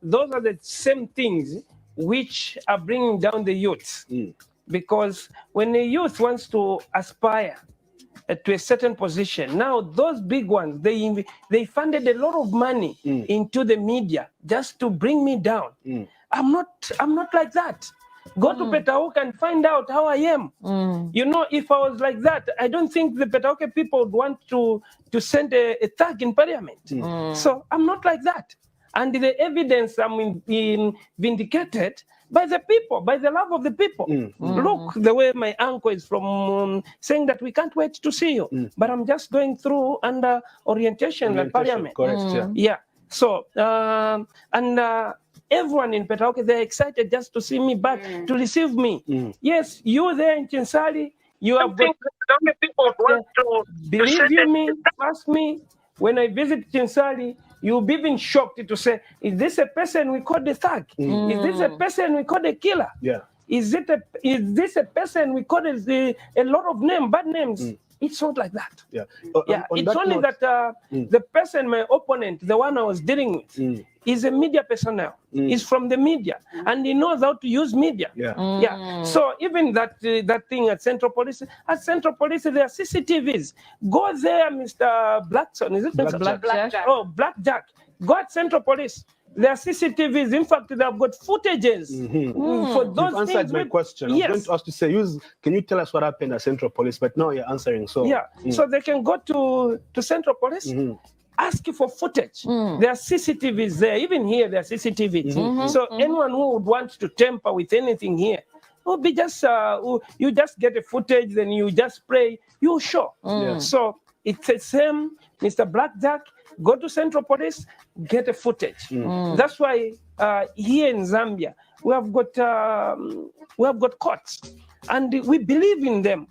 those are the same things which are bringing down the youth. Because when a youth wants to aspire to a certain position, now those big ones, they funded a lot of money into the media just to bring me down. I'm not like that. Go to Petauke and find out how I am. You know, if I was like that, I don't think the Petauke people would want to send a thug in parliament. So I'm not like that. And the evidence I'm being vindicated by the people, by the love of the people. Look, the way my uncle is from saying that we can't wait to see you. But I'm just going through under orientation at parliament. Correct, Yeah. So, everyone in Petauke, they're excited just to see me back, to receive me. Yes, you there in Chinsali, you have got people want to believe you me, trust me. When I visit Chinsali, you'll be even shocked to say, is this a person we call the thug? Is this a person we call the killer? Yeah. Is this a person we call a lot of bad names? It's not like that. Yeah. It's only that the person, my opponent, the one I was dealing with, is a media personnel. He's from the media, and he knows how to use media. So even that thing at Central Police, there are CCTVs. Go there, Mr. Blackson. Is it Blackjack? Oh, Blackjack. Go at Central Police. There are CCTVs. In fact, they have got footages for those You've things. answered my question. I was going to ask to say, can you tell us what happened at Central Police? But now you're answering. So so they can go to Central Police, ask for footage. There are CCTVs there. Even here, there are CCTVs. So anyone who would want to tamper with anything here will be just you just get a footage, then you just pray, you show. So it's the same, Mr. Blackjack. Go to Central Police, get a footage. That's why here in Zambia we have got courts, and we believe in them.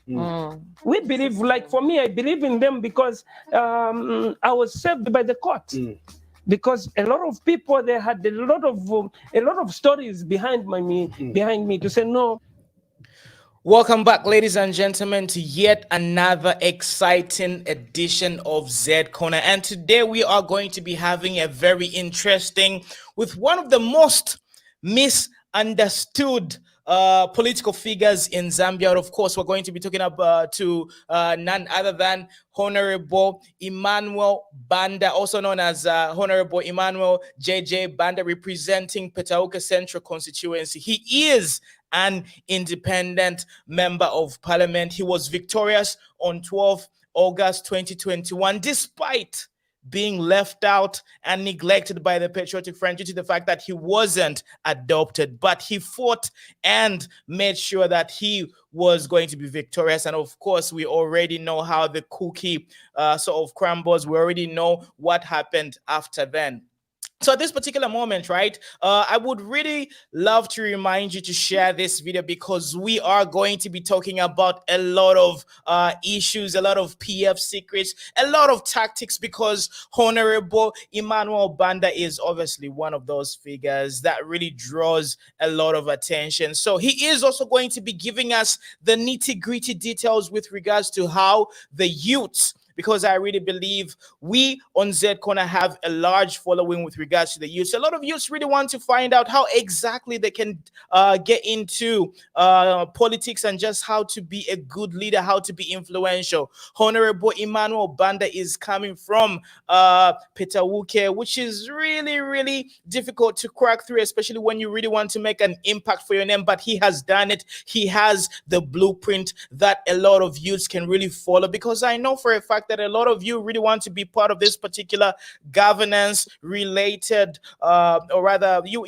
We believe, like for me, I believe in them because I was saved by the court. Because a lot of people, they had a lot of stories behind me to say no. Welcome back, ladies and gentlemen, to yet another exciting edition of Z Corner. And today we are going to be having a very interesting, with one of the most misunderstood political figures in Zambia. Of course, we're going to be talking about none other than Honorable Emmanuel Banda, also known as Honorable Emmanuel JJ Banda, representing Petauke Central Constituency. He is an independent member of parliament. He was victorious on 12 August 2021, despite being left out and neglected by the Patriotic Front due to the fact that he wasn't adopted. But he fought and made sure that he was going to be victorious. And of course, we already know how the cookie sort of crumbles. We already know what happened after then. So at this particular moment, right, I would really love to remind you to share this video, because we are going to be talking about a lot of issues, a lot of PF secrets, a lot of tactics, because Honorable Emmanuel Banda is obviously one of those figures that really draws a lot of attention. So he is also going to be giving us the nitty-gritty details with regards to how the youths, because I really believe we on Z Corner have a large following with regards to the youth. A lot of youths really want to find out how exactly they can get into politics and just how to be a good leader, how to be influential. Honorable Emmanuel Banda is coming from Petauke, which is really, really difficult to crack through, especially when you really want to make an impact for your name. But he has done it. He has the blueprint that a lot of youths can really follow, because I know for a fact that a lot of you really want to be part of this particular governance related, or rather you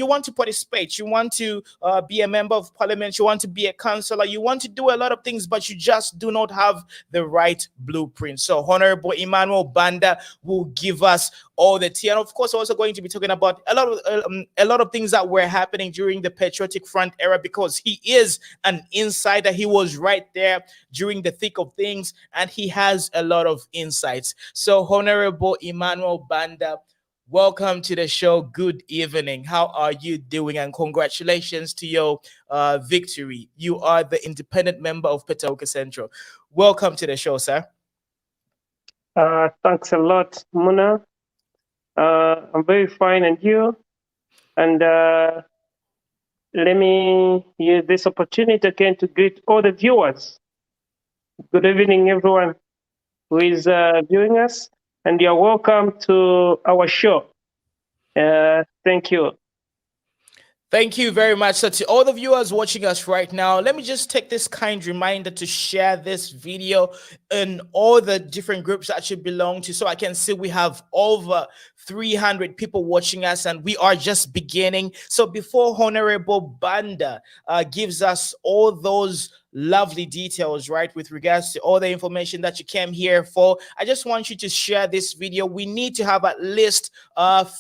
want to participate, you want to be a member of parliament, you want to be a councillor, you want to do a lot of things, but you just do not have the right blueprint. So Honorable Emmanuel Banda will give us all the tea. And of course, we're also going to be talking about a lot of things that were happening during the Patriotic Front era, because he is an insider. He was right there during the thick of things, and he has a lot of insights. So Honorable Emmanuel Banda, welcome to the show. Good evening. How are you doing? And congratulations to your victory. You are the independent member of Petauke Central. Welcome to the show, sir. Thanks a lot, Muna. I'm very fine, and you? And let me use this opportunity again to greet all the viewers. Good evening, everyone who is viewing us, and you're welcome to our show. Thank you. Thank you very much. So to all the viewers watching us right now, let me just take this kind reminder to share this video in all the different groups that you belong to. So I can see we have over 300 people watching us, and we are just beginning. So before Honorable Banda gives us all those lovely details, right, with regards to all the information that you came here for, I just want you to share this video. We need to have at least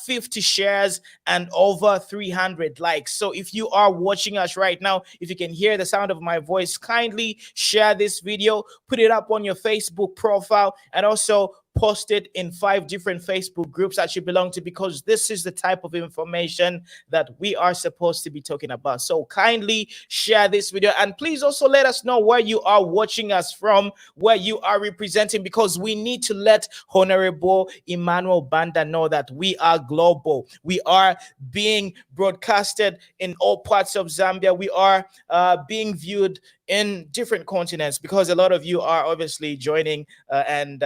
50 shares and over 300 likes. So if you are watching us right now, if you can hear the sound of my voice, kindly share this video, put it up on your Facebook profile, and also post it in 5 different Facebook groups that you belong to, because this is the type of information that we are supposed to be talking about. So kindly share this video, and please also let us know where you are watching us from, where you are representing, because we need to let Honorable Emmanuel Banda know that we are global. We are being broadcasted in all parts of Zambia. We are being viewed in different continents, because a lot of you are obviously joining and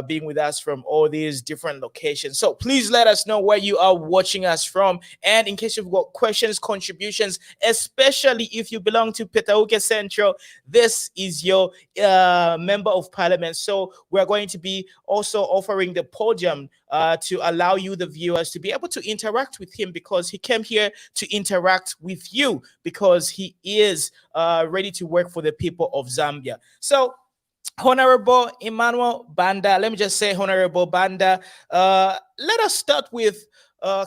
being with us from all these different locations. So please let us know where you are watching us from, and in case you've got questions, contributions, especially if you belong to Petauke Central, this is your member of parliament. So we're going to be also offering the podium to allow you, the viewers, to be able to interact with him, because he came here to interact with you, because he is ready to work for the people of Zambia. So Honorable Emmanuel Banda, let me just say, Honorable Banda, let us start with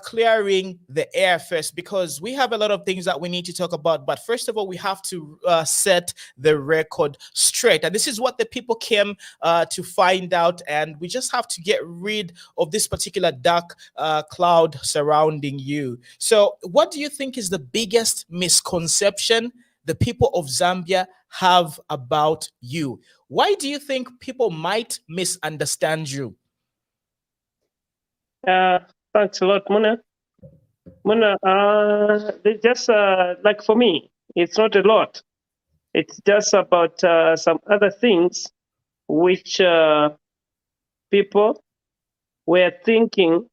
clearing the air first, because we have a lot of things that we need to talk about. But first of all, we have to set the record straight. And this is what the people came to find out. And we just have to get rid of this particular dark cloud surrounding you. So what do you think is the biggest misconception the people of Zambia have about you? Why do you think people might misunderstand you? Thanks a lot, Muna. It's just like for me, it's not a lot. It's just about some other things which people were thinking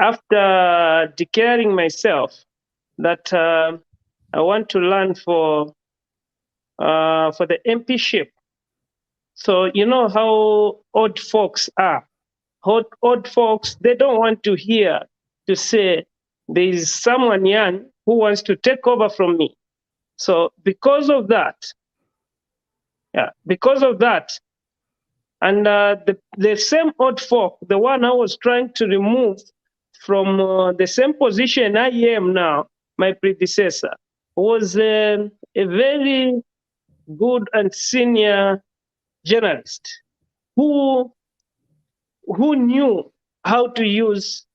after declaring myself that I want to run for the MPship. So you know how old folks are. Old folks, they don't want to hear to say there is someone young who wants to take over from me. So because of that, and the same old folk, the one I was trying to remove from the same position I am now, my predecessor, was a very good and senior journalist who knew how to use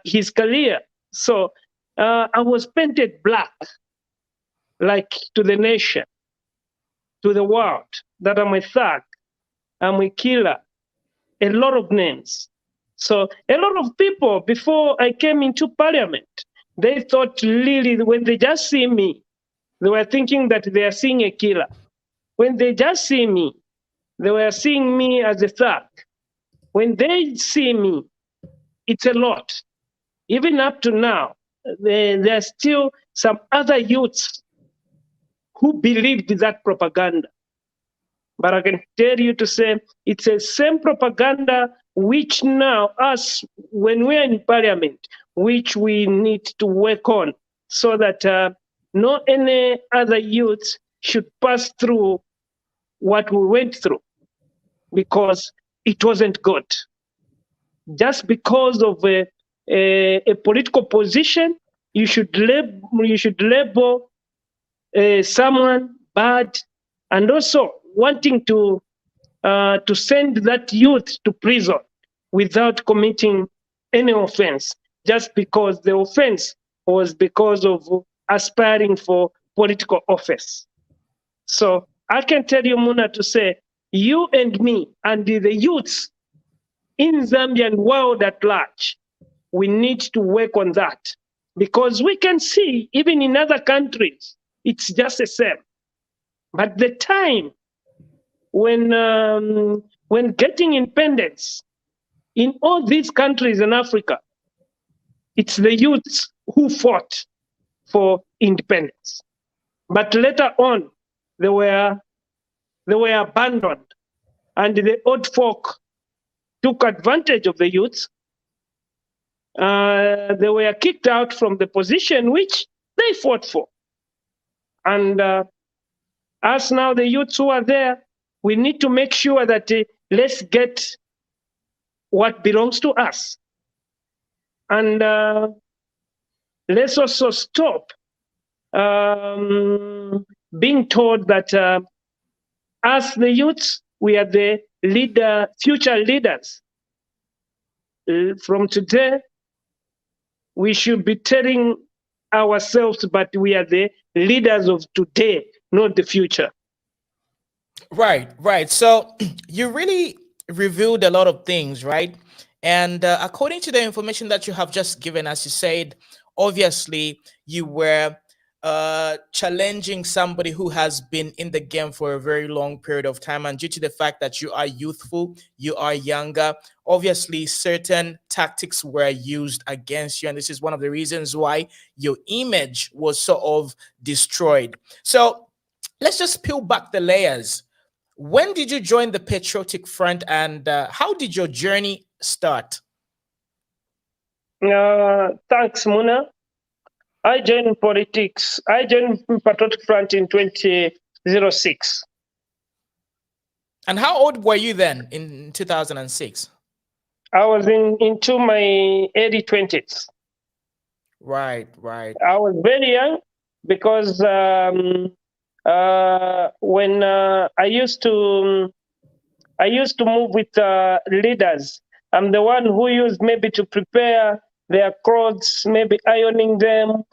his career. So I was painted black, like to the nation, to the world, that I'm a thug, I'm a killer, a lot of names. So a lot of people, before I came into parliament, they thought really, when they just see me, they were thinking that they are seeing a killer. When they just see me, they were seeing me as a thug. When they see me, it's a lot. Even up to now, there are still some other youths who believed that propaganda. But I can tell you to say it's the same propaganda which now us, when we're in parliament, which we need to work on, so that no any other youth should pass through what we went through, because it wasn't good. Just because of a political position, you should label someone bad, and also wanting to send that youth to prison without committing any offense, just because the offense was because of aspiring for political office. So I can tell you, Muna, to say you and me and the youths in Zambia and world at large, we need to work on that, because we can see even in other countries, it's just the same. But the time when getting independence in all these countries in Africa, it's the youths who fought for independence. But later on, they were abandoned, and the old folk took advantage of the youths. They were kicked out from the position which they fought for. And us now, the youths who are there, we need to make sure that let's get what belongs to us. And let's also stop being told that us, the youths, we are the future leaders. From today, we should be telling ourselves, but we are the leaders of today, not the future. Right, right. So you really revealed a lot of things, right? And according to the information that you have just given us, you said, obviously, you were challenging somebody who has been in the game for a very long period of time. And due to the fact that you are youthful, you are younger, obviously certain tactics were used against you. And this is one of the reasons why your image was sort of destroyed. So let's just peel back the layers. When did you join the Patriotic Front, and how did your journey start? Thanks, Muna. I joined politics. I joined Patriotic Front in 2006. And how old were you then in 2006? I was into my early 20s. Right, right. I was very young because when I used to move with leaders. I'm the one who used maybe to prepare their clothes, maybe ironing them,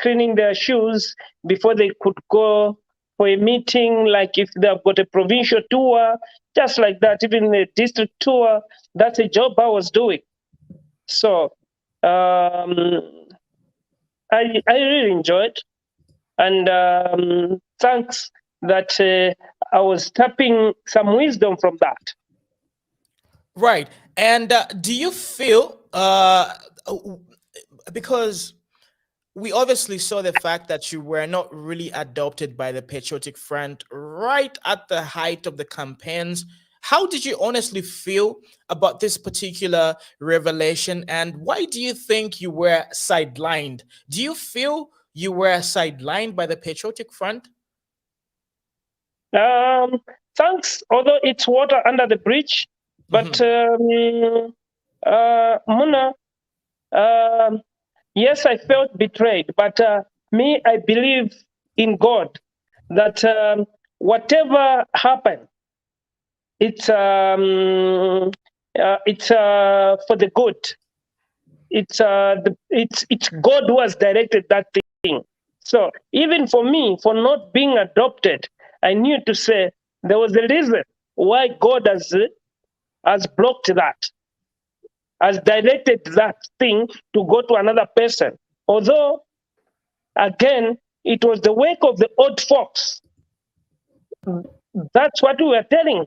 cleaning their shoes before they could go for a meeting, like if they've got a provincial tour, just like that, even a district tour. That's a job I was doing. So I really enjoyed, and thanks that I was tapping some wisdom from that. Right. And do you feel, because we obviously saw the fact that you were not really adopted by the Patriotic Front right at the height of the campaigns, how did you honestly feel about this particular revelation, and why do you think you were sidelined? Do you feel you were sidelined by the Patriotic Front? Thanks, although it's water under the bridge, but Muna, yes, I felt betrayed, but me, I believe in God that whatever happened, it's for the good. It's God who has directed that thing. So even for me, for not being adopted, I knew to say there was a reason why God has blocked that, has directed that thing to go to another person. Although, again, it was the work of the old folks. That's what we were telling.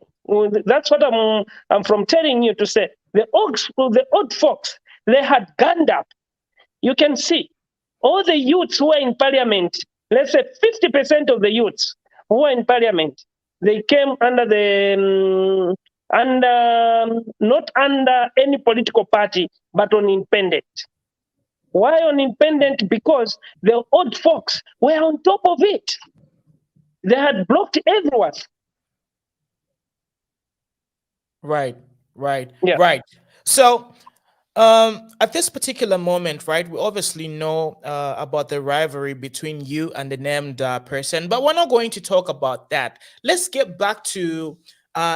That's what I'm from telling you to say. The old folks, they had gunned up. You can see all the youths who are in parliament, let's say 50% of the youths who are in parliament, they came under the not under any political party, but on independent. Why on independent? Because the old folks were on top of it. They had blocked everyone. Right, right, Yeah. right. So at this particular moment, right, we obviously know about the rivalry between you and the named person, but we're not going to talk about that. Let's get back to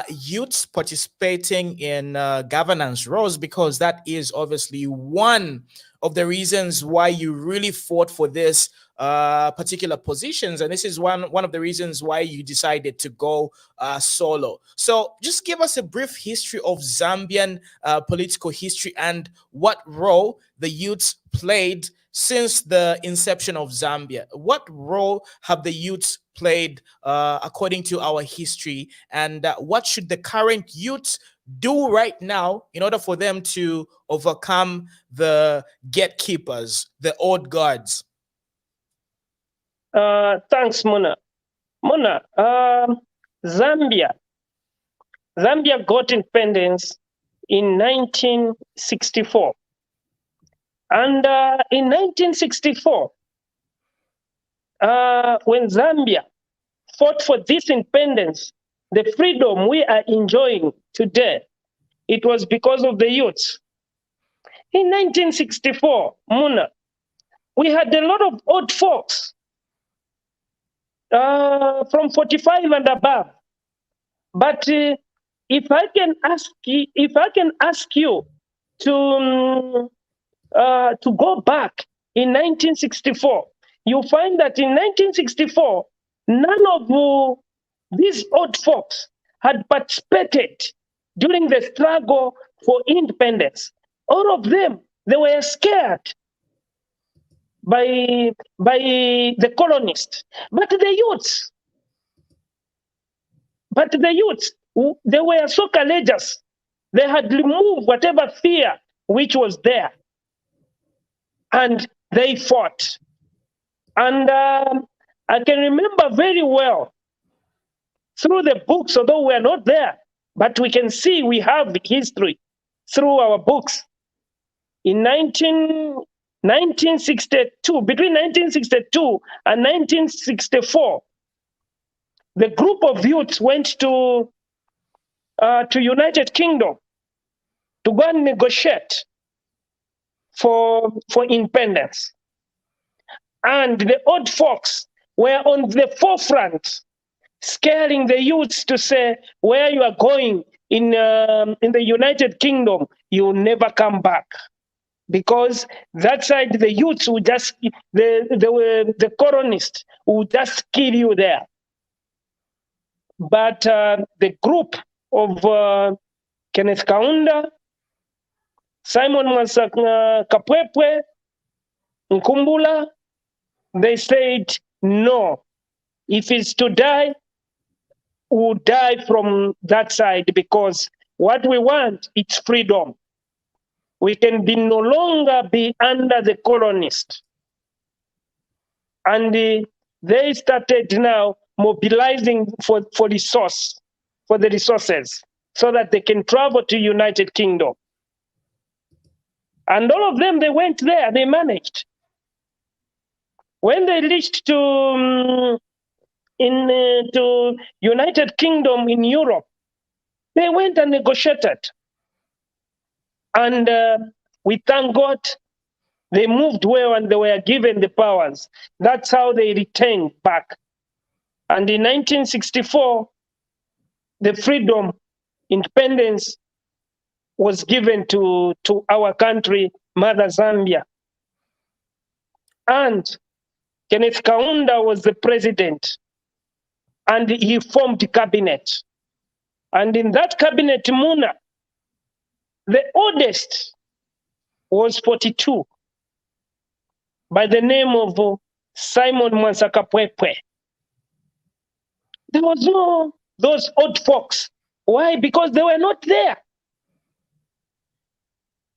youths participating in governance roles, because that is obviously one of the reasons why you really fought for this particular positions, and this is one of the reasons why you decided to go solo. So just give us a brief history of Zambian political history and what role the youths played since the inception of Zambia. What role have the youths played according to our history, and what should the current youths do right now in order for them to overcome the gatekeepers, the old guards? Thanks, Mona. Mona, Zambia got independence in 1964. And in 1964, when Zambia fought for this independence, the freedom we are enjoying today, it was because of the youths. In 1964, Muna, we had a lot of old folks from 45 and above. But if I can ask you to go back in 1964, you find that in 1964, none of these old folks had participated during the struggle for independence. All of them, they were scared by the colonists. But the youths, they were so courageous. They had removed whatever fear which was there. And they fought. And I can remember very well through the books, although we are not there, but we can see we have the history through our books. In 1962, between 1962 and 1964, the group of youths went to United Kingdom to go and negotiate for independence. And the old folks were on the forefront, scaring the youths to say, where you are going in the United Kingdom, you'll never come back. Because that side, the youths would just, the colonists would just kill you there. But the group of Kenneth Kaunda, Simon Kapwepwe, Nkumbula, they said, no, if it's to die, we'll die from that side, because what we want is freedom. We can no longer be under the colonist. And they started now mobilizing for the resources, so that they can travel to United Kingdom. And all of them, they went there, they managed. When they reached to United Kingdom in Europe, they went and negotiated. And we thank God, they moved well and they were given the powers. That's how they returned back. And in 1964, the freedom, independence was given to our country, Mother Zambia. And Kenneth Kaunda was the president, and he formed a cabinet. And in that cabinet, Muna, the oldest was 42, by the name of Simon Mwansakapwepwe. There was no those old folks. Why? Because they were not there.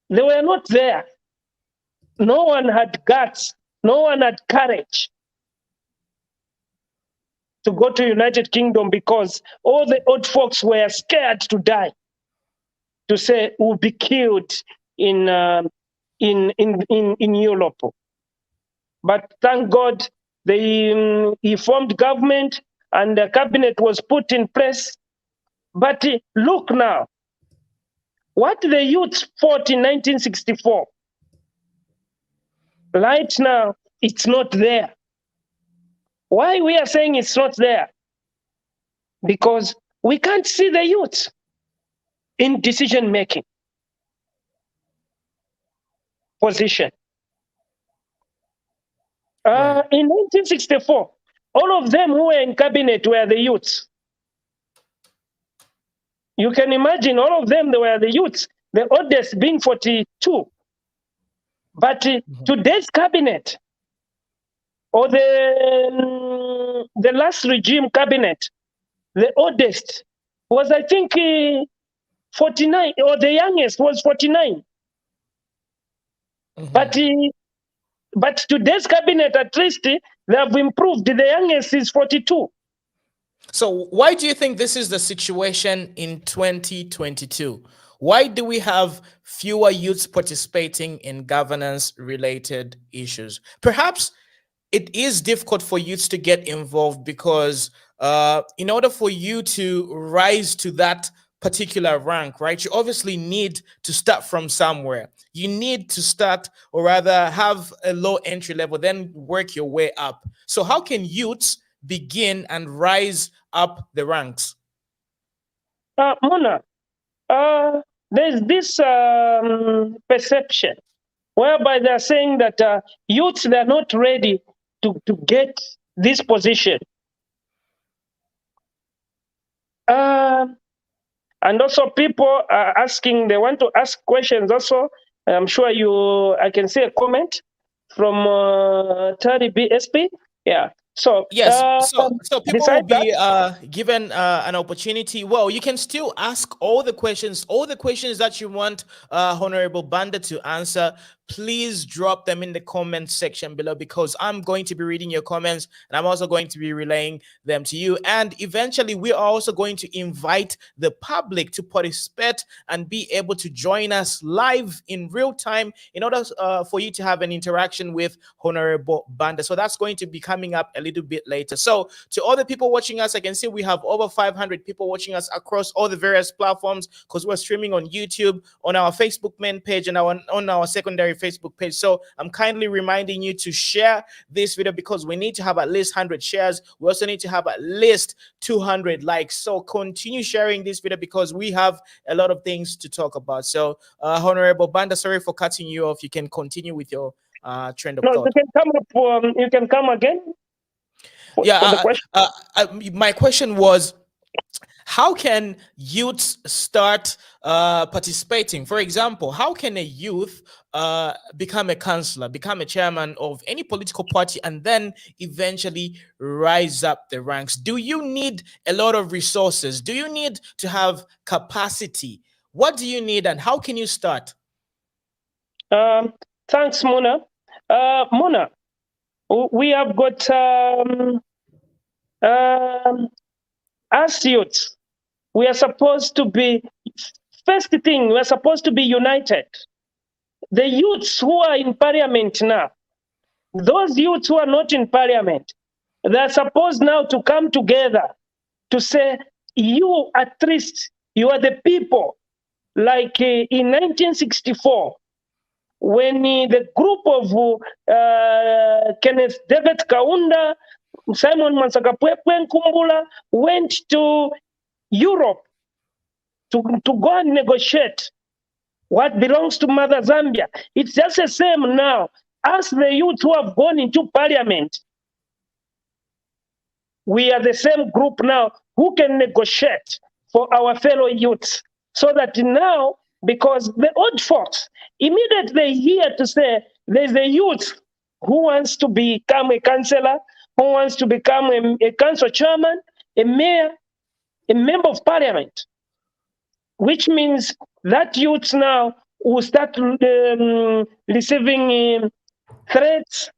They were not there. No one had guts. No one had courage to go to United Kingdom, because all the old folks were scared to die, to say we'll be killed in Europe. But thank God, he formed government and the cabinet was put in place. But look now, what the youth fought in 1964, right now, it's not there. Why we are saying it's not there? Because we can't see the youth in decision-making position. In 1964, all of them who were in cabinet were the youths. You can imagine all of them, they were the youths, the oldest being 42. But today's cabinet, or the last regime cabinet, the oldest was, I think, 49, or the youngest was 49. But today's cabinet, at least, they have improved. The youngest is 42. So why do you think this is the situation in 2022? Why do we have fewer youths participating in governance-related issues? Perhaps it is difficult for youths to get involved because in order for you to rise to that particular rank, right, you obviously need to start from somewhere. You need to start, or rather have a low entry level, then work your way up. So how can youths begin and rise up the ranks? Mona, there's this perception whereby they're saying that youths, they're not ready to get this position. And also people are asking, they want to ask questions also. I'm sure I can see a comment from Tari BSP. Yeah. So yes, so people will be given an opportunity. Well, you can still ask all the questions that you want Honorable Banda to answer. Please drop them in the comment section below, because I'm going to be reading your comments and I'm also going to be relaying them to you. And eventually we are also going to invite the public to participate and be able to join us live in real time in order for you to have an interaction with Honorable Banda. So that's going to be coming up a little bit later. So to all the people watching us, I can see we have over 500 people watching us across all the various platforms, because we're streaming on YouTube, on our Facebook main page, and on our secondary Facebook page. So I'm kindly reminding you to share this video, because we need to have at least 100 shares. We also need to have at least 200 likes. So continue sharing this video, because we have a lot of things to talk about. So Honorable Banda, sorry for cutting you off. You can continue with your trend of thought. You can come up. You can come again. For the question. My question was, how can youths start participating? For example, how can a youth become a councillor, become a chairman of any political party, and then eventually rise up the ranks? Do you need a lot of resources? Do you need to have capacity? What do you need, and how can you start? Thanks, Mona. Mona, we have got as youths, we are supposed to be, first thing, we are supposed to be united. The youths who are in parliament now, those youths who are not in parliament, they are supposed now to come together to say, you, at least, you are the people. Like in 1964, when the group of Kenneth David Kaunda, Simon Mansakapwepwe Nkumbula went to Europe to go and negotiate what belongs to Mother Zambia. It's just the same now. As the youth who have gone into parliament, we are the same group now who can negotiate for our fellow youths. So that now, because the old folks immediately hear to say there's a youth who wants to become a councillor, who wants to become a council chairman, a mayor, a member of parliament, which means that youth now will start receiving threats,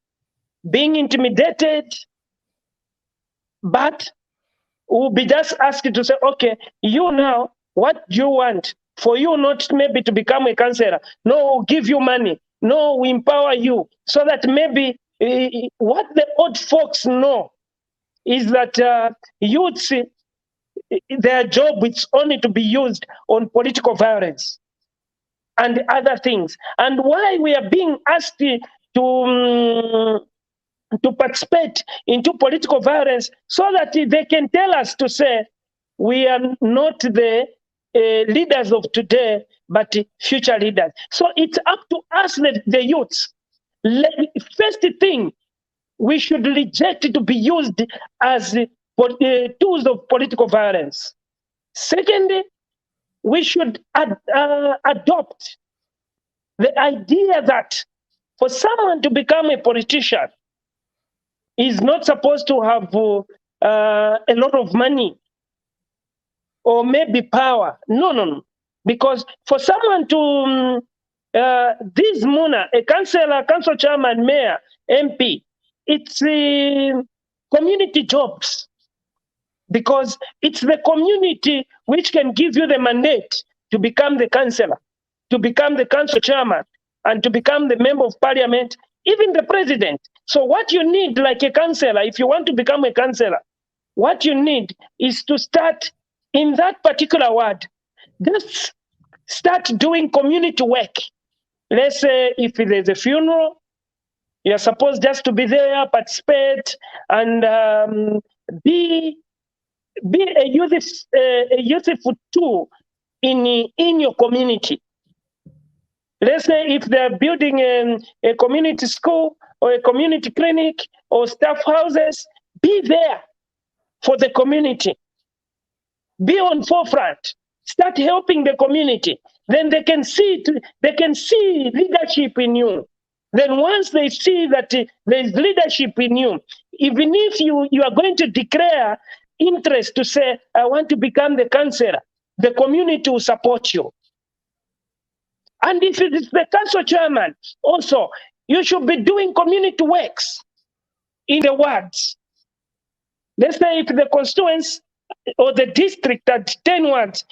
being intimidated, but will be just asked to say, okay, you now, what do you want? For you not maybe to become a councillor. No, we'll give you money. No, we empower you. So that maybe what the old folks know is that youths, their job is only to be used on political violence and other things. And why we are being asked to participate into political violence, so that they can tell us to say, we are not the leaders of today, but future leaders. So it's up to us, the youths. First thing, we should reject to be used as tools of political violence. Secondly, we should adopt the idea that for someone to become a politician is not supposed to have a lot of money or maybe power. No, no, no. Because for someone to, this Muna, a councillor, council chairman, mayor, MP, it's community jobs. Because it's the community which can give you the mandate to become the councillor, to become the council chairman, and to become the member of parliament, even the president. So what you need, like a councillor, if you want to become a councillor, what you need is to start in that particular ward. Just start doing community work. Let's say if there's a funeral, you're supposed just to be there, participate, and be a useful tool in your community. Let's say if they're building a community school or a community clinic or staff houses, be there for the community. Be on forefront. Start helping the community. Then they can see leadership in you. Then once they see that there is leadership in you, even if you are going to declare interest to say, I want to become the councillor, the community will support you. And if it is the council chairman, also, you should be doing community works in the wards. Let's say if the constituents or the district at 10 wards,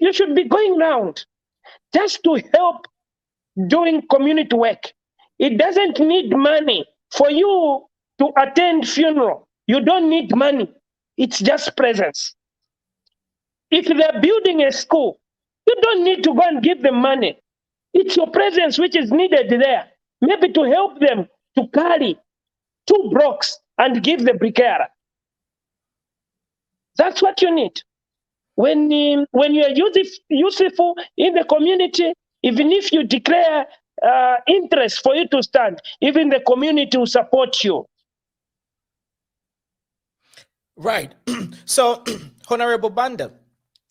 you should be going round just to help doing community work. It doesn't need money for you to attend funeral. You don't need money. It's just presence. If they're building a school, you don't need to go and give them money. It's your presence which is needed there. Maybe to help them to carry 2 blocks and give the bricklayer. That's what you need. When you are useful in the community, even if you declare interest for you to stand, even the community will support you. Right. So, Honorable Banda,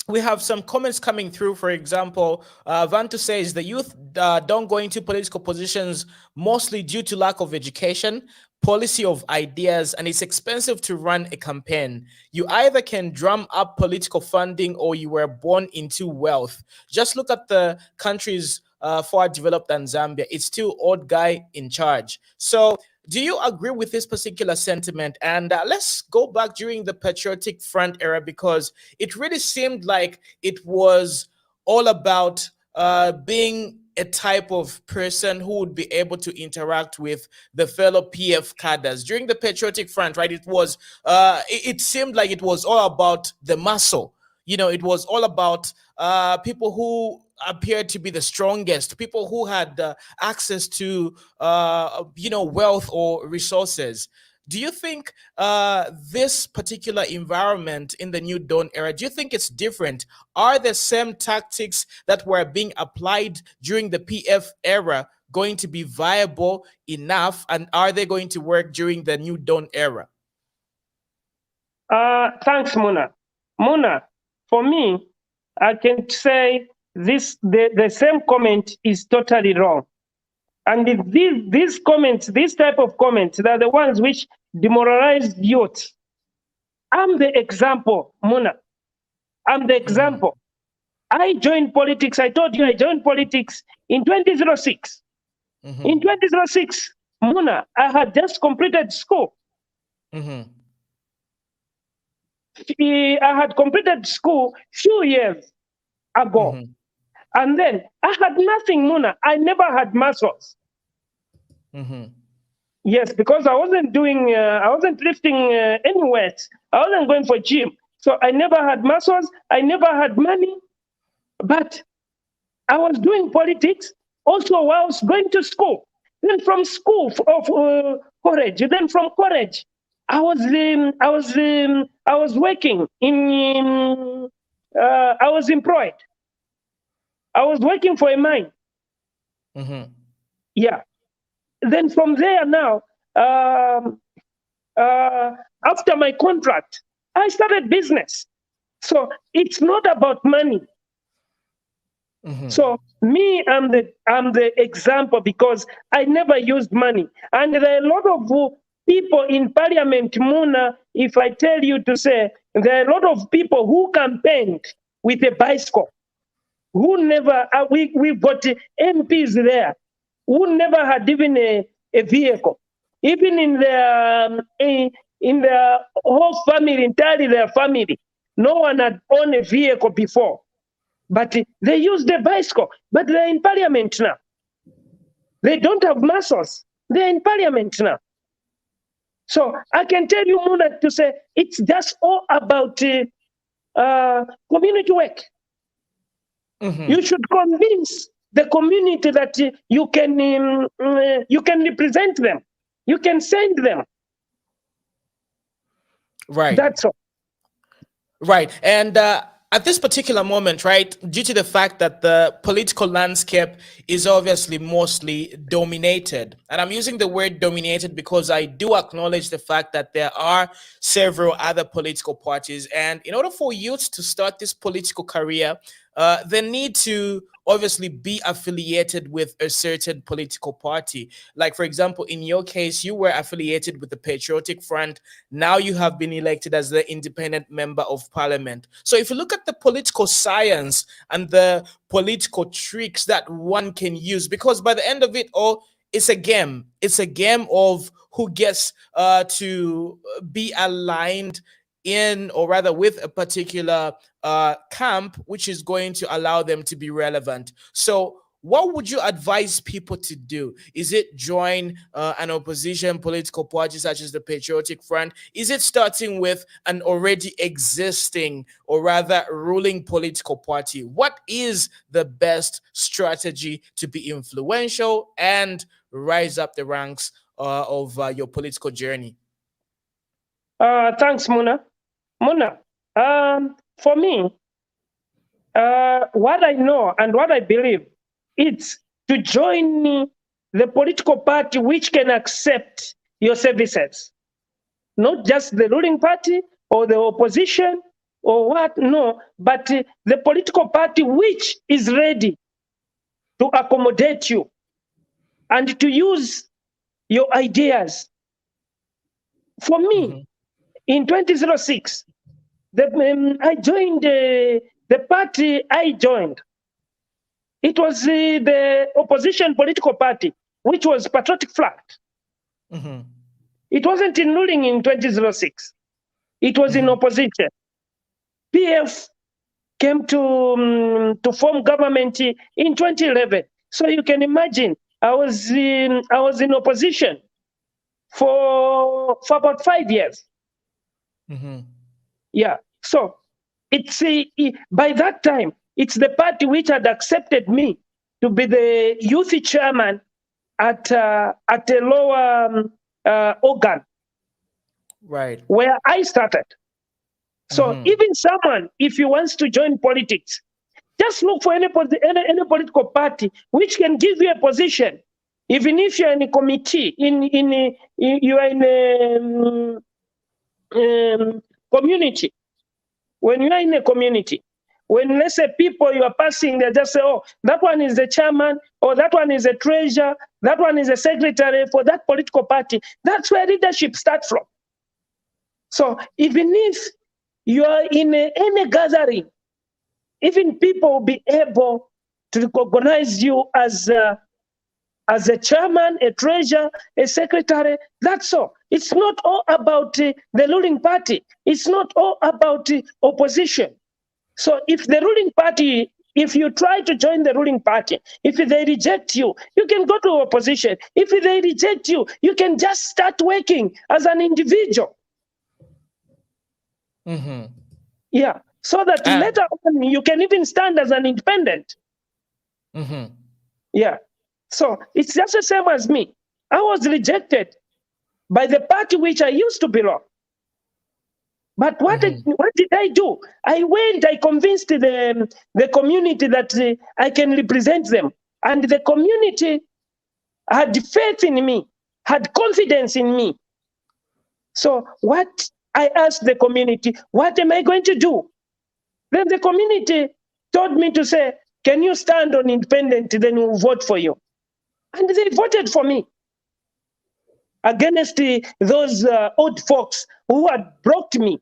we have some comments coming through. For example, Vantu says the youth don't go into political positions mostly due to lack of education, policy of ideas, and it's expensive to run a campaign. You either can drum up political funding or you were born into wealth. Just look at the countries far developed than Zambia. It's still old guy in charge. So do you agree with this particular sentiment? And let's go back during the Patriotic Front era, because it really seemed like it was all about being a type of person who would be able to interact with the fellow PF cadres. During the Patriotic Front, right, it seemed like it was all about the muscle. You know, it was all about people who appeared to be the strongest, people who had access to, wealth or resources. Do you think this particular environment in the New Dawn era, do you think it's different? Are the same tactics that were being applied during the PF era going to be viable enough, and are they going to work during the New Dawn era? Thanks, Muna. Muna, for me, I can say the same comment is totally wrong. And these comments, this type of comments, they're the ones which demoralize youth. I'm the example, Muna. I'm the example. I joined politics. I told you I joined politics in 2006. In 2006, Muna, I had just completed school. I had completed school few years ago. And then I had nothing, Muna. I never had muscles. Yes, because I wasn't lifting any weights. I wasn't going for gym. So I never had muscles. I never had money. But I was doing politics also while I was going to school. Then from school, college. Then from college, I was working in. I was employed. I was working for a mine. Yeah. Then from there now, after my contract, I started business. So it's not about money. So me, I'm the example because I never used money. And there are a lot of people in parliament, Muna, if I tell you to say, there are a lot of people who campaigned with a bicycle, who never, we've got MPs there, who never had even a vehicle. Even in their whole family, entirely their family, no one had owned a vehicle before. But they use the bicycle. But they're in parliament now. They don't have muscles. They're in parliament now. So I can tell you, Muna, to say it's just all about community work. You should convince the community that you can represent them. You can send them. Right. That's all. Right. And at this particular moment, right, due to the fact that the political landscape is obviously mostly dominated, and I'm using the word dominated because I do acknowledge the fact that there are several other political parties, and in order for youth to start this political career, they need to obviously be affiliated with a certain political party. Like, for example, in your case, you were affiliated with the Patriotic Front. Now you have been elected as the independent member of parliament. So if you look at the political science and the political tricks that one can use, because by the end of it all, it's a game. It's a game of who gets to be aligned in, or rather with, a particular camp, which is going to allow them to be relevant. So what would you advise people to do? Is it join an opposition political party such as the Patriotic Front? Is it starting with an already existing, or rather ruling political party? What is the best strategy to be influential and rise up the ranks of your political journey? Thanks, Muna. Muna, for me, what I know and what I believe, it's to join the political party which can accept your services, not just the ruling party or the opposition or what, no, but the political party which is ready to accommodate you and to use your ideas. For me, in 2006, I joined the party I joined. It was the opposition political party, which was Patriotic Front. It wasn't in ruling in 2006. It was in opposition. PF came to form government in 2011. So you can imagine, I was in opposition for about 5 years. Yeah. So it's by that time, it's the party which had accepted me to be the youth chairman at a lower organ, right, where I started. So even someone, if he wants to join politics, just look for any political party which can give you a position, even if you're in a committee, you are in a community. When you are in a community, when, let's say, people you are passing, they just say, oh, that one is the chairman, or that one is a treasurer, that one is a secretary for that political party. That's where leadership starts from. So even if you are in any gathering, even people will be able to recognize you as a chairman, a treasurer, a secretary. That's all. It's not all about the ruling party. It's not all about opposition. So if the ruling party, if you try to join the ruling party, if they reject you, you can go to opposition. If they reject you, you can just start working as an individual. Yeah, so that later on you can even stand as an independent. Yeah, so it's just the same as me. I was rejected by the party which I used to belong. But what did I do? I went, I convinced the community that I can represent them. And the community had faith in me, had confidence in me. So what I asked the community, what am I going to do? Then the community told me to say, can you stand on independent, then we'll vote for you. And they voted for me against those old folks who had blocked me.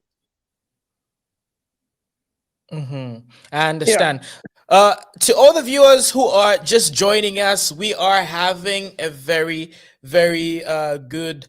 I understand. To all the viewers who are just joining us, we are having a very, very good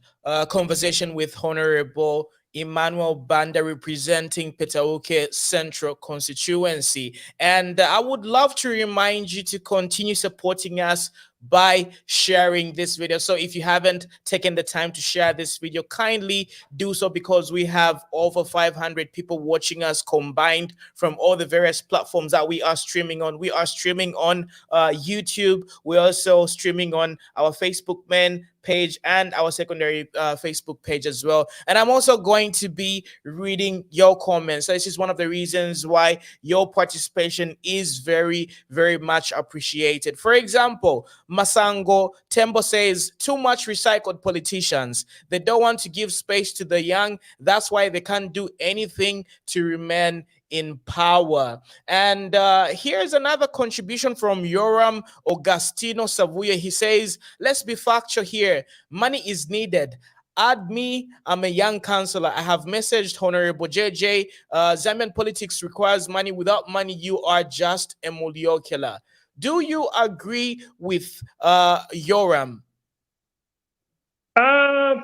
conversation with Honorable Emmanuel Banda, representing Petauke Central Constituency. And I would love to remind you to continue supporting us by sharing this video. So if you haven't taken the time to share this video, kindly do so, because we have over 500 people watching us combined from all the various platforms that we are streaming on. We are streaming on YouTube. We're also streaming on our Facebook main page and our secondary Facebook page as well. And I'm also going to be reading your comments. So this is one of the reasons why your participation is very, very much appreciated. For example, Masango Tembo says, too much recycled politicians. They don't want to give space to the young. That's why they can't do anything to remain in power. And here's another contribution from Yoram Augustino Savuya. He says, let's be factual here. Money is needed. Add me. I'm a young councillor. I have messaged Honorable JJ. Zambian politics requires money. Without money, you are just a mulio killer. Do you agree with Yoram?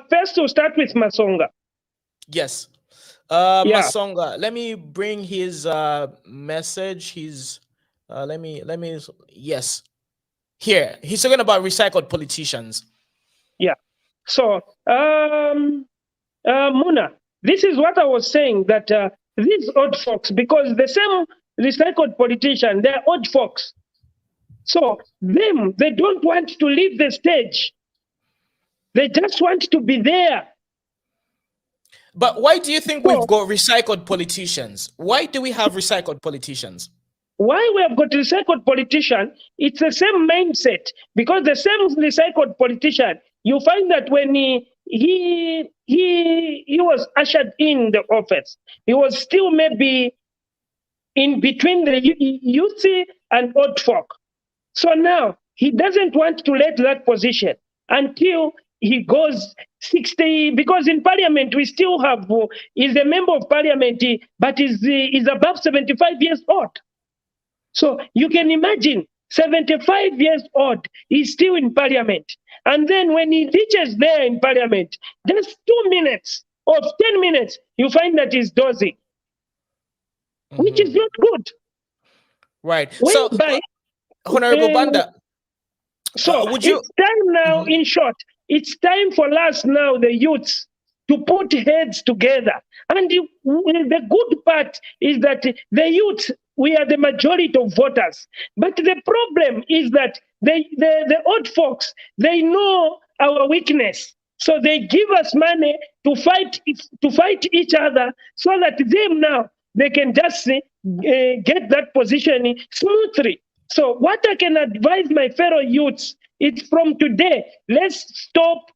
First, to start with Masonga. Yes. Yeah. Masonga, let me bring his message. His let me yes. Here, he's talking about recycled politicians. Yeah. So Muna, this is what I was saying, that these old folks, because the same recycled politician, they're old folks. So they don't want to leave the stage. They just want to be there. But why do you think we've got recycled politicians? Why do we have recycled politicians? Why we have got recycled politician? It's the same mindset, because the same recycled politician, you find that when he was ushered in the office, he was still maybe in between the youth and old folk. So now he doesn't want to let that position until he goes 60, because in parliament we still have, is a member of parliament, but is above 75 years old. So you can imagine 75 years old, he's still in parliament. And then when he reaches there in parliament, just 2 minutes or 10 minutes, you find that he's dozing, which is not good. Right. So, Honorable Banda, so would you... it's time now, in short, it's time for us now, the youths, to put heads together. And the good part is that the youth, we are the majority of voters. But the problem is that the old folks, they know our weakness. So they give us money to fight each other, so that them now, they can just get that position smoothly. So what I can advise my fellow youths is, from today, let's stop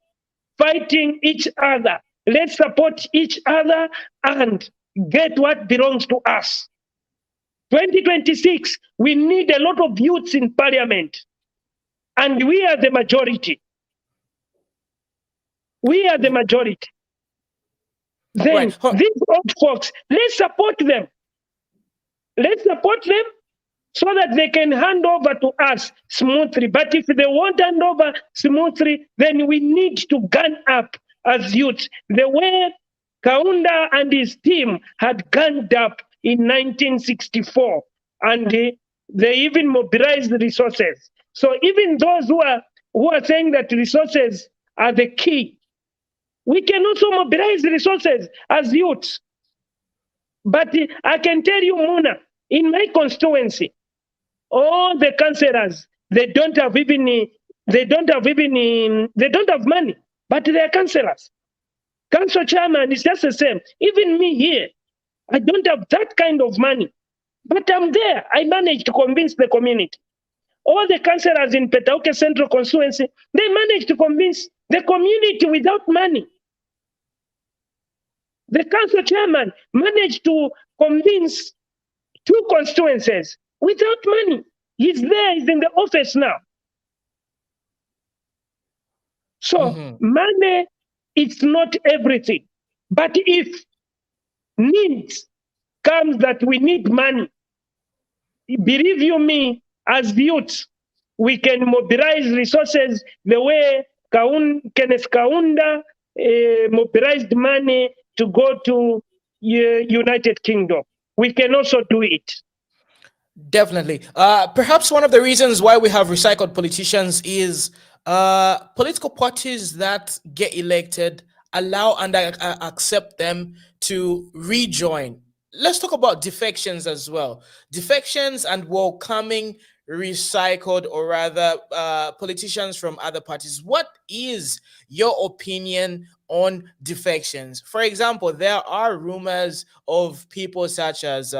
fighting each other. Let's support each other and get what belongs to us. 2026, we need a lot of youths in parliament, and we are the majority. We are the majority. Then these old folks, let's support them. Let's support them so that they can hand over to us smoothly. But if they won't hand over smoothly, then we need to gun up as youth, the way Kaunda and his team had gunned up in 1964, and they even mobilized the resources. So even those who are saying that resources are the key, we can also mobilize the resources as youth. But I can tell you, Muna, in my constituency, all the councillors, they don't have money, but they are councillors. Council chairman is just the same. Even me here, I don't have that kind of money, but I'm there. I managed to convince the community. All the councillors in Petauke Central Constituency, they managed to convince the community without money. The council chairman managed to convince 2 constituencies without money. He's there, he's in the office now. So money is not everything. But if needs comes that we need money, believe you me, as youth, we can mobilize resources the way Kenneth Kaunda mobilized money to go to United Kingdom. We can also do it. Definitely. Perhaps one of the reasons why we have recycled politicians is political parties that get elected allow and accept them to rejoin. Let's talk about defections as well. Defections and welcoming recycled, or rather politicians from other parties. What is your opinion on defections? For example, there are rumors of people such as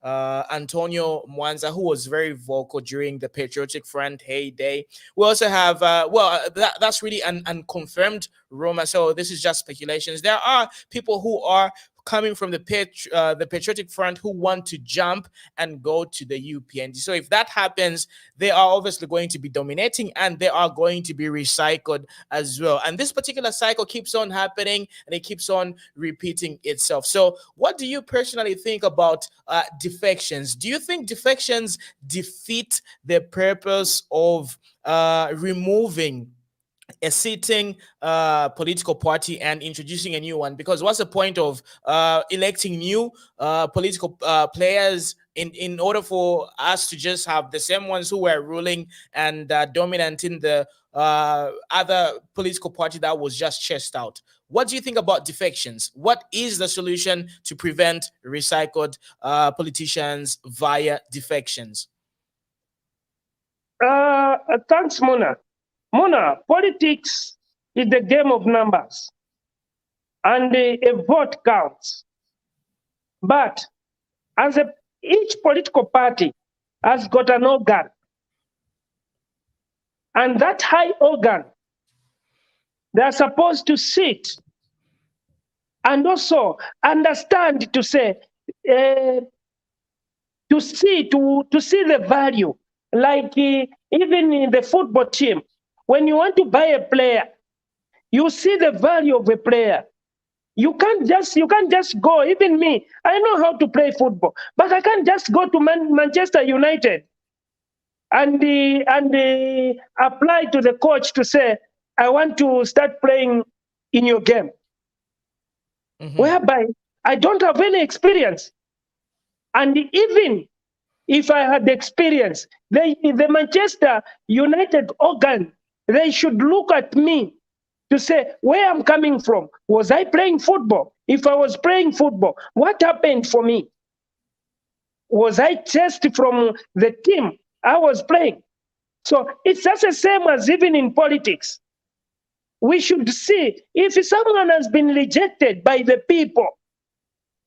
Antonio Mwanza, who was very vocal during the Patriotic Front heyday. We also have, that's really an unconfirmed rumor, so this is just speculations. There are people who are coming from the Patriotic Front who want to jump and go to the UPND. So if that happens, they are obviously going to be dominating and they are going to be recycled as well. And this particular cycle keeps on happening and it keeps on repeating itself. So what do you personally think about defections? Do you think defections defeat the purpose of removing a sitting political party and introducing a new one? Because what's the point of electing new political players in order for us to just have the same ones who were ruling and dominant in the other political party that was just chased out? What do you think about defections? What is the solution to prevent recycled politicians via defections? Thanks, Mona. Mona, politics is the game of numbers, and a vote counts. But as each political party has got an organ, and that high organ, they are supposed to sit and also understand to say, to see the value. Like even in the football team, when you want to buy a player, you see the value of a player. You can't just go. Even me, I know how to play football, but I can't just go to Manchester United and apply to the coach to say, I want to start playing in your game. Whereby I don't have any experience. And even if I had experience, the Manchester United organ, they should look at me to say where I'm coming from. Was I playing football? If I was playing football, what happened for me? Was I chased from the team I was playing? So it's just the same as even in politics. We should see if someone has been rejected by the people,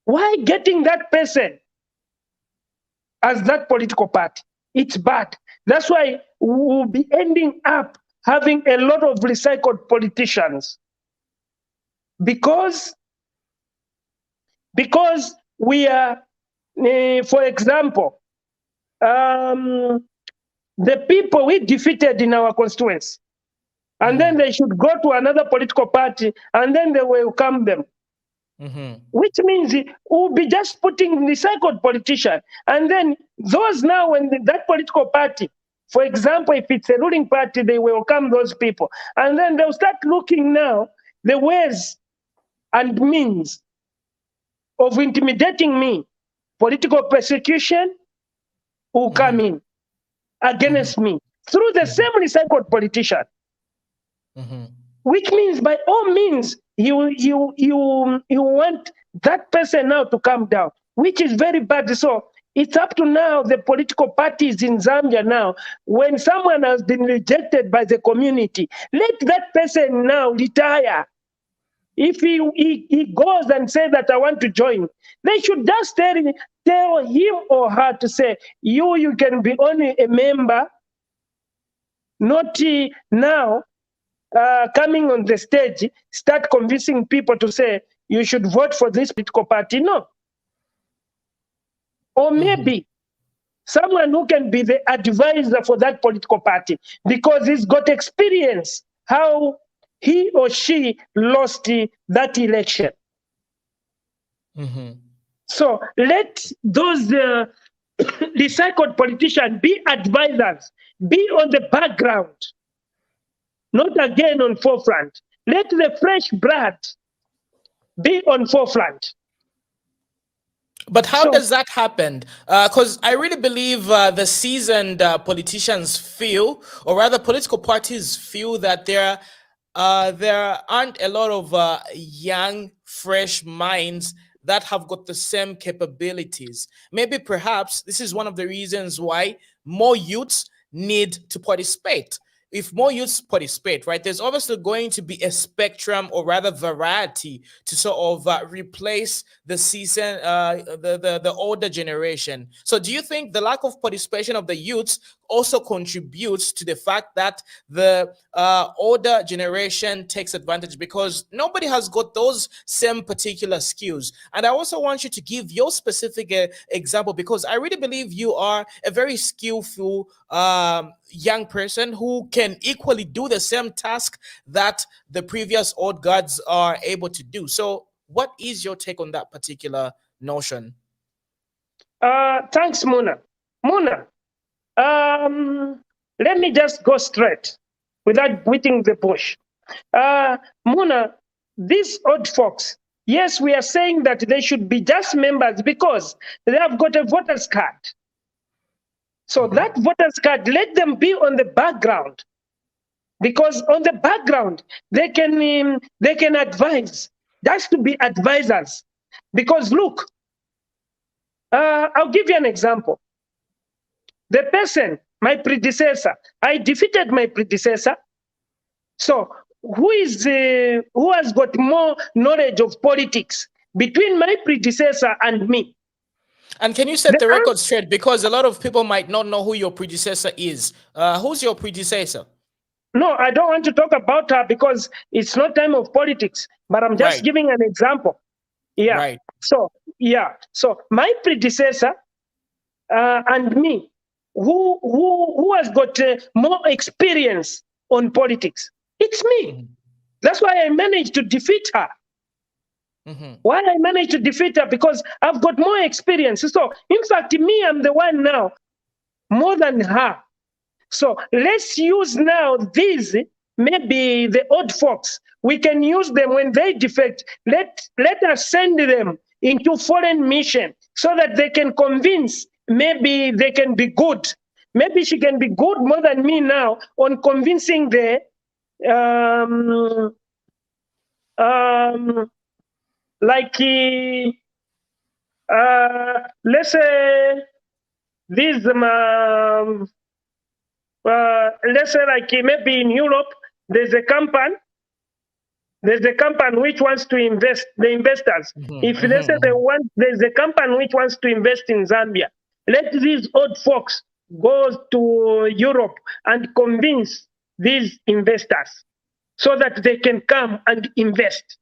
why getting that person as that political party? It's bad. That's why we'll be ending up having a lot of recycled politicians, because we are, for example, the people we defeated in our constituency, and then they should go to another political party, and then they welcome them. Which means we'll be just putting recycled politician, and then those now, when that political party, for example, if it's a ruling party, they welcome those people, and then they'll start looking now the ways and means of intimidating me. Political persecution will come in against me through the same recycled politician. Which means by all means you want that person now to come down, which is very bad. So it's up to now the political parties in Zambia now, when someone has been rejected by the community, let that person now retire. If he goes and says that I want to join, they should just tell him or her to say, you can be only a member, not now coming on the stage, start convincing people to say, you should vote for this political party. No. Or maybe someone who can be the advisor for that political party because he's got experience how he or she lost that election. So let those recycled politicians be advisors, be on the background, not again on forefront. Let the fresh blood be on forefront. But how does that happen? Because I really believe the seasoned politicians feel, or rather political parties feel, that there aren't a lot of young, fresh minds that have got the same capabilities. Maybe perhaps this is one of the reasons why more youths need to participate. If more youths participate, right, there's obviously going to be a spectrum, or rather variety, to sort of replace the season, the older generation. So do you think the lack of participation of the youths also contributes to the fact that the older generation takes advantage, because nobody has got those same particular skills? And I also want you to give your specific example, because I really believe you are a very skillful young person who can equally do the same task that the previous old guards are able to do. So what is your take on that particular notion? Thanks, Muna. Muna, let me just go straight without beating the bush. Muna, these old folks, yes, we are saying that they should be just members because they have got a voter's card. So that voter's card, let them be on the background, because on the background they can advise. That's to be advisors. Because look, I'll give you an example. The person, my predecessor, I defeated my predecessor. So who has got more knowledge of politics between my predecessor and me? And can you set the record straight? Because a lot of people might not know who your predecessor is. Who's your predecessor? No, I don't want to talk about her because it's not time of politics, but I'm just giving an example. Yeah. Right. So, yeah. So my predecessor and me, who has got more experience on politics? It's me. That's why I managed to defeat her. Why I managed to defeat her? Because I've got more experience. So, in fact, me, I'm the one now, more than her. So let's use now these, maybe the old folks. We can use them when they defect. Let us send them into foreign mission so that they can convince. Maybe they can be good. Maybe she can be good more than me now on convincing the let's say these let's say like maybe in Europe there's a company which wants to invest, the investors. If let's say there's a company which wants to invest in Zambia, let these old folks go to Europe and convince these investors so that they can come and invest,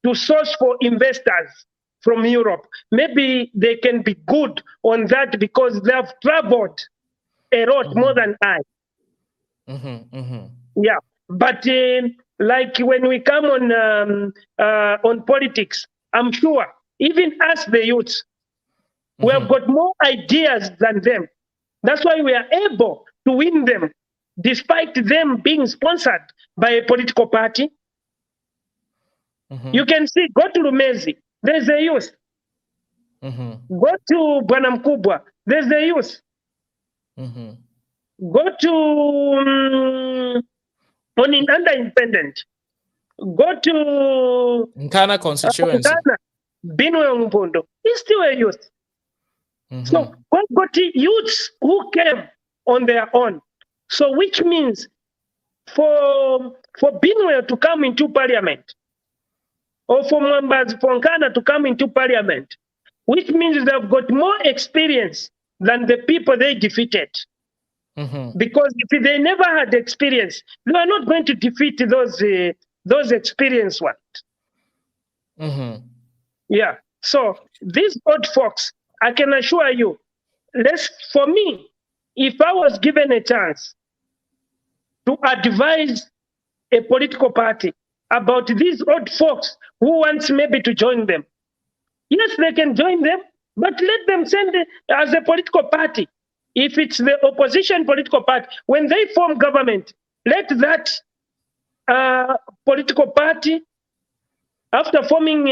to source for investors from Europe. Maybe they can be good on that because they have traveled a lot more than I. Yeah, but like when we come on politics, I'm sure even us, the youth, we have got more ideas than them. That's why we are able to win them, despite them being sponsored by a political party. You can see, go to Rumezi, there's a youth. Go to Bwana Mkubwa, there's a youth. Go to Oninanda Independent. Go to Nkana constituency. Binwe Mpondo. He's still a youth. So we've got youths who came on their own. So which means for Binwe to come into parliament, or for members for Nkana to come into parliament, which means they've got more experience than the people they defeated. Because if they never had experience, they are not going to defeat those experienced ones. Yeah. So these old folks, I can assure you, for me, if I was given a chance to advise a political party about these old folks who wants maybe to join them, yes, they can join them, but let them send it as a political party. If it's the opposition political party, when they form government, let that political party, after forming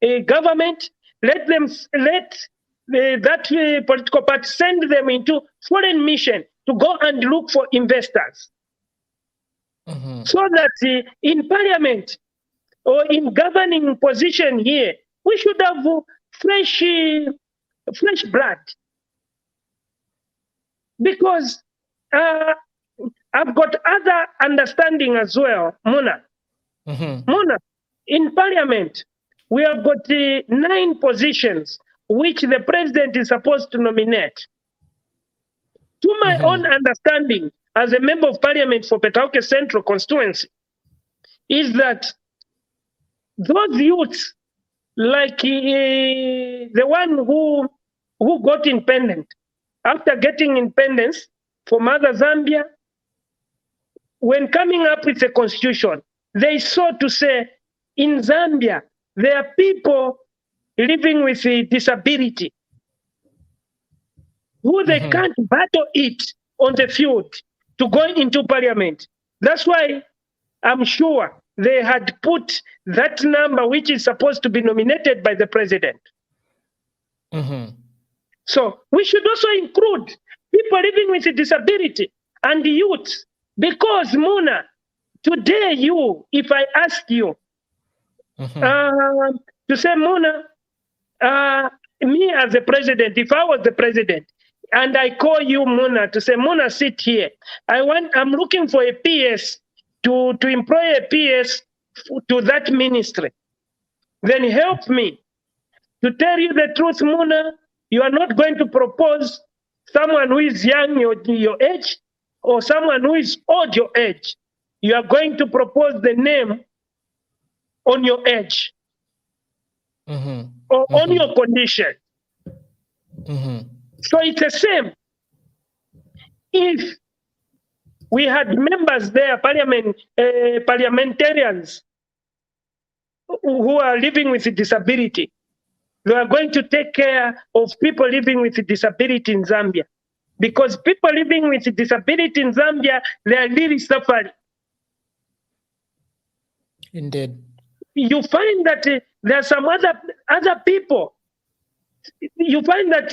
a government, let that political party send them into foreign mission to go and look for investors. So that in parliament or in governing position here, we should have fresh blood. Because I've got other understanding as well, Muna. Muna, in parliament, we have got 9 positions which the president is supposed to nominate. To my own understanding, as a member of parliament for Petauke Central constituency, is that those youths, like the one who got independent, after getting independence from Mother Zambia, when coming up with a constitution, they sought to say, in Zambia, there are people living with a disability who they can't battle it on the field to go into parliament. That's why I'm sure they had put that number which is supposed to be nominated by the president. So we should also include people living with a disability and youth, because Muna, today if I ask you to say, Muna, me as a president, if I was the president, and I call you Muna to say, Muna, sit here. I'm looking for a PS to employ a PS to that ministry. Then help me. To tell you the truth, Muna, you are not going to propose someone who is young your age or someone who is old your age. You are going to propose the name on your age or on your condition. So it's the same. If we had members there, parliamentarians who are living with a disability, they are going to take care of people living with a disability in Zambia. Because people living with a disability in Zambia, they are really suffering. Indeed. You find that there are some other people. You find that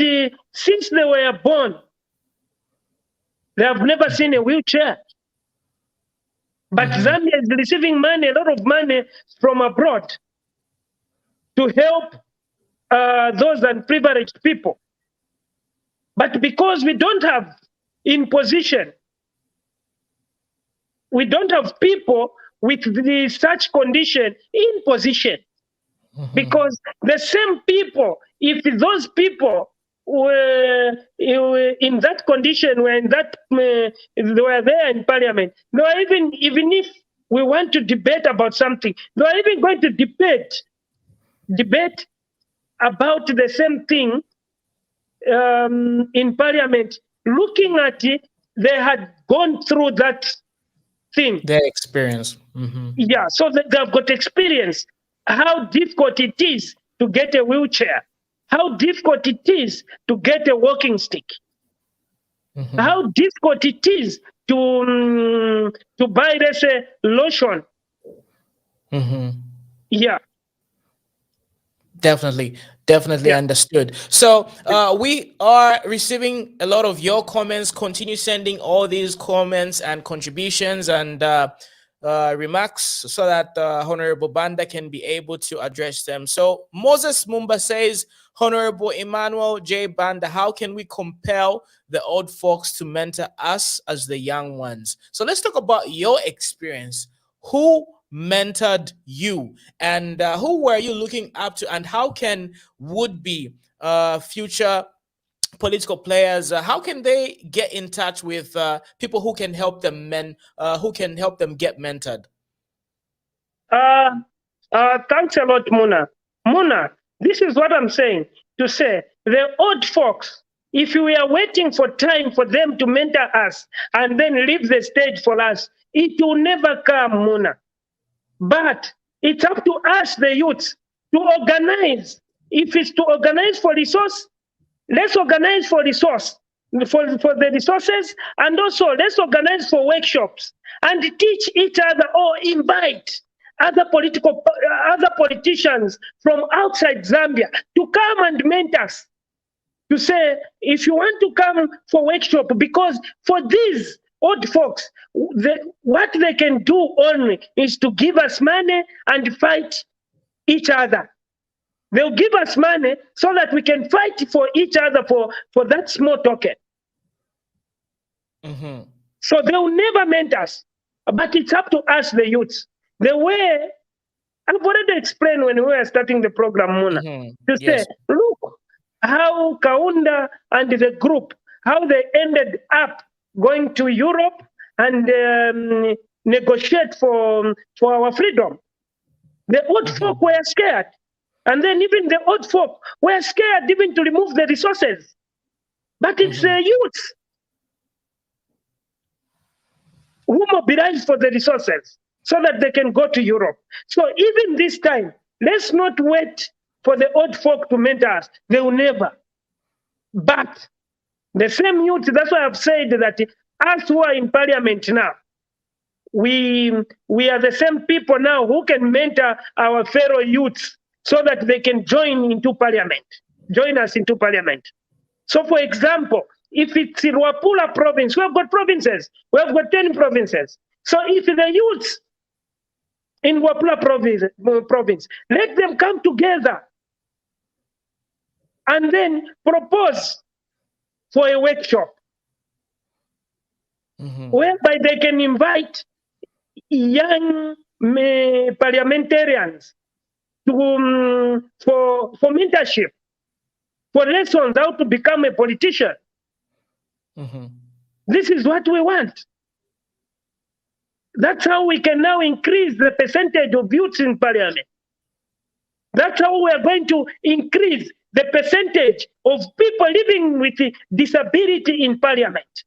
since they were born, they have never seen a wheelchair. But Zambia is receiving money, a lot of money from abroad to help those unprivileged people. But because we don't have in position, we don't have people with such condition in position. Because the same people, if those people were in that condition, they were there in parliament, they were even if we want to debate about something, they are even going to debate about the same thing in parliament. Looking at it, they had gone through that thing. Their experience. Yeah, so they've got experience. How difficult it is to get a wheelchair, how difficult it is to get a walking stick, how difficult it is to buy, let's say, lotion. Yeah. Definitely understood. So we are receiving a lot of your comments. Continue sending all these comments and contributions and remarks so that Honorable Banda can be able to address them. So Moses Mumba says, Honorable Emmanuel J. Banda, how can we compel the old folks to mentor us as the young ones? So let's talk about your experience. Who mentored you, and who were you looking up to, and how can would-be future political players, how can they get in touch with people who can help them get mentored? Thanks a lot, Muna. Muna, this is what I'm saying. To say the old folks, if we are waiting for time for them to mentor us and then leave the stage for us, it will never come, Muna. But it's up to us, the youths, to organize. If it's to organize for resource, let's organize for resource, for the resources, and also let's organize for workshops and teach each other or invite other politicians from outside Zambia to come and mentor us. To say, if you want to come for workshop, because for these old folks, what they can do only is to give us money and fight each other. They'll give us money so that we can fight for each other for that small token. Mm-hmm. So they'll never mentor us. But it's up to us, the youths. The way I've already explained when we were starting the program, Muna, to say, look how Kaunda and the group, how they ended up going to Europe and negotiate for our freedom. The old folk were scared. And then even the old folk were scared even to remove the resources. But it's the youth who mobilized for the resources so that they can go to Europe. So even this time, let's not wait for the old folk to mentor us. They will never. But the same youth, that's why I've said that us who are in parliament now, we are the same people now who can mentor our fellow youths so that they can join us into parliament. So for example, if it's in Wapula province, we have got provinces. We have got 10 provinces. So if the youths in Wapula province, let them come together and then propose for a workshop whereby they can invite young parliamentarians to, for mentorship, for lessons how to become a politician. This is what we want. That's how we can now increase the percentage of youths in parliament. That's how we are going to increase the percentage of people living with disability in parliament.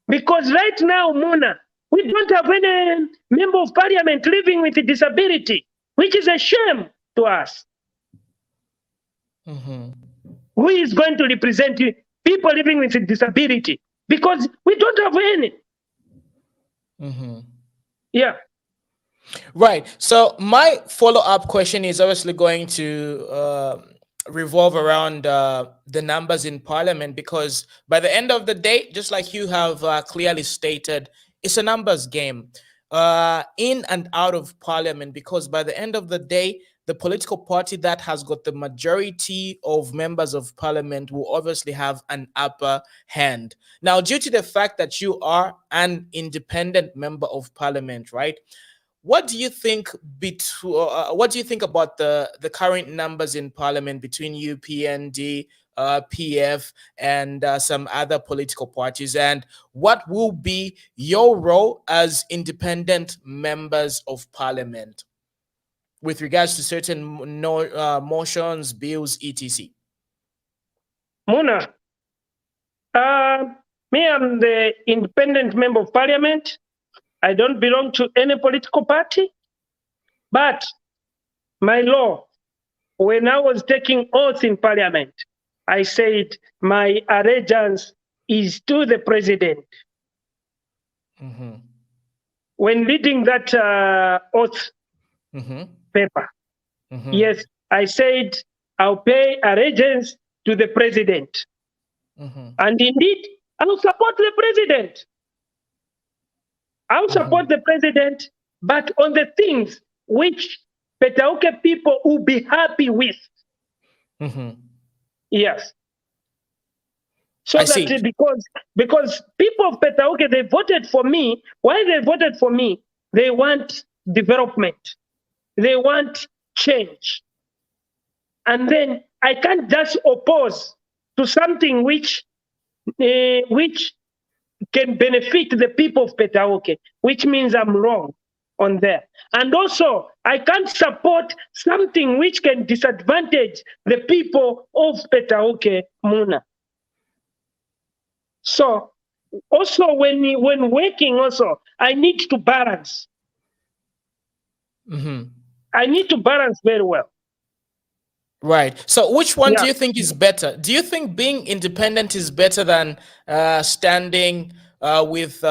Because right now, Muna, we don't have any member of parliament living with disability, which is a shame to us. Who is going to represent people living with disability? Because we don't have any. Yeah. Right. So my follow-up question is obviously going to revolve around the numbers in parliament, because by the end of the day, just like you have clearly stated, it's a numbers game in and out of parliament, because by the end of the day, the political party that has got the majority of members of parliament will obviously have an upper hand. Now, due to the fact that you are an independent member of parliament, right? What do you think what do you think about the current numbers in parliament between UPND, PF, and some other political parties? And what will be your role as independent members of parliament with regards to certain motions, bills, etc.? Muna, me, I'm the independent member of parliament. I don't belong to any political party. But my law, when I was taking oath in parliament, I said my allegiance is to the president. When reading that oath paper, yes, I said I'll pay allegiance to the president. And indeed, I will support the president. I will support the president, but on the things which Petauke people will be happy with. Yes. So that because people of Petauke, they voted for me. Why they voted for me? They want development. They want change. And then I can't just oppose to something which can benefit the people of Petauke, which means I'm wrong. on there. And also, I can't support something which can disadvantage the people of Petauke Muna. So, also when working, also I need to balance. I need to balance very well. Right. So which one do you think is better? Do you think being independent is better than standing with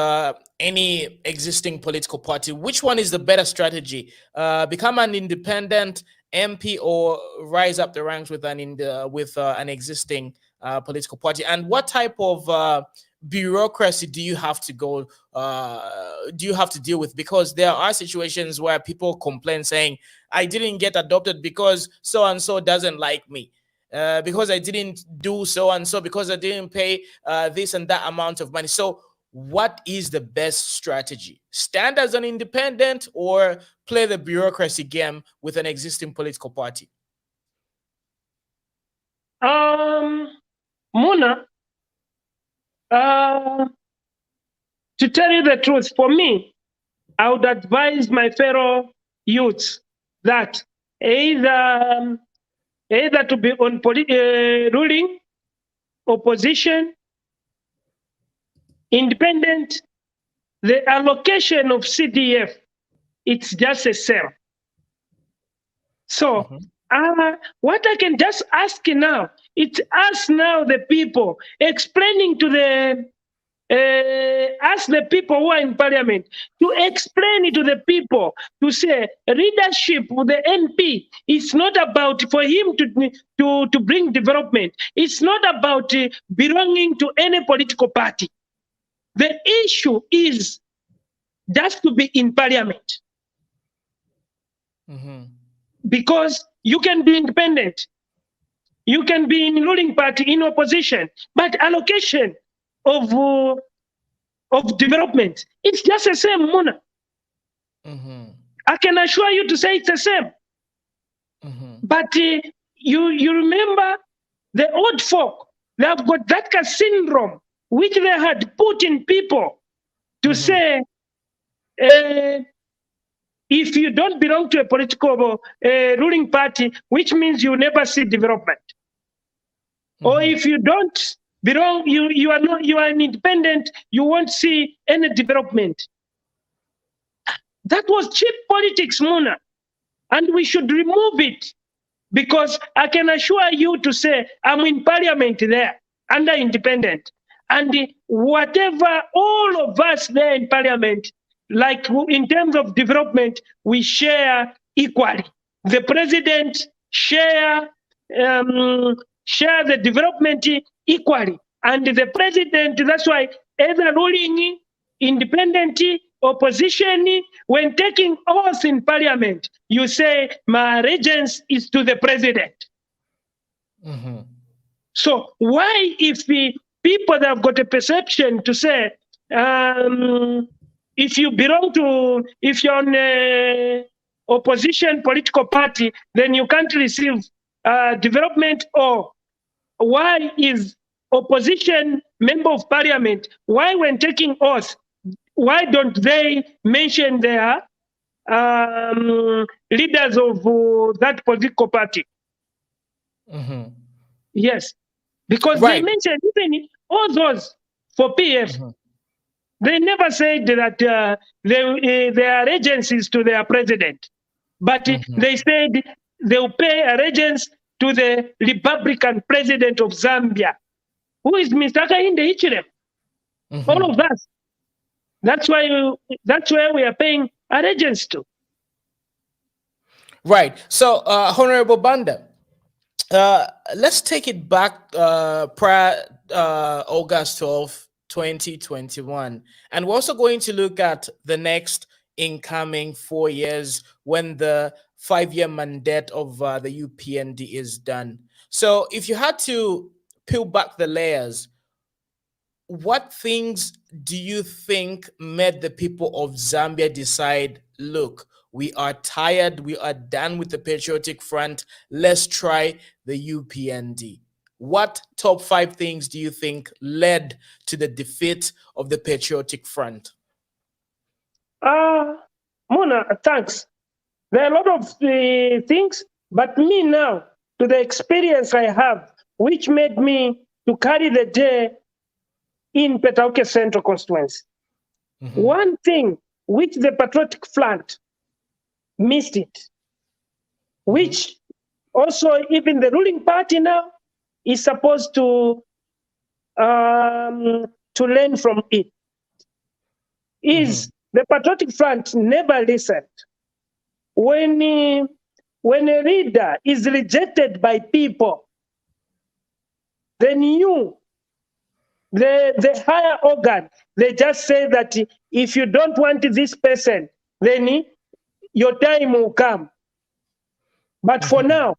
any existing political party? Which one is the better strategy? Become an independent MP or rise up the ranks with an existing political party? And what type of bureaucracy do you have to deal with? Because there are situations where people complain saying, I didn't get adopted because so and so doesn't like me, because I didn't do so and so, because I didn't pay this and that amount of money. So what is the best strategy? Stand as an independent or play the bureaucracy game with an existing political party? Muna, to tell you the truth, for me, I would advise my fellow youths that either to be on ruling, opposition, independent, the allocation of CDF, it's just a sale. So what I can just ask now, it's us now, the people, explaining to ask the people who are in parliament to explain it to the people, to say leadership with the MP, it's not about for him to bring development. It's not about belonging to any political party. The issue is just to be in parliament. Because you can be independent, you can be in ruling party, in opposition, but allocation of development, it's just the same, Muna. I can assure you to say it's the same. But you remember the old folk, they have got that syndrome which they had put in people to say, if you don't belong to a political ruling party, which means you never see development. Or if you don't belong, you are an independent, you won't see any development. That was cheap politics, Muna, and we should remove it, because I can assure you to say I'm in parliament there under independent, and whatever all of us there in parliament, like in terms of development, we share equally. The president share the development equally, and the president, that's why either ruling, independent, opposition, when taking oath in parliament, you say my allegiance is to the president. So why, if people that have got a perception to say, if you're on a opposition political party, then you can't receive development? Or why is opposition member of parliament, why when taking oath, why don't they mention their leaders of that political party? Yes, because they mentioned even all those for PF. They never said that their allegiances to their president, but they said they will pay allegiance to the Republican president of Zambia, who is Mr. Hakainde Hichilema. All of that. That's where we are paying allegiance to. Right. So, Honorable Banda, let's take it back prior August 12, 2021. And we're also going to look at the next incoming 4 years when the 5-year mandate of the UPND is done. So if you had to peel back the layers, what things do you think made the people of Zambia decide, look, we are tired, we are done with the Patriotic Front, let's try the UPND? What top 5 things do you think led to the defeat of the Patriotic Front? Mona, thanks. There are a lot of things, but me now, to the experience I have, which made me to carry the day in Petauke Central Constituency. One thing which the Patriotic Front missed it, which also even the ruling party now is supposed to learn from it, is the Patriotic Front never listened. When a leader is rejected by people, then the higher organ, they just say that if you don't want this person, then your time will come. But for now,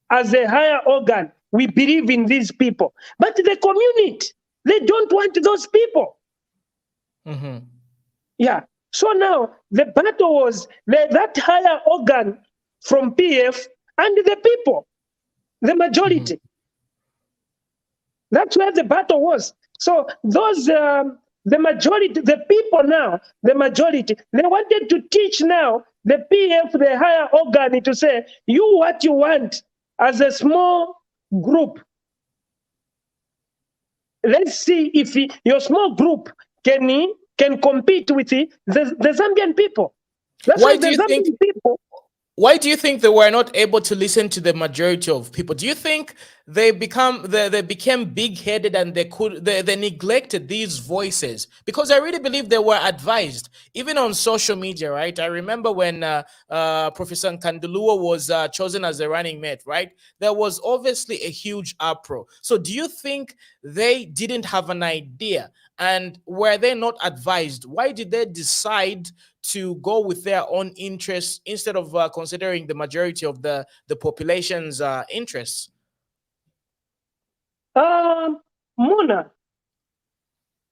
as a higher organ, we believe in these people. But the community, they don't want those people. Yeah. So now the battle was that higher organ from PF and the people, the majority. That's where the battle was. So those, the majority, the people now, the majority, they wanted to teach now the PF, the higher organ, to say, you what you want as a small group. Let's see if your small group can compete with the Zambian people. That's why the Zambian people. Why do you think they were not able to listen to the majority of people? Do you think they became big-headed and they neglected these voices? Because I really believe they were advised, even on social media, right? I remember when Professor Nkanduluwa was chosen as the running mate, right? There was obviously a huge uproar. So do you think they didn't have an idea? And were they not advised? Why did they decide to go with their own interests instead of considering the majority of the population's interests? Mona,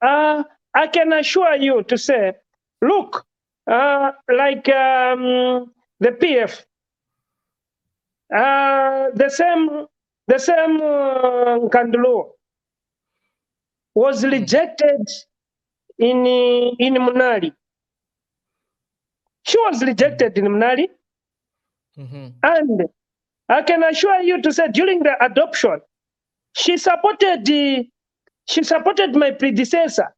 I can assure you to say, look, like the PF, the same Nkanduluwa was rejected in Munali. She was rejected in Munali. And I can assure you to say during the adoption, she supported my predecessor.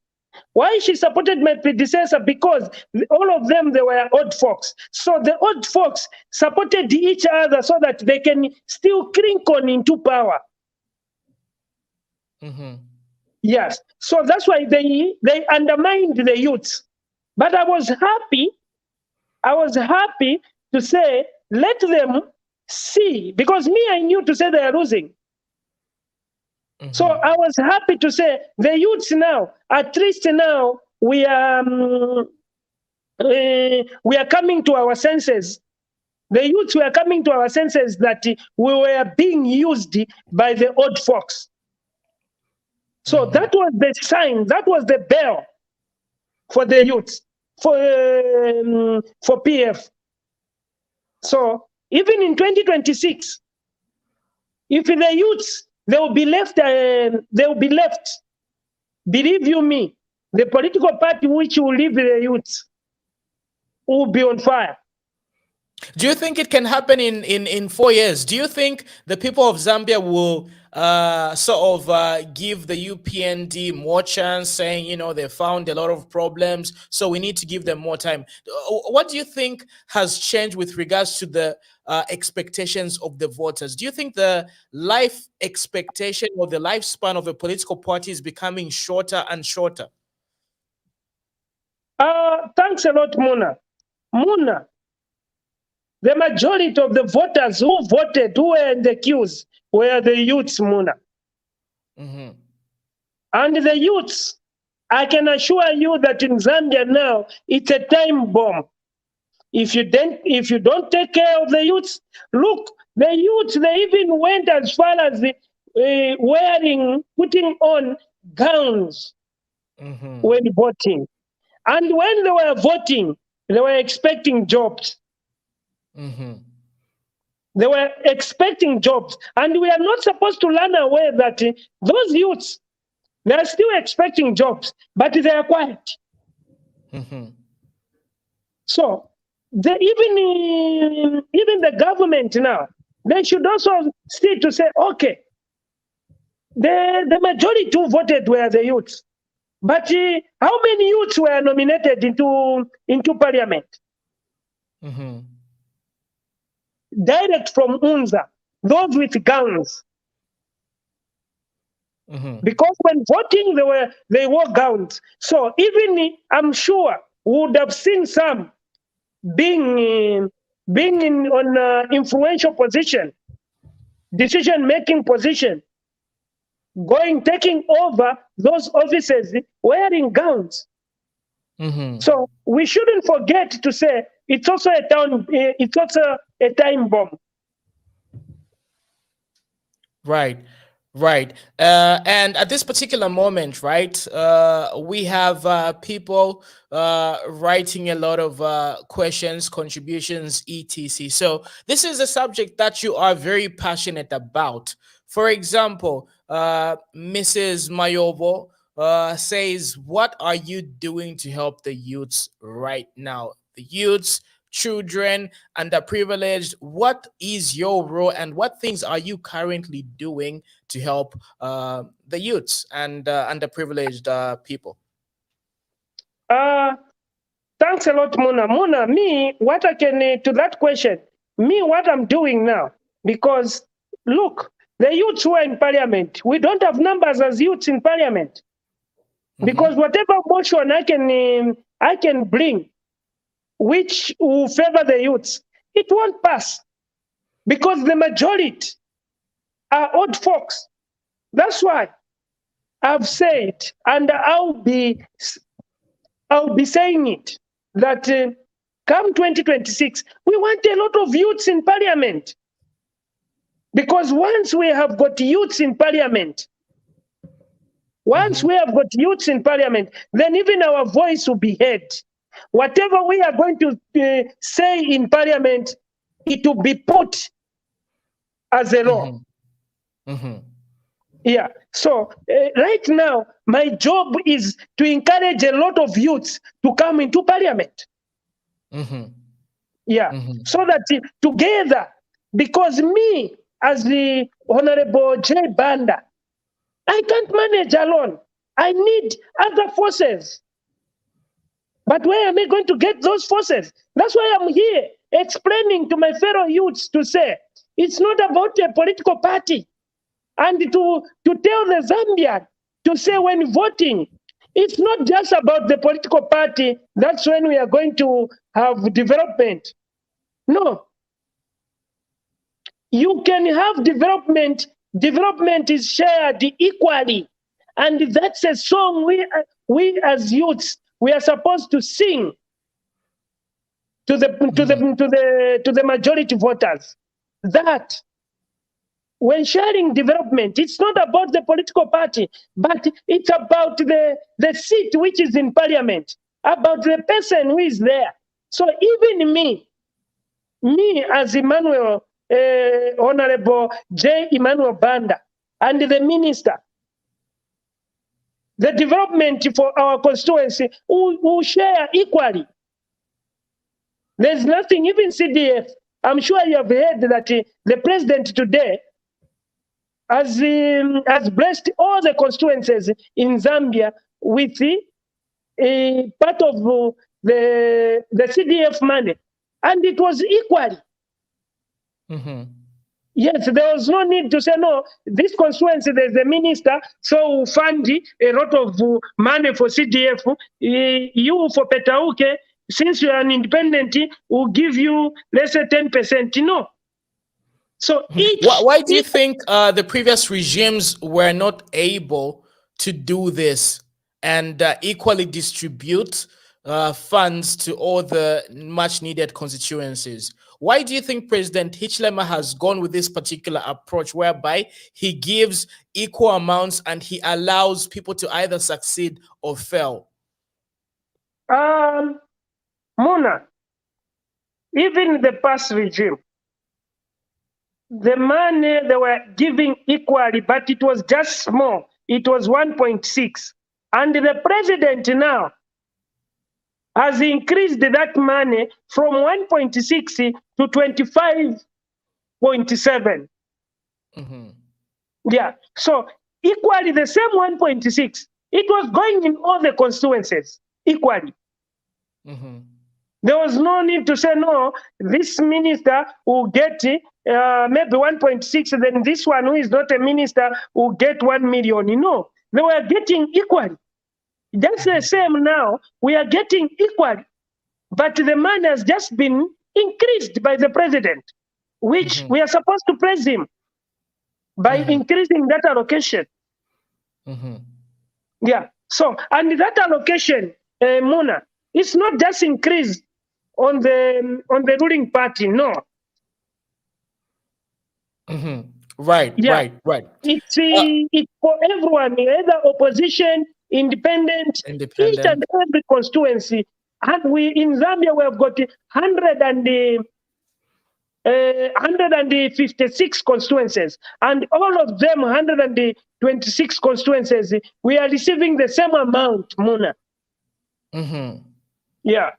Why she supported my predecessor? Because all of them, they were old folks. So the old folks supported each other so that they can still cling on into power. Yes. So that's why they undermined the youths. But I was happy to say, let them see, because me, I knew to say they are losing. So I was happy to say the youths now, at least now, we are coming to our senses. The youths were coming to our senses that we were being used by the old folks. So that was the sign, that was the bell for the youths, for PF. So even in 2026, if the youths, they will be left. Believe you me, the political party which will leave the youths will be on fire. Do you think it can happen in 4 years? Do you think the people of Zambia will give the UPND more chance, saying, you know, they found a lot of problems, so we need to give them more time? What do you think has changed with regards to the expectations of the voters? Do you think the life expectation or the lifespan of a political party is becoming shorter and shorter? Thanks a lot, Muna. The majority of the voters who voted, who were in the queues, were the youths, Muna. And the youths, I can assure you that in Zambia now, it's a time bomb. If you don't take care of the youths, look, the youths, they even went as far as putting on gowns when voting. And when they were voting, they were expecting jobs. They were expecting jobs. And we are not supposed to learn away that those youths, they are still expecting jobs, but they are quiet. So even the government now, they should also see to say, okay, the majority who voted were the youths. But how many youths were nominated into parliament? Direct from UNZA, those with guns. Because when voting, they wore gowns. So even I'm sure we would have seen some being on influential position, decision-making position, taking over those offices wearing gowns. So we shouldn't forget to say it's also a time bomb. Right. And at this particular moment, right, we have people writing a lot of questions, contributions, etc. So this is a subject that you are very passionate about. For example, Mrs. Mayobo says, what are you doing to help the youths right now? The youths, children, underprivileged. What is your role and what things are you currently doing to help the youths and underprivileged people? Thanks a lot, Muna. Muna, me, what I can, to that question, what I'm doing now, because look, the youths who are in parliament, we don't have numbers as youths in parliament. Because whatever motion I can bring, which will favor the youths, it won't pass. Because the majority are old folks. That's why I've said, and I'll be saying it, that come 2026, we want a lot of youths in parliament. Because once we have got youths in parliament, then even our voice will be heard. Whatever we are going to say in parliament, it will be put as a law. Yeah. So right now, my job is to encourage a lot of youths to come into parliament. Yeah. So that together, because me, as the Honorable J. Banda, I can't manage alone. I need other forces. But where am I going to get those forces? That's why I'm here explaining to my fellow youths to say, it's not about a political party. And to tell the Zambian to say when voting, it's not just about the political party. That's when we are going to have development. No. You can have development. Development is shared equally. And that's a song we as youths, we are supposed to sing to the majority voters. That when sharing development, it's not about the political party, but it's about the seat which is in parliament, about the person who is there. So even me as Emmanuel, Honorable J. Emmanuel Banda, and the minister, the development for our constituency will share equally. There's nothing, even CDF, I'm sure you have heard that the president today has blessed all the constituencies in Zambia with part of the CDF money. And it was equally. Yes, there was no need to say, no, this constituency, there's a minister, so we'll fund a lot of money for CDF. You for Petauke, since you're an independent, we'll give you, let's say, 10%. No. So why do you think the previous regimes were not able to do this and equally distribute funds to all the much needed constituencies? Why do you think President Hichilema has gone with this particular approach whereby he gives equal amounts and he allows people to either succeed or fail? Mona, even the past regime, the money they were giving equally, but it was just small. It was 1.6. And the president now, has increased that money from 1.6 to 25.7. Yeah. So equally the same 1.6, it was going in all the constituencies equally. There was no need to say, no, this minister will get maybe 1.6, then this one who is not a minister will get 1 million. No, they were getting equally. That's the same now. We are getting equally. But the money has just been increased by the president, which we are supposed to praise him by increasing that allocation. Yeah. So, and that allocation, Mona, it's not just increased on the ruling party, no. Right. It's for everyone, either opposition, independent, each and every constituency. And we in Zambia we have got 156 constituencies, and all of them 126 constituencies, we are receiving the same amount, Muna. Yeah.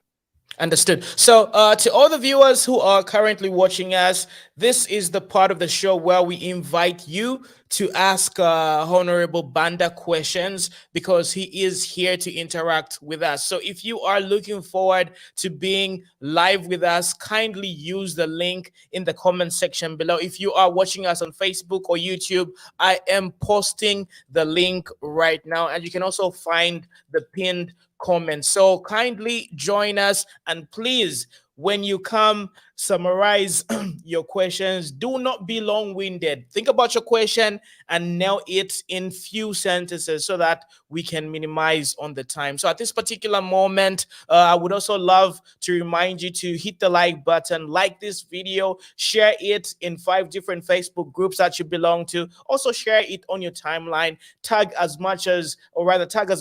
Understood. So to all the viewers who are currently watching us, this is the part of the show where we invite you to ask Honorable Banda questions, because he is here to interact with us. So if you are looking forward to being live with us, kindly use the link in the comment section below. If you are watching us on Facebook or YouTube, I am posting the link right now, and you can also find the pinned comment. So kindly join us, and please, when you come, summarize your questions. Do not be long-winded. Think about your question and nail it in few sentences so that we can minimize on the time. So at this particular moment, I would also love to remind you to hit the like button, like this video, share it in 5 different Facebook groups that you belong to. Also share it on your timeline, tag as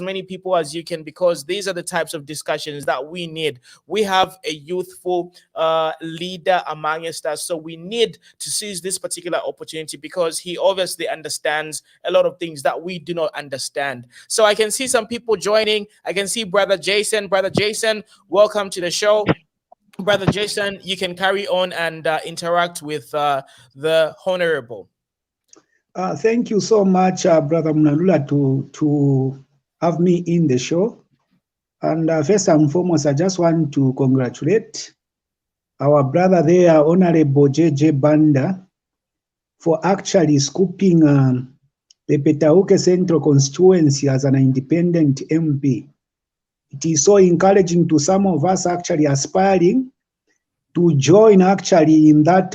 many people as you can, because these are the types of discussions that we need. We have a youthful leader among us, so we need to seize this particular opportunity, because he obviously understands a lot of things that we do not understand. So I can see some people joining. I can see Brother Jason. Brother Jason, welcome to the show. Brother Jason, you can carry on and interact with the Honorable. Thank you so much, Brother Mnalula, to have me in the show. And first and foremost, I just want to congratulate our brother there, Honorable JJ Banda, for actually scooping the Petauke Central constituency as an independent MP. It is so encouraging to some of us actually aspiring to join actually in that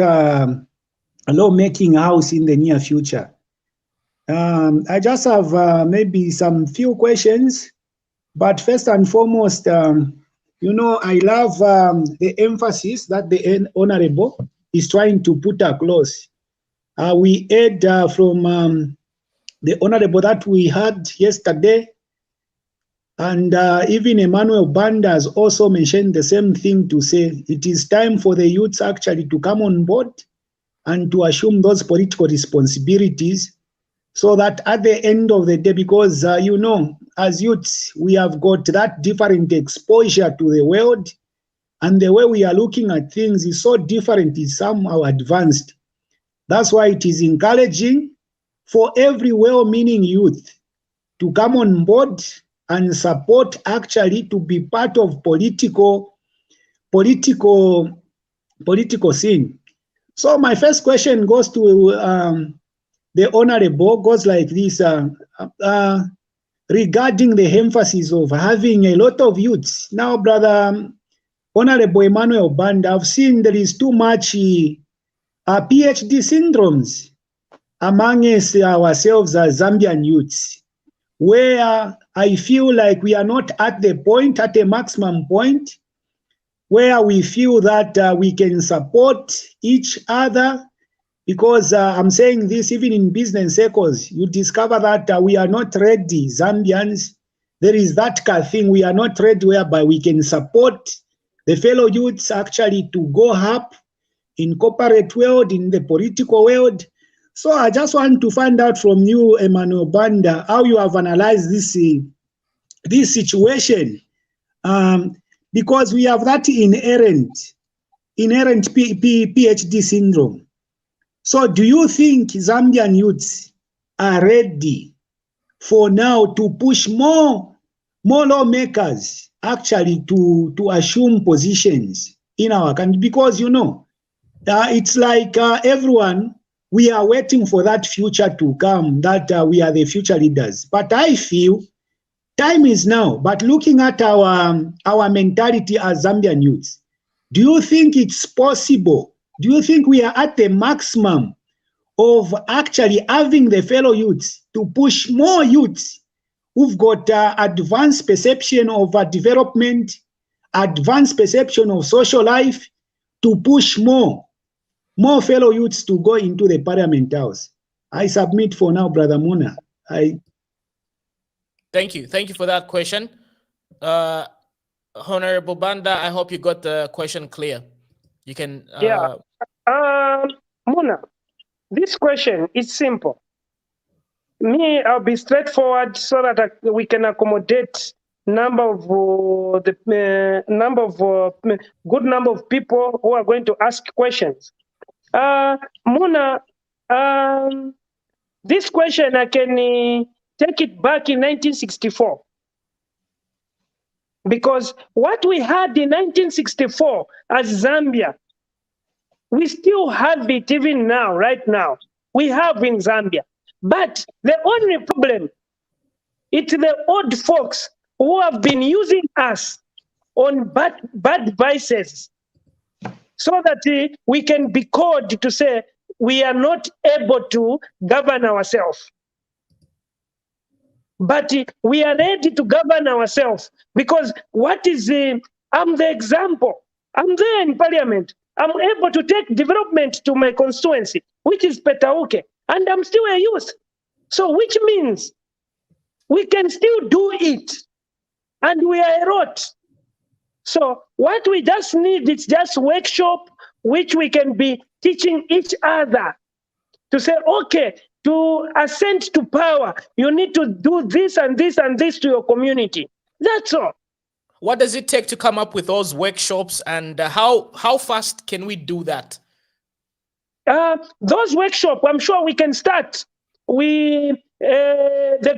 lawmaking house in the near future. I just have maybe some few questions, but first and foremost, you know, I love the emphasis that the Honorable is trying to put across. We heard from the Honorable that we had yesterday, and even Emmanuel Banda has also mentioned the same thing, to say it is time for the youths actually to come on board and to assume those political responsibilities, so that at the end of the day, because you know, as youths, we have got that different exposure to the world, and the way we are looking at things is so different, is somehow advanced. That's why it is encouraging for every well-meaning youth to come on board and support, actually to be part of political scene. So my first question goes to the Honorable, goes like this, regarding the emphasis of having a lot of youths. Now, Brother Honorable Emmanuel Banda, I've seen there is too much PhD syndromes among us, ourselves as Zambian youths, where I feel like we are not at the point, at a maximum point, where we feel that we can support each other. Because I'm saying this, even in business circles, you discover that we are not ready, Zambians. There is that kind of thing, we are not ready whereby we can support the fellow youths actually to go up in corporate world, in the political world. So I just want to find out from you, Emmanuel Banda, how you have analyzed this situation. because we have that inherent PhD syndrome. So do you think Zambian youths are ready for now to push more lawmakers actually to assume positions in our country? Because, you know, it's like everyone, we are waiting for that future to come, that we are the future leaders. But I feel time is now. But looking at our mentality as Zambian youths, do you think it's possible? Do you think we are at the maximum of actually having the fellow youths to push more youths who've got advanced perception of development, advanced perception of social life, to push more fellow youths to go into the Parliament House? I submit for now, Brother Muna. Thank you for that question. Honorable Banda, I hope you got the question clear. You can... Muna, this question is simple. Me, I'll be straightforward so that we can accommodate good number of people who are going to ask questions. Muna, this question, I can take it back in 1964. Because what we had in 1964 as Zambia, we still have it even now, right now. We have in Zambia. But the only problem, it's the old folks who have been using us on bad vices so that we can be called to say we are not able to govern ourselves. But we are ready to govern ourselves, because I'm the example. I'm there in Parliament. I'm able to take development to my constituency, which is Petauke, and I'm still a youth. So which means we can still do it, and we are a lot. So what we just need is just workshop, which we can be teaching each other to say, okay, to ascend to power, you need to do this and this and this to your community. That's all. What does it take to come up with those workshops, and how fast can we do that? Those workshops, I'm sure we can start. The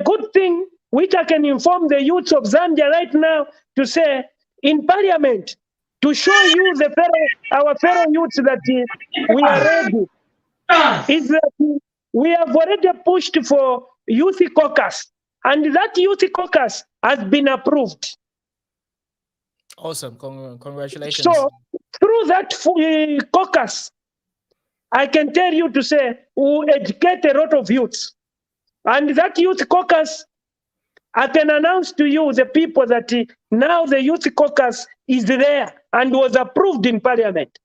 good thing, which I can inform the youths of Zambia right now, to say in Parliament, to show you our fellow youths that we are ready, is that we have already pushed for youth caucus, and that youth caucus has been approved. Awesome. Congratulations. So through that caucus, I can tell you to say we educate a lot of youths. And that youth caucus, I can announce to you the people that now the youth caucus is there and was approved in Parliament.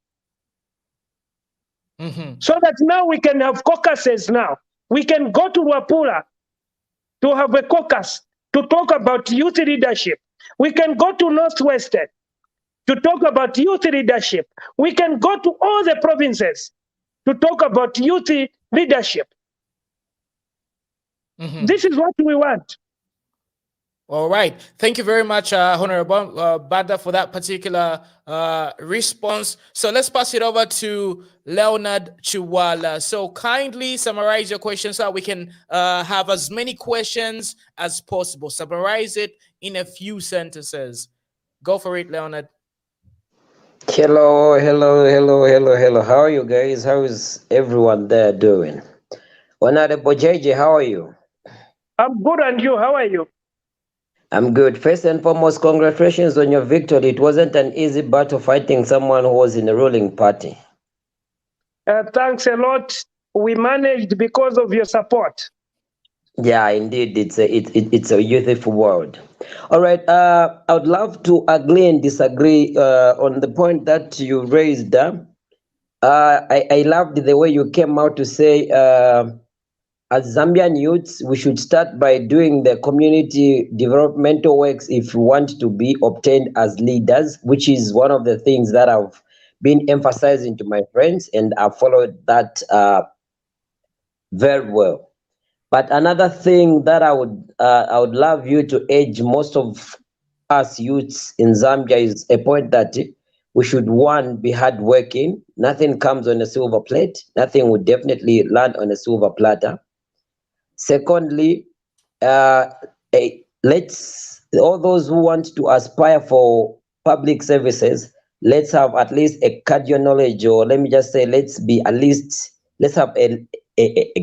So that now we can have caucuses now. We can go to Wapula to have a caucus to talk about youth leadership. We can go to Northwestern to talk about youth leadership. We can go to all the provinces to talk about youth leadership. This is what we want. All right. Thank you very much, Honorable Banda, for that particular response. So let's pass it over to Leonard Chiwala. So kindly summarize your questions so we can have as many questions as possible. Summarize it in a few sentences. Go for it, Leonard. Hello. How are you guys? How is everyone there doing? Honorable JJ, how are you? I'm good, and you? How are you? I'm good. First and foremost, congratulations on your victory. It wasn't an easy battle fighting someone who was in the ruling party. Thanks a lot. We managed because of your support. Yeah, indeed, it's a youthful world. All right, I would love to agree and disagree on the point that you raised. I loved the way you came out to say, as Zambian youths, we should start by doing the community developmental works if we want to be obtained as leaders, which is one of the things that I've been emphasizing to my friends, and I followed that very well. But another thing that I would love you to urge most of us youths in Zambia is a point that we should, one, be hardworking. Nothing comes on a silver plate. Nothing would definitely land on a silver platter. Secondly, let's, all those who want to aspire for public services, let's have at least a cardio knowledge, or let me just say, let's have a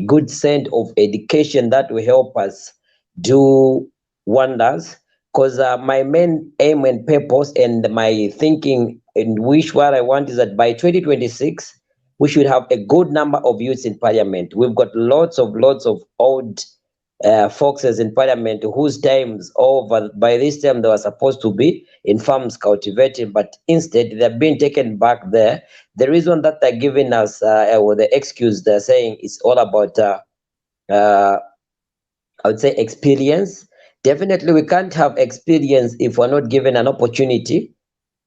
good sense of education that will help us do wonders. Because my main aim and purpose and my thinking and wish, what I want is that by 2026, we should have a good number of youths in parliament. We've got lots of old foxes in parliament whose times over by this time they were supposed to be in farms cultivating, but instead they're being taken back there. The reason that they're giving us or the excuse they're saying is all about I would say experience. Definitely we can't have experience if we're not given an opportunity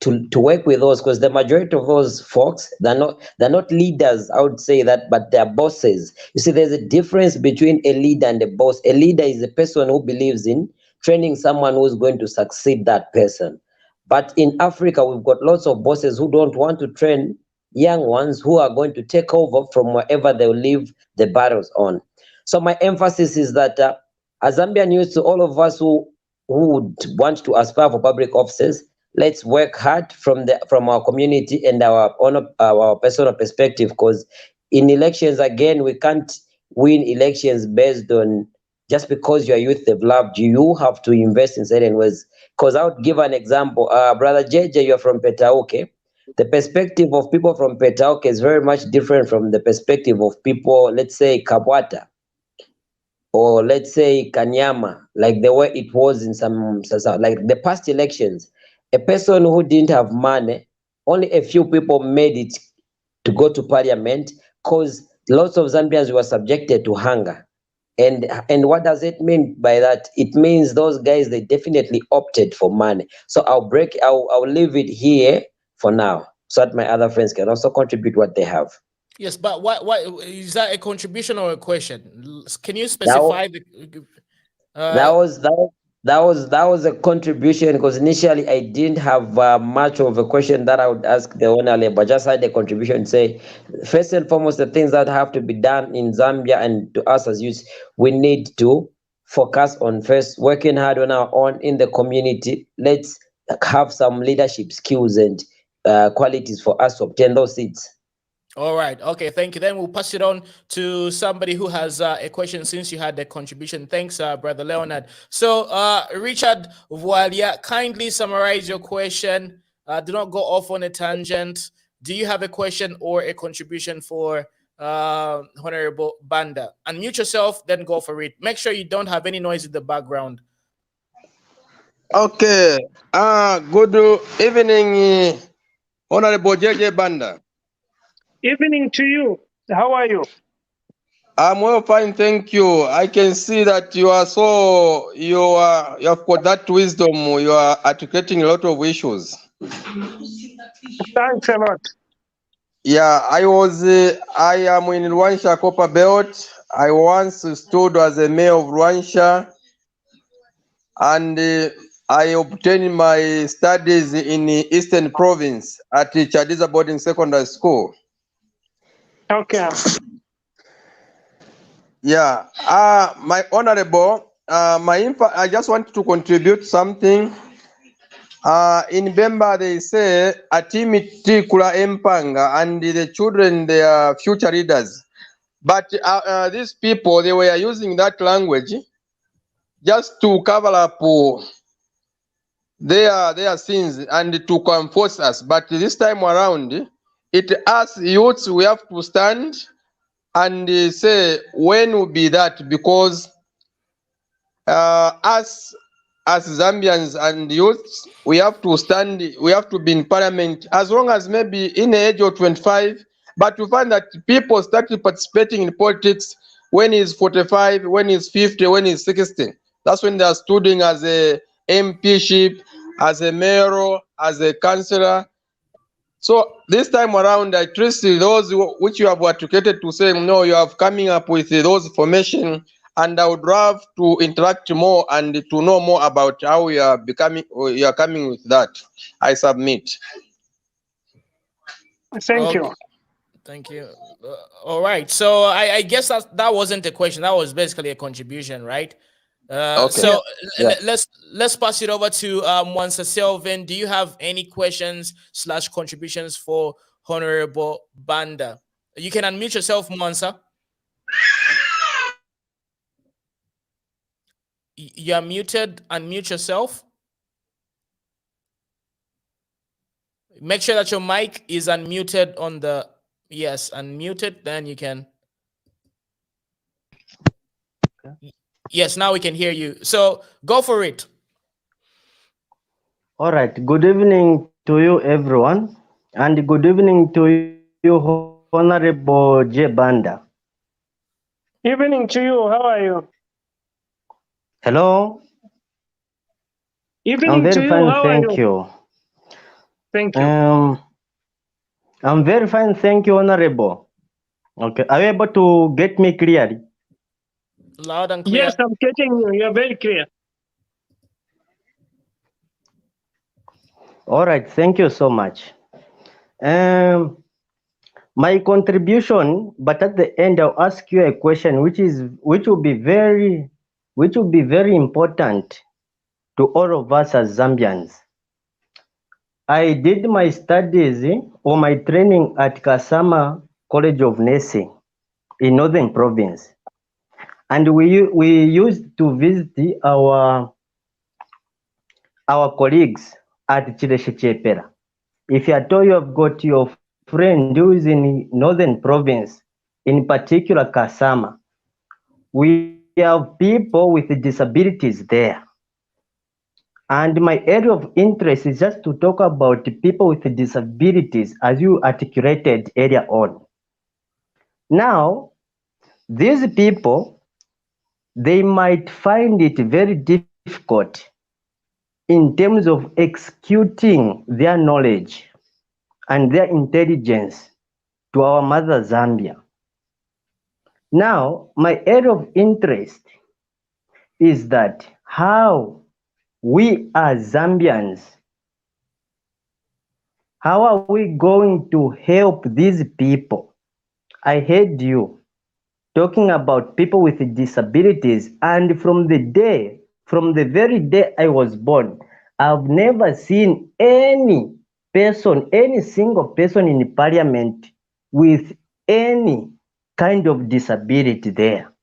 to work with those, because the majority of those folks, they're not leaders, I would say that, but they're bosses. You see, there's a difference between a leader and a boss. A leader is a person who believes in training someone who's going to succeed that person. But in Africa, we've got lots of bosses who don't want to train young ones who are going to take over from wherever they'll leave the battles on. So my emphasis is that as Zambian youth, to all of us who would want to aspire for public offices, let's work hard from our community and our personal perspective, because in elections, again, we can't win elections based on just because your youth have loved you. You have to invest in certain ways. Because I would give an example. Brother JJ, you're from Petauke. The perspective of people from Petauke is very much different from the perspective of people, let's say, Kabwata, or let's say Kanyama, like the way it was in some like the past elections. A person who didn't have money, only a few people made it to go to parliament, because lots of Zambians were subjected to hunger. And what does it mean by that? It means those guys, they definitely opted for money. So I'll leave it here for now, so that my other friends can also contribute what they have. Yes, but what is that, a contribution or a question? Can you specify That was a contribution, because initially I didn't have much of a question that I would ask the owner, but just had a contribution. Say, first and foremost, the things that have to be done in Zambia and to us as youth, we need to focus on first working hard on our own in the community. Let's have some leadership skills and qualities for us to obtain those seats. All right. Okay. Thank you. Then we'll pass it on to somebody who has a question, since you had the contribution. Thanks, Brother Leonard. So, Richard Voalia, kindly summarize your question. Do not go off on a tangent. Do you have a question or a contribution for Honorable Banda? Unmute yourself, then go for it. Make sure you don't have any noise in the background. Okay. Good evening, Honorable JJ Banda. Evening to you. How are you? I'm well, fine, thank you. I can see that you have got that wisdom. You are articulating a lot of issues. Thanks a lot. Yeah, I am in Rwansha Copper Belt. I once stood as a mayor of Rwansha, and I obtained my studies in the Eastern Province at Chadiza Boarding Secondary School. Okay. Yeah, my honorable, I just want to contribute something. In Bemba, they say Atimiti Kula Empanga, and the children, they are future leaders. But these people, they were using that language just to cover up their sins and to comfort us. But this time around, it us youths, we have to stand and say when will be that, because us as Zambians and youths, we have to stand, we have to be in parliament as long as maybe in the age of 25, but you find that people started participating in politics when he's 45, when he's 50, when he's 60. That's when they are studying as a MPship, as a mayor, as a councillor. So this time around, I trust those which you have advocated to say, no, you have coming up with those information and I would love to interact more and to know more about how you are coming with that. I submit. Thank you. Thank you. All right. So I guess that wasn't a question. That was basically a contribution, right? Okay. So Yeah. let's pass it over to Mwansa Selvin. Do you have any questions / contributions for Honorable Banda? You can unmute yourself, Mwansa. You're muted. Unmute yourself. Make sure that your mic is unmuted on the yes, unmuted. Then you can. Yes, now we can hear you. So go for it. All right. Good evening to you, everyone, and good evening to you, Honorable J. Banda. Evening to you. How are you? Hello. Evening I'm to very you. fine, How are thank you? you. Thank you. I'm very fine, thank you, Honorable. Okay, are you able to get me clearly? Loud and clear. Yes, I'm getting you. You're very clear. All right, thank you so much. My contribution, but at the end I'll ask you a question which will be very important to all of us as Zambians. I did my studies or my training at Kasama College of Nursing in Northern Province, and we used to visit our colleagues at Chireshe Chepera. If you are told you have got your friend who is in Northern Province, in particular Kasama, we have people with disabilities there. And my area of interest is just to talk about people with disabilities as you articulated earlier on. Now, these people, they might find it very difficult in terms of executing their knowledge and their intelligence to our mother Zambia. Now, my area of interest is that how we as Zambians, how are we going to help these people? I heard you talking about people with disabilities, and from the very day I was born, I've never seen any single person in parliament with any kind of disability there.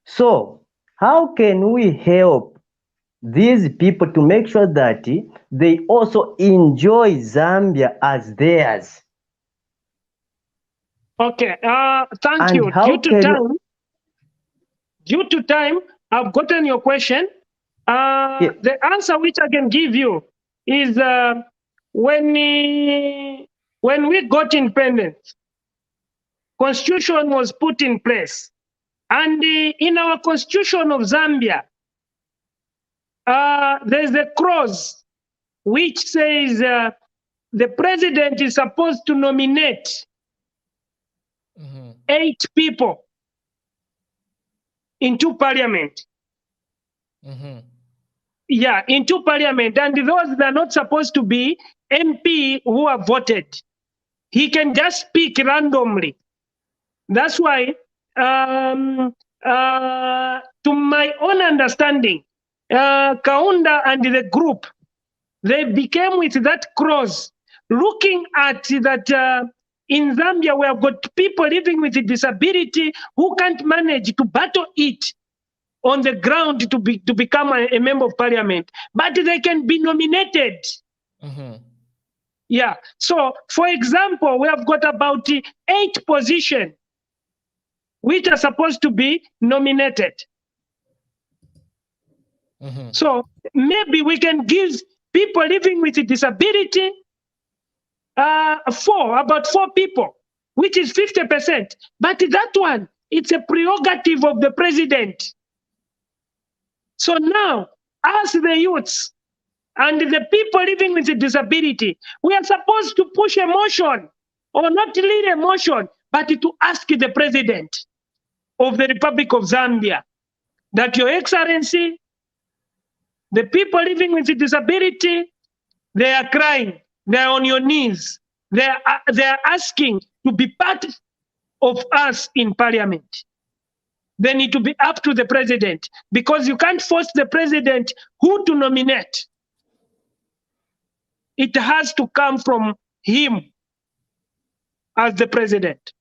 So how can we help these people to make sure that they also enjoy Zambia as theirs? Okay. Thank And you. how Due to time, I've gotten your question. Yeah. The answer which I can give you is when we got independence, constitution was put in place, and in our constitution of Zambia, there's a clause which says the president is supposed to nominate 8 people into parliament. Yeah, into parliament, and those that are not supposed to be MP who are voted. He can just speak randomly. That's why, to my own understanding, Kaunda and the group, they became with that clause, looking at that in Zambia we have got people living with a disability who can't manage to battle it on the ground to become a member of parliament, but they can be nominated. Yeah. So, for example, we have got about 8 positions which are supposed to be nominated. So maybe we can give people living with a disability about 4 people, which is 50%. But that one, it's a prerogative of the president. So now, as the youths and the people living with a disability, we are supposed to push a motion, or not lead a motion, but to ask the president. of the Republic of Zambia, that Your Excellency, the people living with disability, they are crying, they are on your knees, they are asking to be part of us in Parliament. They need to be up to the president, because you can't force the president who to nominate. It has to come from him as the president.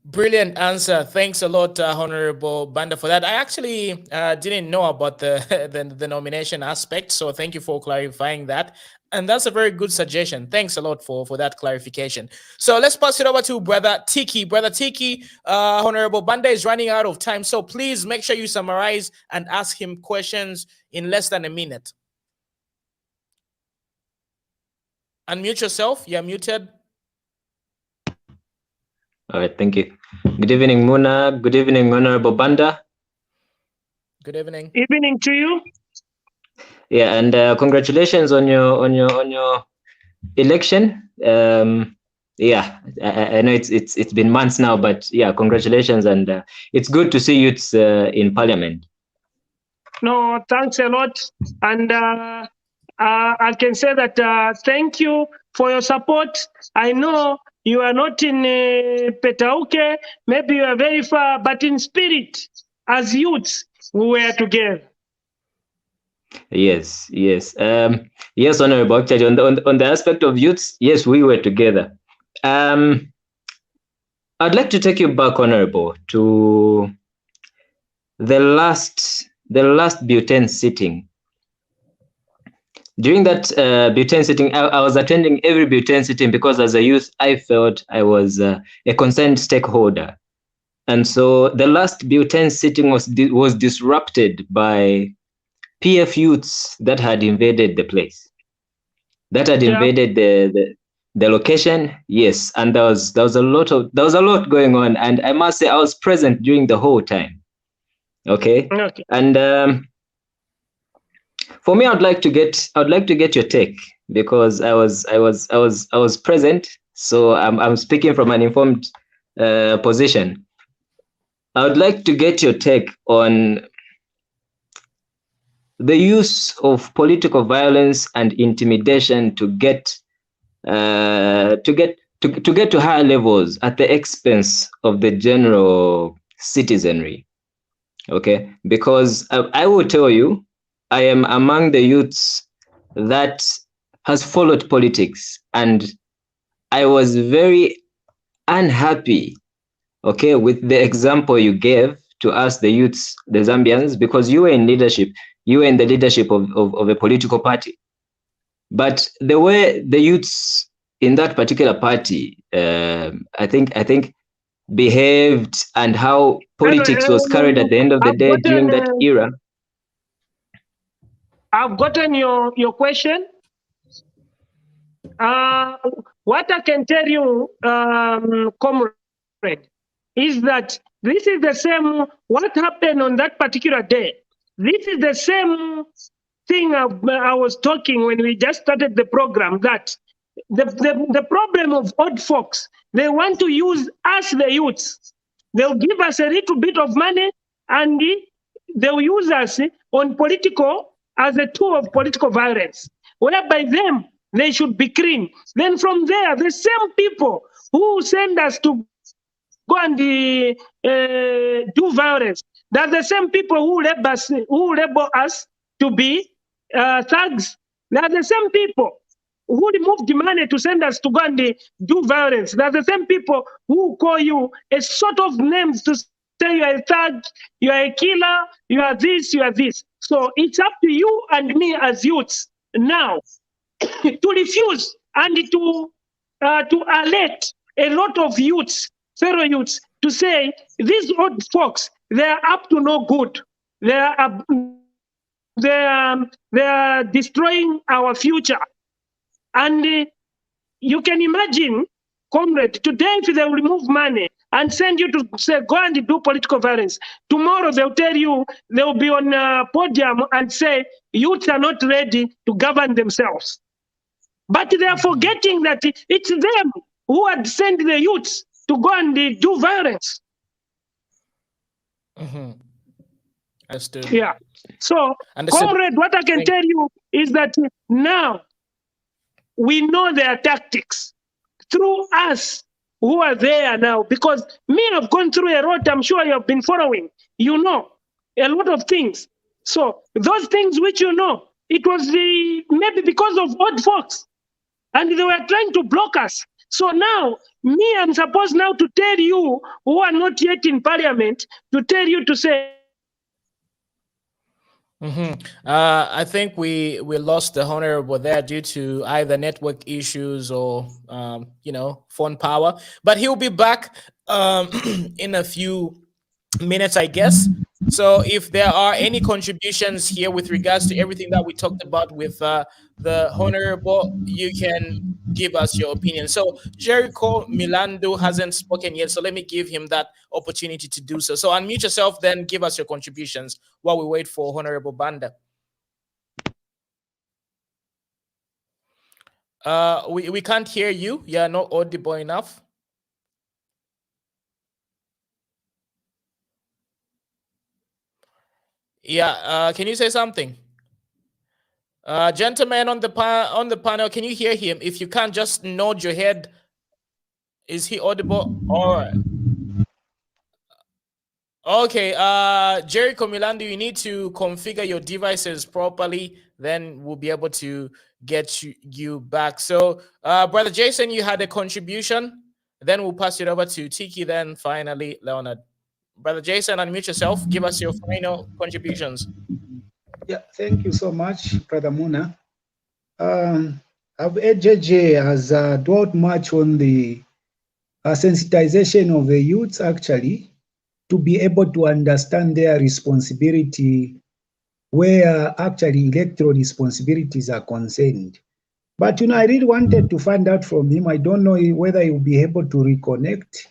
Brilliant answer. Thanks a lot, Honorable Banda, for that. I actually didn't know about the nomination aspect, so thank you for clarifying that. And that's a very good suggestion. Thanks a lot for that clarification. So let's pass it over to Brother Tiki. Brother Tiki, Honorable Banda is running out of time, so please make sure you summarize and ask him questions in less than a minute. Unmute yourself. You're muted. All right, thank you. Good evening, Muna. Good evening, Honorable Banda. Good evening. Evening to you. Yeah, and congratulations on your election. Yeah, I know it's been months now, but yeah, congratulations, and it's good to see youths in Parliament. No, thanks a lot, and I can say that thank you for your support. I know you are not in Petauke, maybe you are very far, but in spirit, as youths, we were together. Yes, yes, yes, Honorable. Actually, on the aspect of youths, yes, we were together. I'd like to take you back, Honorable, to the last Butane sitting. During that Butane sitting, I was attending every Butane sitting because as a youth, I felt I was a concerned stakeholder. And so the last Butane sitting was disrupted by PF youths that had invaded the place, that had invaded the location. Yes, and there was a lot going on, and I must say I was present during the whole time. Okay. And for me, I'd like to get your take, because I was present, so I'm speaking from an informed position. I would like to get your take on the use of political violence and intimidation to get to higher levels at the expense of the general citizenry. Okay, because I will tell you, I am among the youths that has followed politics, and I was very unhappy, okay, with the example you gave to us, the youths, the Zambians, because you were in leadership, you were in the leadership of a political party. But the way the youths in that particular party, I think behaved, and how politics was carried at the end of the day during that era. I've gotten your question. What I can tell you, comrade, is that this is the same, what happened on that particular day. This is the same thing I was talking when we just started the program, that the problem of old folks, they want to use us, the youths. They'll give us a little bit of money, and they'll use us on political, as a tool of political violence, whereby them, they should be clean. Then from there, the same people who send us to go and do violence, they're the same people who label us to be thugs. They're the same people who removed the money to send us to go and do violence. They're the same people who call you a sort of names to say you are a thug, you are a killer, you are this, you are this. So it's up to you and me as youths now to refuse and to alert a lot of youths, fellow youths, to say these old folks, they are up to no good. They are destroying our future. And you can imagine, comrade, today if they will remove money and send you to say, go and do political violence, tomorrow they'll tell you, they'll be on a podium and say, youths are not ready to govern themselves. But they are forgetting that it's them who had sent the youths to go and do violence. Understood. Yeah. So, Understood. comrade, what I can tell you is that now we know their tactics through us who are there now, because me, I've gone through a lot. I'm sure you have been following. You know a lot of things. So those things which you know, it was maybe because of old folks, and they were trying to block us. So now, me, I'm supposed now to tell you who are not yet in parliament, to tell you to say. I think we lost the honorable there due to either network issues or phone power. But he'll be back in a few minutes, I guess. So if there are any contributions here with regards to everything that we talked about with the honorable, you can give us your opinion. So Jericho Milando hasn't spoken yet, so let me give him that opportunity to do so. So unmute yourself, then give us your contributions while we wait for Honorable Banda. We can't hear you. You're not audible enough. Yeah, can you say something? Gentlemen on the panel, can you hear him? If you can't, just nod your head. Is he audible? All right. Okay, Jericho Milando, you need to configure your devices properly. Then we'll be able to get you back. So, Brother Jason, you had a contribution. Then we'll pass it over to Tiki. Then finally, Leonard. Brother Jason, unmute yourself. Give us your final contributions. Yeah, thank you so much, Brother Muna. AJJ has dwelt much on the sensitization of the youths, actually, to be able to understand their responsibility where actually electoral responsibilities are concerned. But, I really wanted to find out from him. I don't know whether he will be able to reconnect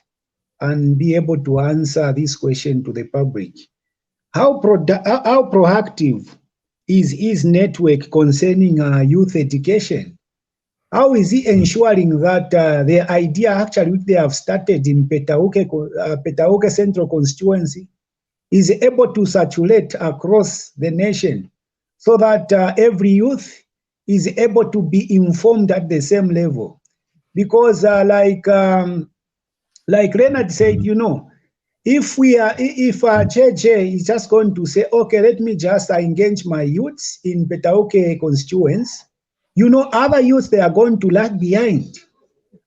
and be able to answer this question to the public. How proactive is his network concerning youth education? How is he ensuring that the idea actually which they have started in Petauke Central Constituency is able to circulate across the nation so that every youth is able to be informed at the same level? Because like Leonard said, if JJ is just going to say, okay, let me just engage my youths in Petauke constituents, other youths, they are going to lag behind.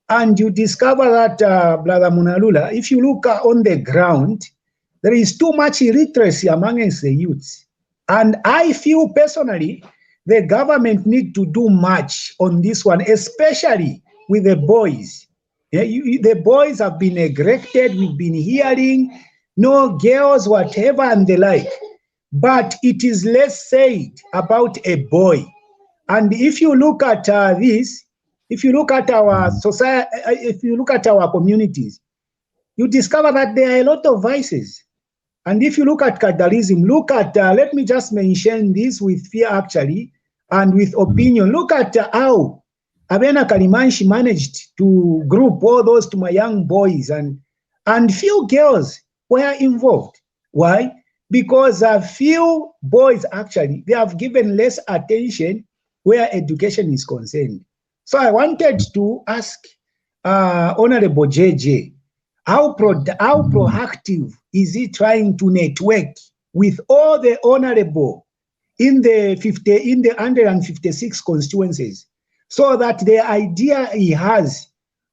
And you discover that, Brother Munalula, if you look on the ground, there is too much illiteracy amongst the youths. And I feel personally, the government need to do much on this one, especially with the boys. Yeah, the boys have been neglected. We've been hearing no girls, whatever, and the like. But it is less said about a boy. And if you look at this, if you look at our society, if you look at our communities, you discover that there are a lot of vices. And if you look at cadalism, look at, let me just mention this with fear actually, and with opinion. Look at how Abena Kalimanshi managed to group all those to my young boys, and few girls were involved. Why? Because a few boys actually, they have given less attention where education is concerned. So I wanted to ask Honorable JJ, how proactive is he trying to network with all the honorable in the 156 constituencies, so that the idea he has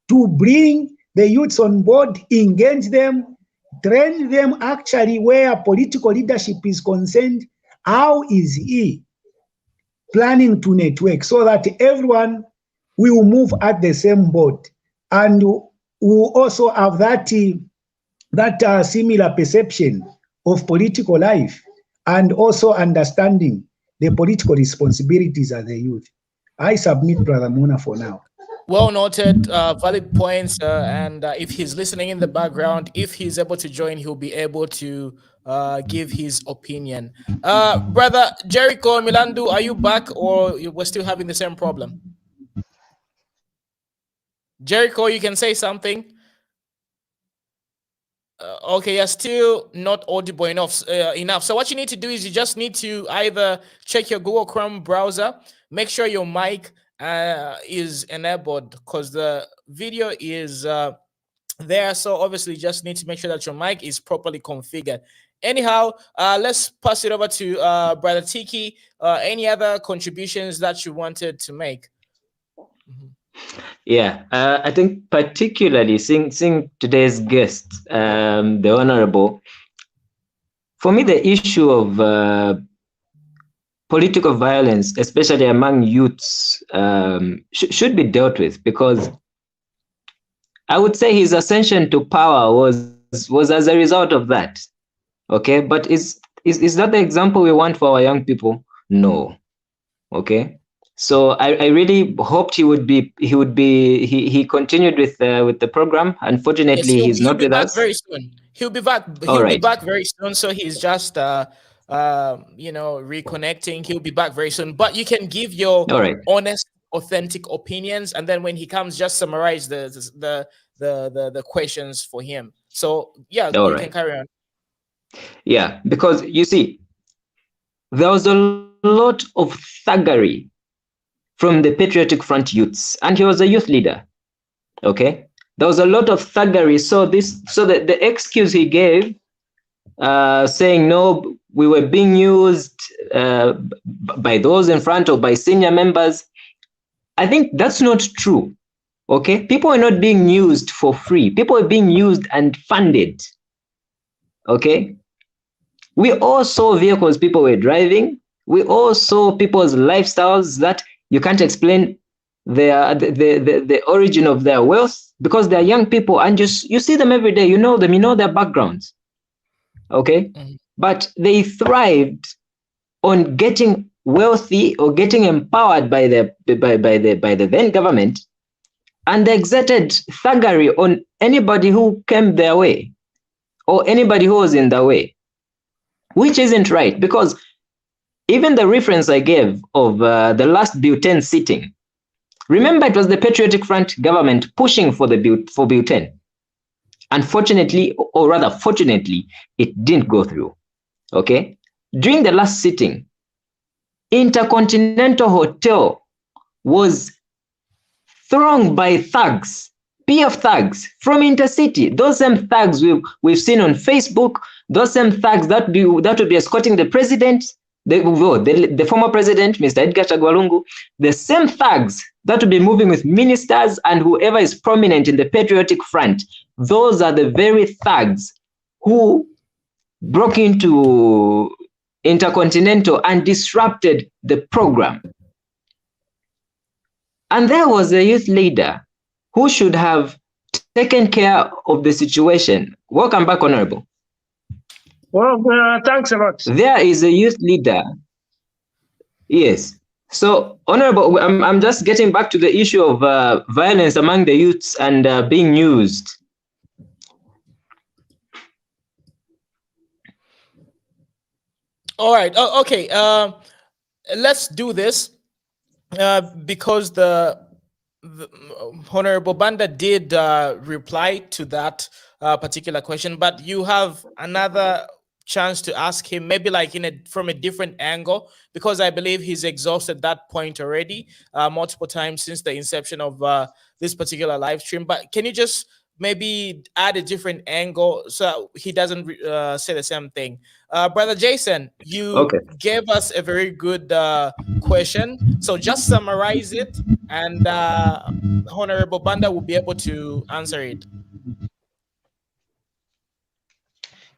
to bring the youths on board, engage them, train them actually where political leadership is concerned, how is he planning to network so that everyone will move at the same boat and will also have that similar perception of political life and also understanding the political responsibilities of the youth? I submit, Brother Muna, for now. Well noted, valid points. And if he's listening in the background, if he's able to join, he'll be able to give his opinion. Brother Jericho Milandu, are you back, or we're still having the same problem? Jericho, you can say something. Okay, you're still not audible enough. So what you need to do is you just need to either check your Google Chrome browser, make sure your mic is enabled, because the video is there. So obviously, just need to make sure that your mic is properly configured. Anyhow, let's pass it over to Brother Tiki. Any other contributions that you wanted to make? Yeah, I think particularly seeing today's guest, the Honorable, for me, the issue of political violence, especially among youths, should be dealt with, because I would say his ascension to power was as a result of that. Okay, but is that the example we want for our young people? No. Okay. So I really hoped he continued with the program. Unfortunately, Yes, he's he'll not be with back us. very soon. He'll be back. All He'll be right. back very soon. So he's just reconnecting. He'll be back very soon. But you can give your All right. honest, authentic opinions, and then when he comes, just summarize the questions for him. So yeah, All you right. can carry on. Yeah, because you see, there was a lot of thuggery from the Patriotic Front youths, and he was a youth leader. Okay, there was a lot of thuggery. So the excuse he gave, saying no, we were being used by those in front or by senior members, I think that's not true. Okay, people are not being used for free. People are being used and funded. Okay, we all saw vehicles people were driving. We all saw people's lifestyles that you can't explain the origin of their wealth, because they're young people and you see them every day. You know them. You know their backgrounds. Okay, but they thrived on getting wealthy or getting empowered by the then government, and they exerted thuggery on anybody who came their way or anybody who was in their way, which isn't right. Because even the reference I gave of the last Bill 10 sitting, remember, it was the Patriotic Front government pushing for Bill 10. Unfortunately, or rather fortunately, it didn't go through. Okay, during the last sitting, Intercontinental Hotel was thronged by thugs, PF thugs from Intercity. Those same thugs we've seen on Facebook. Those same thugs that would be escorting the president, the former president, Mr. Edgar Chagwalungu. The same thugs that would be moving with ministers and whoever is prominent in the Patriotic Front. Those are the very thugs who broke into Intercontinental and disrupted the program. And there was a youth leader who should have taken care of the situation. Welcome back, Honorable. Well, thanks a lot. There is a youth leader. Yes. So, Honorable, I'm just getting back to the issue of violence among the youths and being used. All right. Okay. Let's do this because the Honorable Banda did reply to that particular question, but you have another chance to ask him, maybe like from a different angle, because I believe he's exhausted that point already multiple times since the inception of this particular live stream. But can you just maybe add a different angle so he doesn't say the same thing? Brother Jason, you gave us a very good question, so just summarize it, and Honorable Banda will be able to answer it.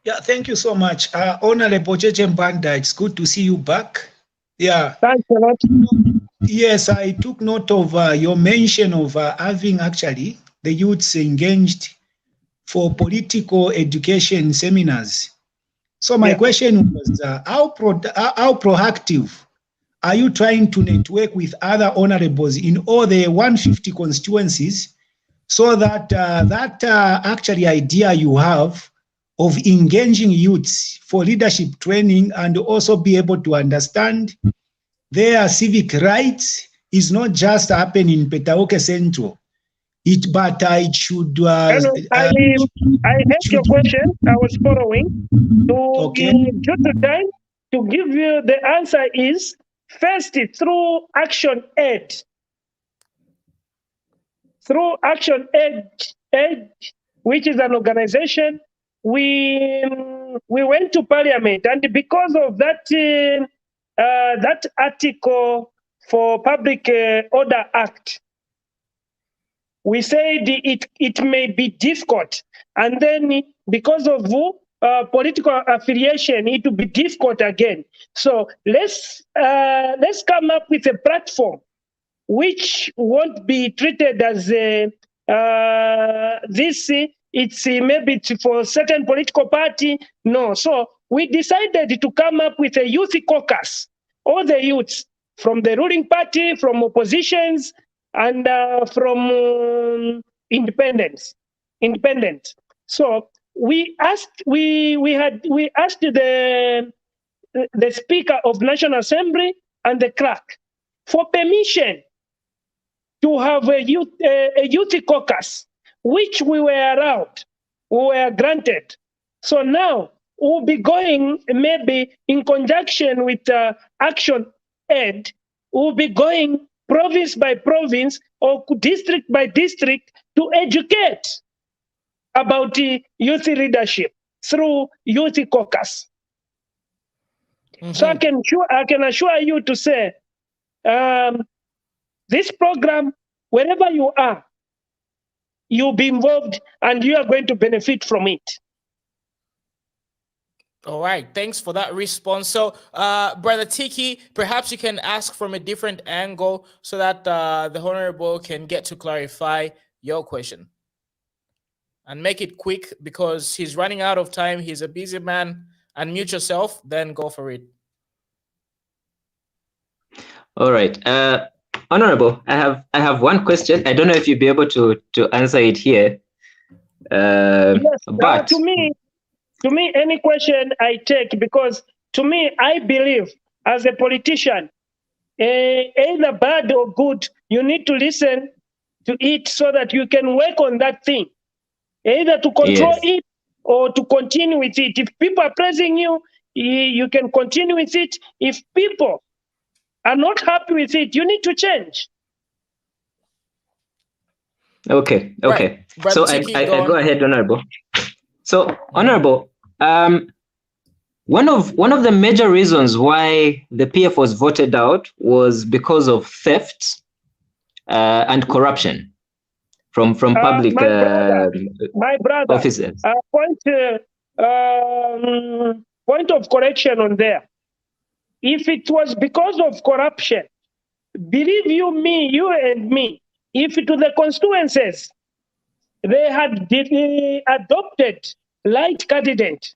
Yeah, thank you so much. Honorable Jeje Banda, it's good to see you back. Yeah. Thanks a lot. Yes, I took note of your mention of having actually the youths engaged for political education seminars. So my question was, how proactive are you trying to network with other honorables in all the 150 constituencies, so that that actually idea you have of engaging youths for leadership training and also be able to understand their civic rights is not just happening in Petaoke Central. but it should. I heard your question. I was following. Okay. Due to time, to give you the answer is first through Action Aid. Through Action Aid, which is an organization, we went to Parliament, and because of that that article for Public Order Act, we said it may be difficult, and then because of political affiliation, it will be difficult again. So let's come up with a platform which won't be treated as this. It's maybe it's for a certain political party. No, so we decided to come up with a youth caucus. All the youths from the ruling party, from oppositions, and from independent. So we asked the Speaker of National Assembly and the clerk for permission to have a youth caucus, which we were allowed, we were granted. So now we'll be going maybe in conjunction with Action Aid, we'll be going province by province or district by district to educate about the youth leadership through youth caucus. So I can assure you to say, this program, wherever you are, you'll be involved and you are going to benefit from it. All right, thanks for that response. So, Brother Tiki, perhaps you can ask from a different angle so that the Honorable can get to clarify your question. And make it quick because he's running out of time. He's a busy man. Unmute yourself, then go for it. All right. Honorable, I have one question. I don't know if you'll be able to answer it here. Yes, but to me, any question I take, because to me, I believe as a politician, either bad or good, you need to listen to it so that you can work on that thing, either to control it or to continue with it. If people are praising you, you can continue with it. If people are not happy with it, you need to change. Okay. Right. So I go ahead, Honorable. So, Honorable, one of the major reasons why the PF was voted out was because of theft and corruption from public my brother, officers. Point of correction on there. If it was because of corruption, believe you and me, if to the constituencies they had adopted light candidate,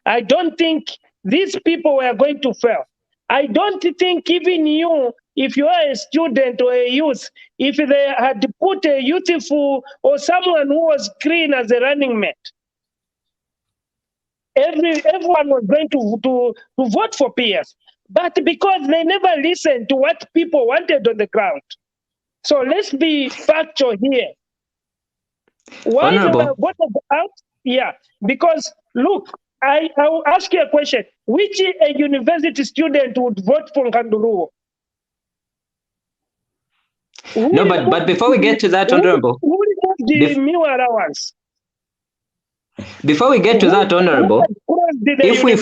I don't think these people were going to fail. I don't think even you, if you are a student or a youth, if they had put a youthful or someone who was clean as a running mate, everyone was going to vote for PS. But because they never listened to what people wanted on the ground. So let's be factual here. Why they were voted out? Yeah, because look, I will ask you a question. Which a university student would vote for Nkanduluo? No, but before we get to that, Honorable, who removed the meal allowance? Before we get to that, Honorable, if we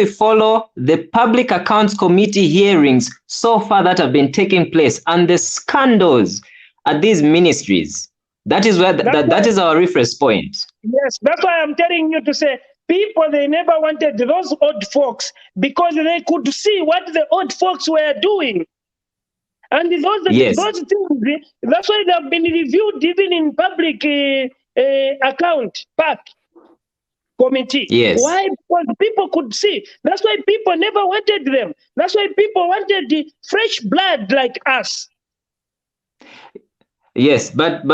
follow the Public Accounts Committee hearings so far that have been taking place and the scandals at these ministries, that is where that is our reference point. Yes, that's why I'm telling you to say people, they never wanted those old folks because they could see what the old folks were doing. And those things, that's why they have been reviewed even in public account PAC committee. Yes. Why? Because people could see. That's why people never wanted them. That's why people wanted the fresh blood like us. Yes, but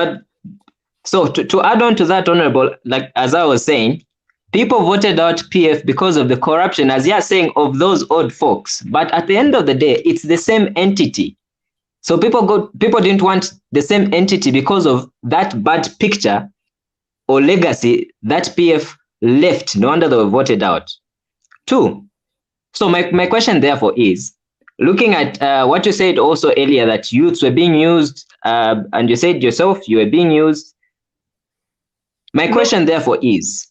so to add on to that, Honorable, like as I was saying, people voted out PF because of the corruption, as you're saying, of those old folks. But at the end of the day, it's the same entity. So people didn't want the same entity because of that bad picture or legacy that PF left. No wonder they were voted out. 2. So my question therefore is, looking at what you said also earlier, that youths were being used, and you said yourself you were being used. My question therefore is...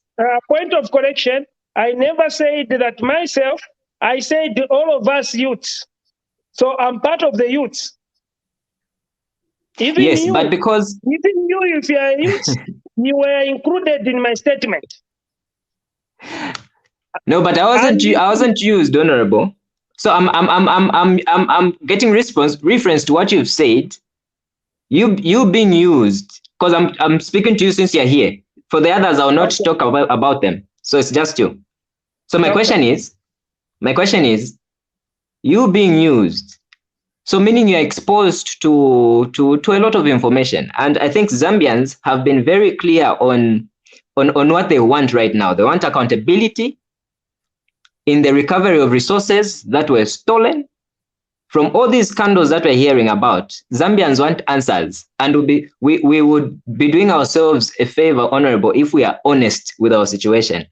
point of correction, I never said that myself, I said all of us youths. So I'm part of the youths. Even yes, you, but because... Even you, if you are a youth, you were included in my statement. No, but I wasn't used, Honorable. So I'm getting reference to what you've said. You being used, because I'm speaking to you since you're here. For the others, I will not talk about them. So it's just you. So my question is, you being used, so meaning you're exposed to a lot of information. And I think Zambians have been very clear on what they want right now. They want accountability in the recovery of resources that were stolen. From all these scandals that we're hearing about, Zambians want answers, and we would be doing ourselves a favor, Honorable, if we are honest with our situation.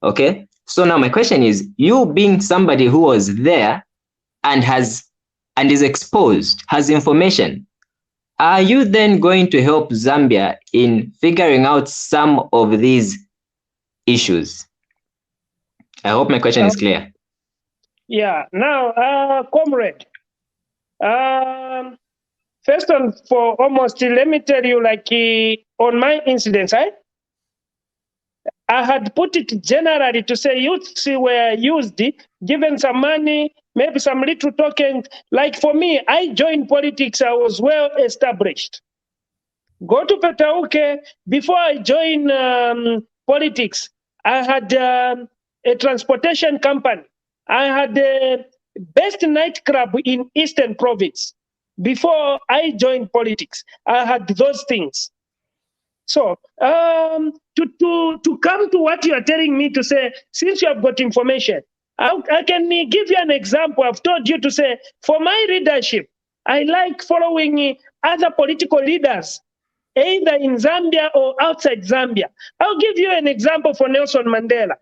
Okay? So now my question is, you being somebody who was there and is exposed, has information, are you then going to help Zambia in figuring out some of these issues? I hope my question is clear. Yeah. Now, comrade, first and foremost, let me tell you, like on my incidents, I had put it generally to say youths were used, given some money, maybe some little token. Like for me, I joined politics, I was well established. Go to Petauke, before I joined politics, I had a transportation company. I had the best nightclub in Eastern Province. Before I joined politics, I had those things. So to come to what you are telling me to say, since you have got information, I can give you an example. I've told you to say, for my leadership, I like following other political leaders, either in Zambia or outside Zambia. I'll give you an example for Nelson Mandela.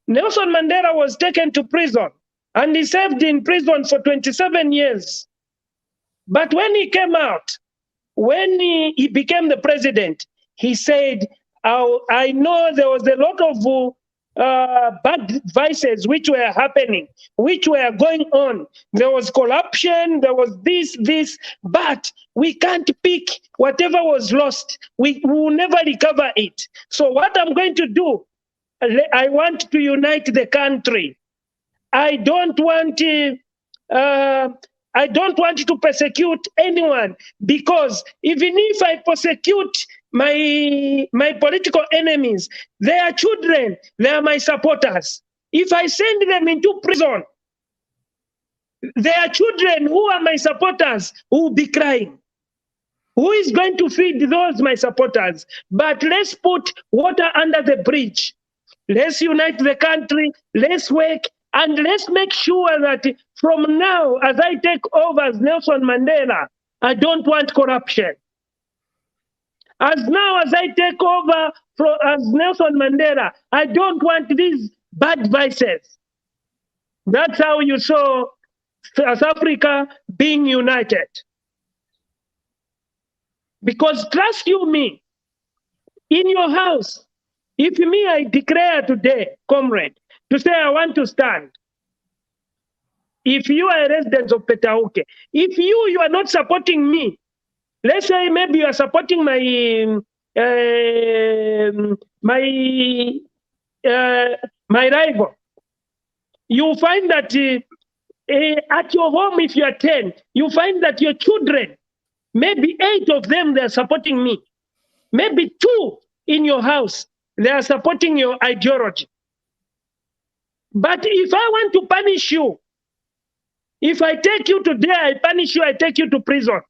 Nelson Mandela was taken to prison, and he served in prison for 27 years. But when he came out, when he became the president, he said, I know there was a lot of bad vices which were happening, which were going on. There was corruption, there was this, but we can't pick whatever was lost. We will never recover it. So what I'm going to do, I want to unite the country. I don't want to persecute anyone, because even if I persecute my political enemies, their children, they are my supporters. If I send them into prison, their children who are my supporters will be crying. Who is going to feed those my supporters? But let's put water under the bridge. Let's unite the country, let's work, and let's make sure that from now, as I take over as Nelson Mandela, I don't want corruption. As I take over as Nelson Mandela, I don't want these bad vices. That's how you saw South Africa being united. Because trust you me, in your house, if me I declare today, comrade, to say I want to stand, if you are a resident of Petauke, if you are not supporting me, let's say maybe you are supporting my rival, you find that at your home, if you are 10, you find that your children, maybe 8 of them, they are supporting me. Maybe 2 in your house, they are supporting your ideology. But if I want to punish you, if I take you today, I punish you, I take you to prison.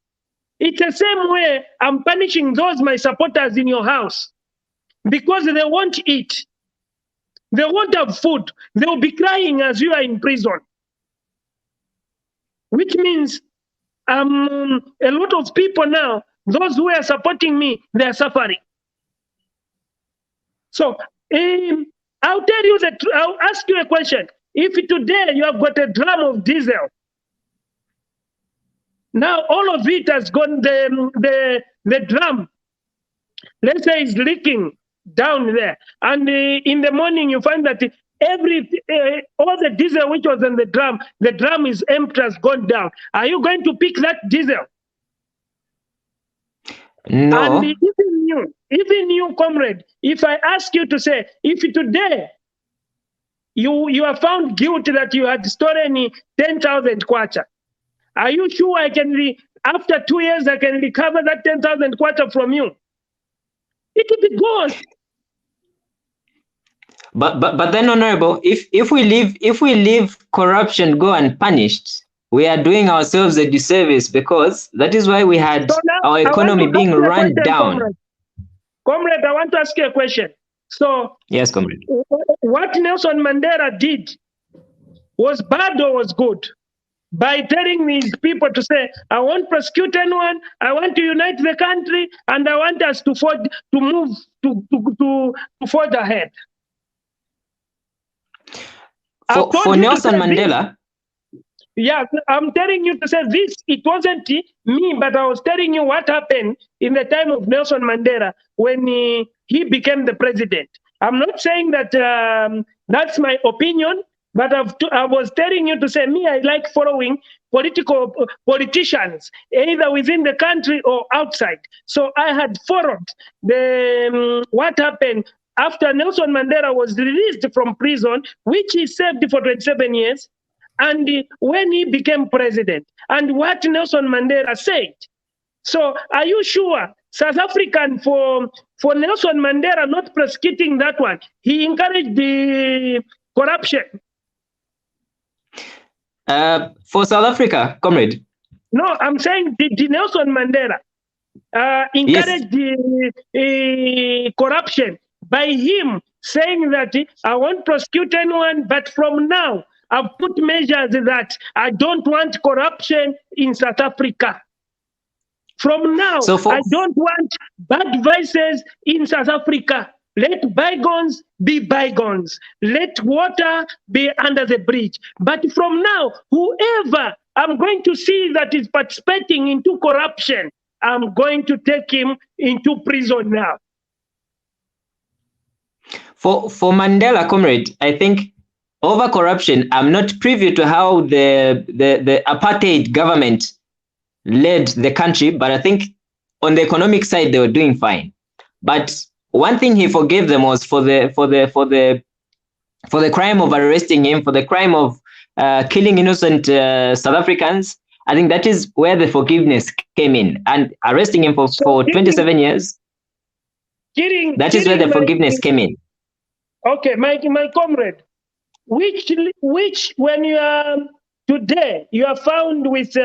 It's the same way I'm punishing those my supporters in your house, because they won't eat. They won't have food. They'll be crying as you are in prison. which means a lot of people now, those who are supporting me, they are suffering. So I'll tell you that, I'll ask you a question. If today you have got a drum of diesel, now all of it has gone, the drum, let's say, is leaking down there, and in the morning you find that all the diesel which was in the drum is empty, has gone down. Are you going to pick that diesel? No. And even you, comrade, if I ask you to say, if today you are found guilty that you had stolen 10,000 kwacha, are you sure I can, after 2 years, I can recover that 10,000 kwacha from you? It will be gone. But then, Honorable, if we leave corruption go unpunished, we are doing ourselves a disservice, because that is why we had our economy being run down. Comrade, I want to ask you a question. So, yes, comrade. What Nelson Mandela did was bad or was good? By telling these people to say, I won't prosecute anyone, I want to unite the country, and I want us to move forge ahead. For Nelson Mandela? Yeah, I'm telling you to say this, it wasn't me, but I was telling you what happened in the time of Nelson Mandela when he became the president. I'm not saying that that's my opinion, but I was telling you to say, me, I like following politicians, either within the country or outside. So I had followed what happened after Nelson Mandela was released from prison, which he served for 27 years, and when he became president, and what Nelson Mandela said. So are you sure South African, for Nelson Mandela not prosecuting that one, he encouraged the corruption? For South Africa, comrade? No, I'm saying did Nelson Mandela encourage the corruption by him saying that I won't prosecute anyone, but from now I've put measures that I don't want corruption in South Africa. From now, I don't want bad vices in South Africa. Let bygones be bygones. Let water be under the bridge. But from now, whoever I'm going to see that is participating into corruption, I'm going to take him into prison now. For Mandela, comrade, I think over corruption, I'm not privy to how the apartheid government led the country, but I think on the economic side they were doing fine. But one thing he forgave them was for the crime of arresting him, for the crime of killing innocent South Africans. I think that is where the forgiveness came in, and arresting him for 27 years. That is where the forgiveness came in. Okay, my comrade, which when you are today, you are found with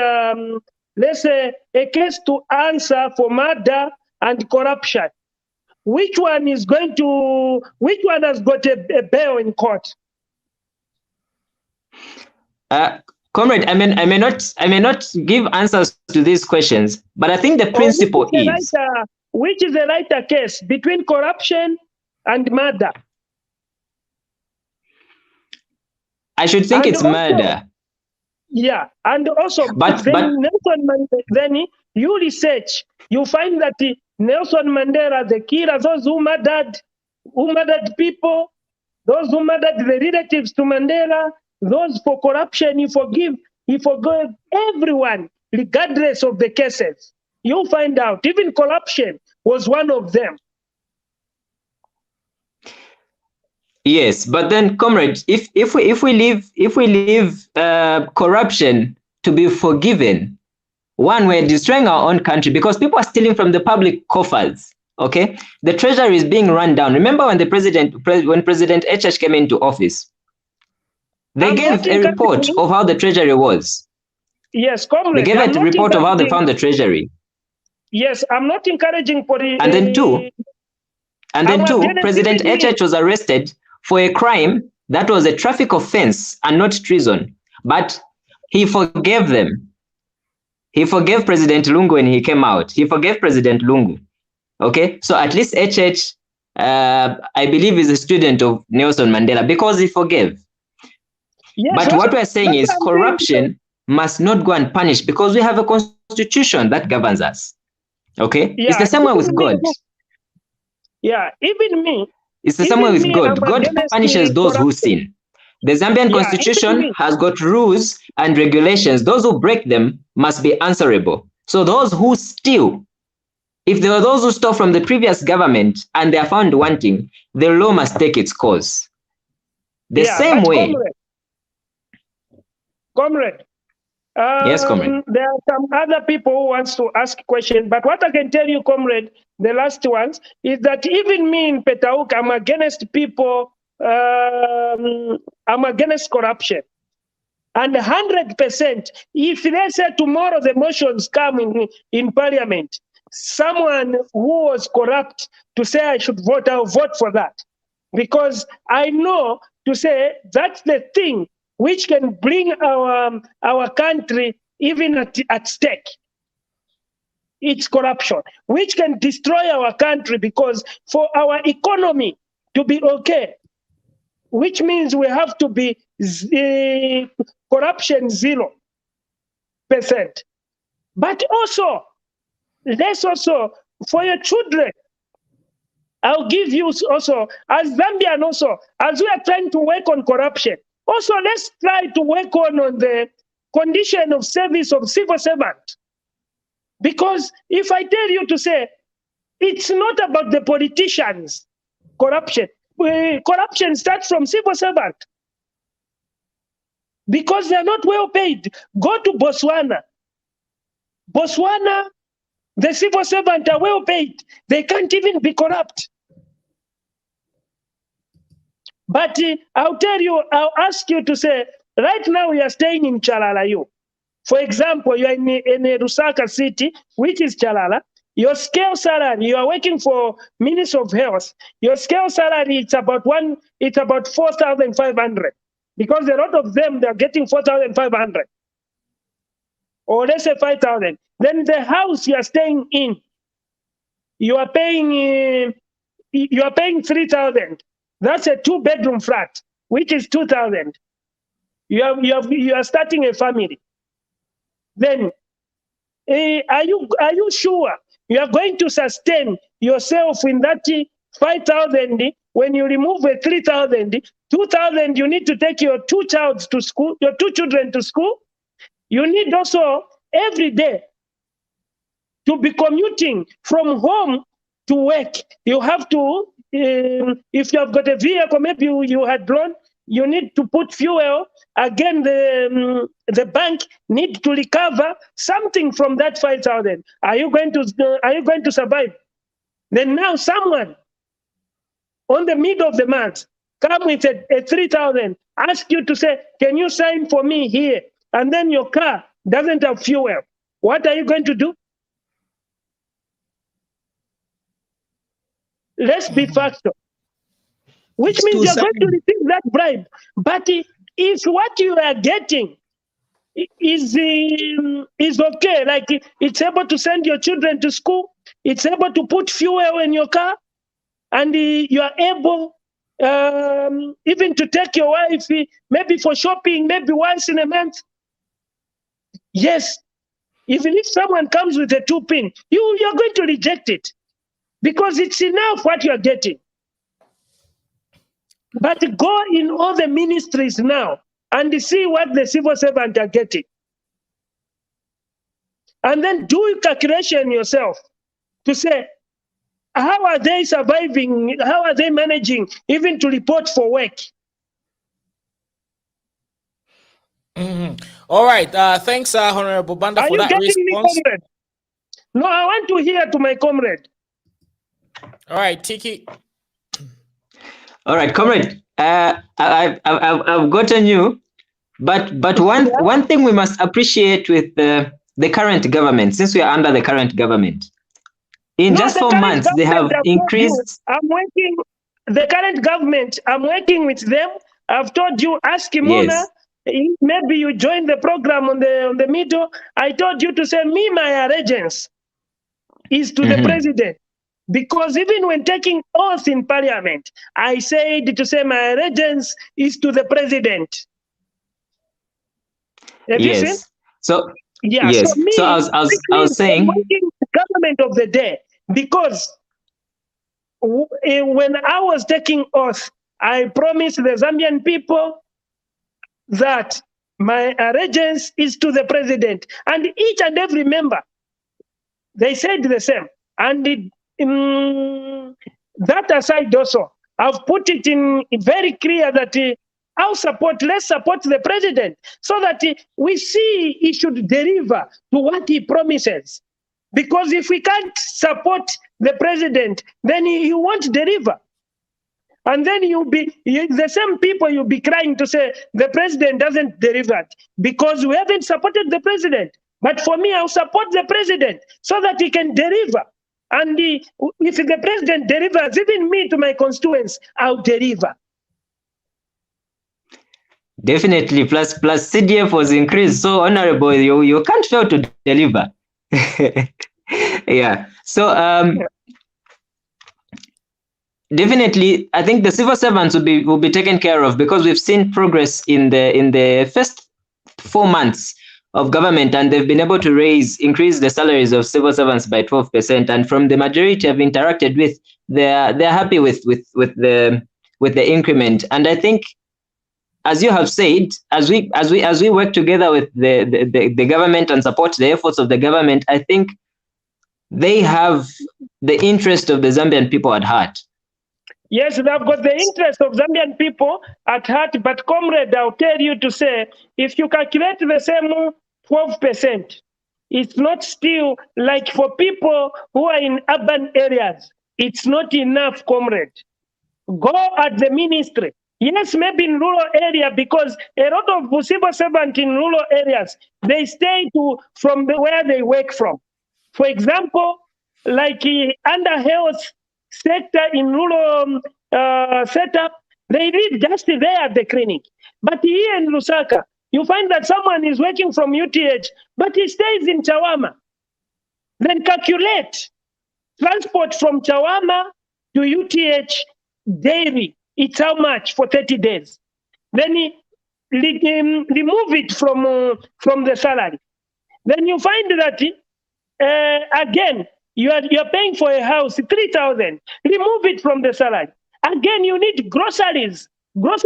let's say a case to answer for murder and corruption. Which one has got a bail in court? Comrade, I may not give answers to these questions, but I think the principle is which is the lighter case between corruption and murder? I should think it's murder. Yeah, and also, but Nelson Mandela, then you research, you find that Nelson Mandela, the killers, those who murdered people, those who murdered the relatives to Mandela, those for corruption, he forgave everyone, regardless of the cases. You'll find out, even corruption was one of them. Yes, but then, comrade, if we leave corruption to be forgiven, one, we're destroying our own country because people are stealing from the public coffers. Okay, the treasury is being run down. Remember when President HH came into office, they gave a report of how the treasury was. Yes, comrade. They gave a report of how they found the treasury. Yes, I'm not encouraging for the. And then two, President HH was arrested for a crime that was a traffic offense and not treason. But he forgave them. He forgave President Lungu when he came out. He forgave President Lungu. Okay, so at least HH, I believe, is a student of Nelson Mandela because he forgave. Yes, But what we're saying is I'm corruption must not go unpunished because we have a constitution that governs us. Okay, yeah, it's the same way with even God. me, yeah, even me. It's the same way with God. I'm God against punishes those who corruption. sin. The Zambian Yeah, constitution even me. has got rules and regulations. Those who break them must be answerable. So those who steal, if there are those who stole from the previous government and they are found wanting, the law must take its course. The Yeah, same but way. Comrade, Yes, comrade. there are some other people who wants to ask questions, but what I can tell you, comrade, the last ones, is that even me in Petauk, I'm against people, I'm against corruption. And 100%, if let's say tomorrow the motions come in parliament, someone who was corrupt to say I should vote, I'll vote for that. Because I know to say that's the thing which can bring our country even at stake. It's corruption, which can destroy our country, because for our economy to be okay, which means we have to be corruption 0%. But also, let's also, for your children, I'll give you also, as Zambian also, as we are trying to work on corruption, also let's try to work on the condition of service of civil servant. Because if I tell you to say, it's not about the politicians, corruption. Corruption starts from civil servant. Because they're not well paid. Go to Botswana. Botswana, the civil servant are well paid. They can't even be corrupt. But I'll tell you, I'll ask you to say, right now we are staying in Chalala. For example, you're in Lusaka city, which is Chalala. Your scale salary, you are working for Ministry of Health. Your scale salary, it's about 4,500. Because a lot of them, they're getting 4,500. Or let's say 5,000. Then the house you are staying in, you are paying 3,000. That's a 2-bedroom flat, which is 2,000. You are starting a family. Then, are you sure you are going to sustain yourself in that 5,000? When you remove a 3,000, 2,000, you need to take your two children to school. You need also every day to be commuting from home to work. You have to, if you have got a vehicle, maybe you had drawn, you need to put fuel. Again, the bank need to recover something from that 5,000. Are you going to survive? Then now someone on the middle of the month come with a 3,000, ask you to say, can you sign for me here? And then your car doesn't have fuel. What are you going to do? Let's be factual. Which means you're going to receive that bribe. But if what you are getting is okay, like it's able to send your children to school, it's able to put fuel in your car, and you are able even to take your wife maybe for shopping, maybe once in a month. Yes, even if someone comes with a 2-pin, you're going to reject it because it's enough what you're getting. But go in all the ministries now and see what the civil servants are getting. And then do a calculation yourself to say, how are they surviving? How are they managing even to report for work? All right. Thanks, Honorable Banda, for that response. Me, comrade? No, I want to hear to my comrade. All right, Tiki. All right, comrade. I've gotten you, but one thing we must appreciate with the current government, since we are under the current government, in just 4 months they have increased. I'm working. The current government, I'm working with them. I've told you, ask Imuna. Yes. maybe you joined the program on the middle. I told you to say, me, my allegiance is to the president. Because even when taking oath in parliament, I said to say my allegiance is to the president. Have you seen? So Yeah. yes. So me, So I was saying, working the government of the day, because when I was taking oath, I promised the Zambian people that my allegiance is to the president, and each and every member, they said the same. And that aside also, I've put it in very clear that let's support the president, so that we see he should deliver to what he promises. Because if we can't support the president, then he won't deliver. And then the same people you'll be crying to say the president doesn't deliver, because we haven't supported the president. But for me, I'll support the president so that he can deliver. And if the president delivers, even me to my constituents, I'll deliver. definitely, plus CDF was increased. So honorable, you can't fail to deliver. Yeah. So definitely, I think the civil servants will be taken care of, because we've seen progress in the first 4 months of government, and they've been able to increase the salaries of civil servants by 12%. And from the majority I've interacted with, they're happy with the increment. And I think, as you have said, as we work together with the government and support the efforts of the government, I think they have the interest of the Zambian people at heart. Yes, they've got the interest of Zambian people at heart, but comrade, I'll tell you to say, if you calculate the same 12%, it's not still like for people who are in urban areas. It's not enough, comrade. Go at the ministry. Yes, maybe in rural area, because a lot of civil servants in rural areas, they stay from where they work from. For example, like under health sector in rural setup, they live just there at the clinic. But here in Lusaka, you find that someone is working from UTH, but he stays in Chawama. Then calculate transport from Chawama to UTH daily. It's how much for 30 days. Then remove it from the salary. Then you find that again, you're paying for a house 3,000. Remove it from the salary. Again, you need groceries for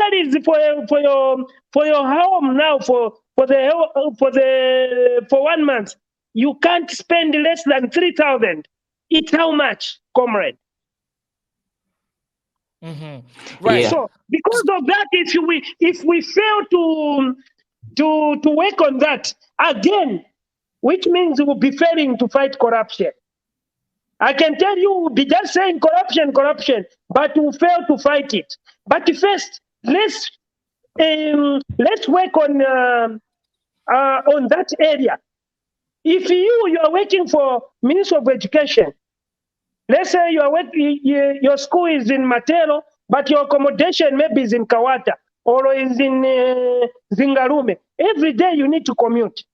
your home now for 1 month. You can't spend less than 3,000. It's how much, comrade? Right. Yeah. So because of that, if we fail to work on that again, which means we'll be failing to fight corruption. I can tell you, we'll be just saying corruption, but we'll fail to fight it. But first, let's work on that area. If you are working for Ministry of Education, let's say your school is in Matelo, but your accommodation maybe is in Kawata or is in Zingarume. Every day you need to commute.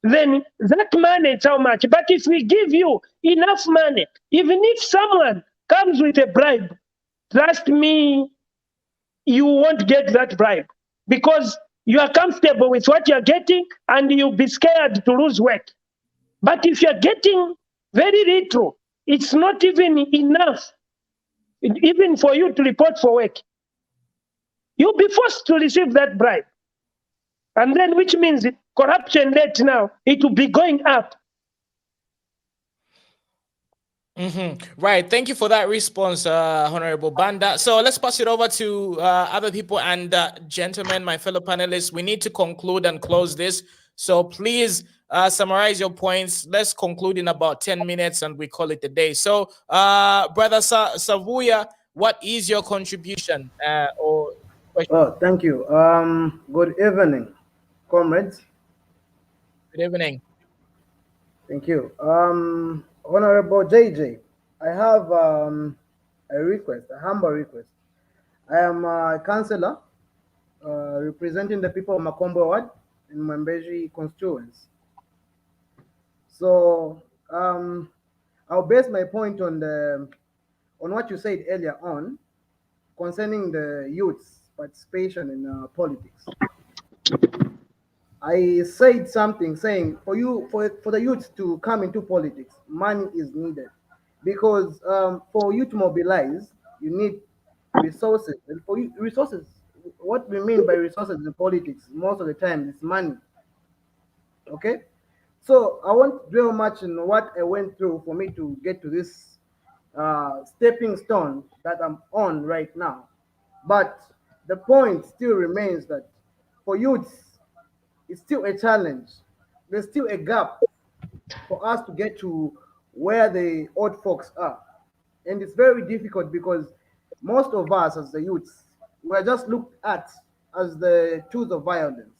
Then that money is how much? But if we give you enough money, even if someone comes with a bribe, trust me, you won't get that bribe, because you are comfortable with what you're getting and you'll be scared to lose work. But if you're getting very little, it's not even enough, even for you to report for work. You'll be forced to receive that bribe. And then, which means corruption rate now, it will be going up. Right. Thank you for that response, Honorable Banda. So let's pass it over to other people. And gentlemen, my fellow panelists, we need to conclude and close this. So please summarize your points. Let's conclude in about 10 minutes and we call it a day. So Brother Savuya, what is your contribution or question? Oh, thank you. Good evening, comrades. Good evening. Thank you. Honorable JJ, I have a request, a humble request. I am a counselor representing the people of Makombo Ward in Mwembeji constituents. So I'll base my point on what you said earlier on concerning the youth's participation in politics. I said something saying for the youth to come into politics, money is needed, because for you to mobilize, you need resources. And for you, resources, what we mean by resources in politics, most of the time, is money. Okay, so I won't dwell much in what I went through for me to get to this stepping stone that I'm on right now. But the point still remains that for youths, it's still a challenge. There's still a gap for us to get to where the old folks are. And it's very difficult because most of us as the youths, we're just looked at as the tools of violence.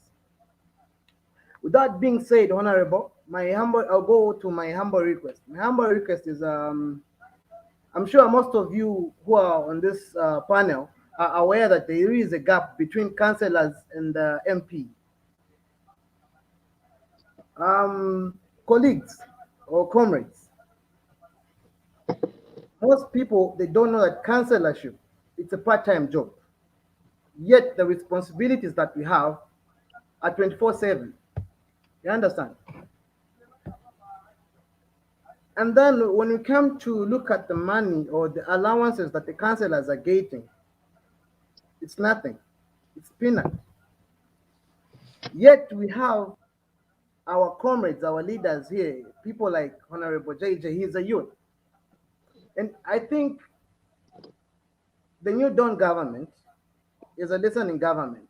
With that being said, Honorable, I'll go to my humble request. My humble request is, I'm sure most of you who are on this panel are aware that there is a gap between councillors and the MP. Colleagues or comrades, most people, they don't know that councillorship, it's a part-time job. Yet the responsibilities that we have are 24/7. You understand? And then when you come to look at the money or the allowances that the councillors are getting, it's nothing. It's peanut. Yet we have our comrades, our leaders here, people like Honorable JJ, he's a youth. And I think the new Dawn government is a listening government.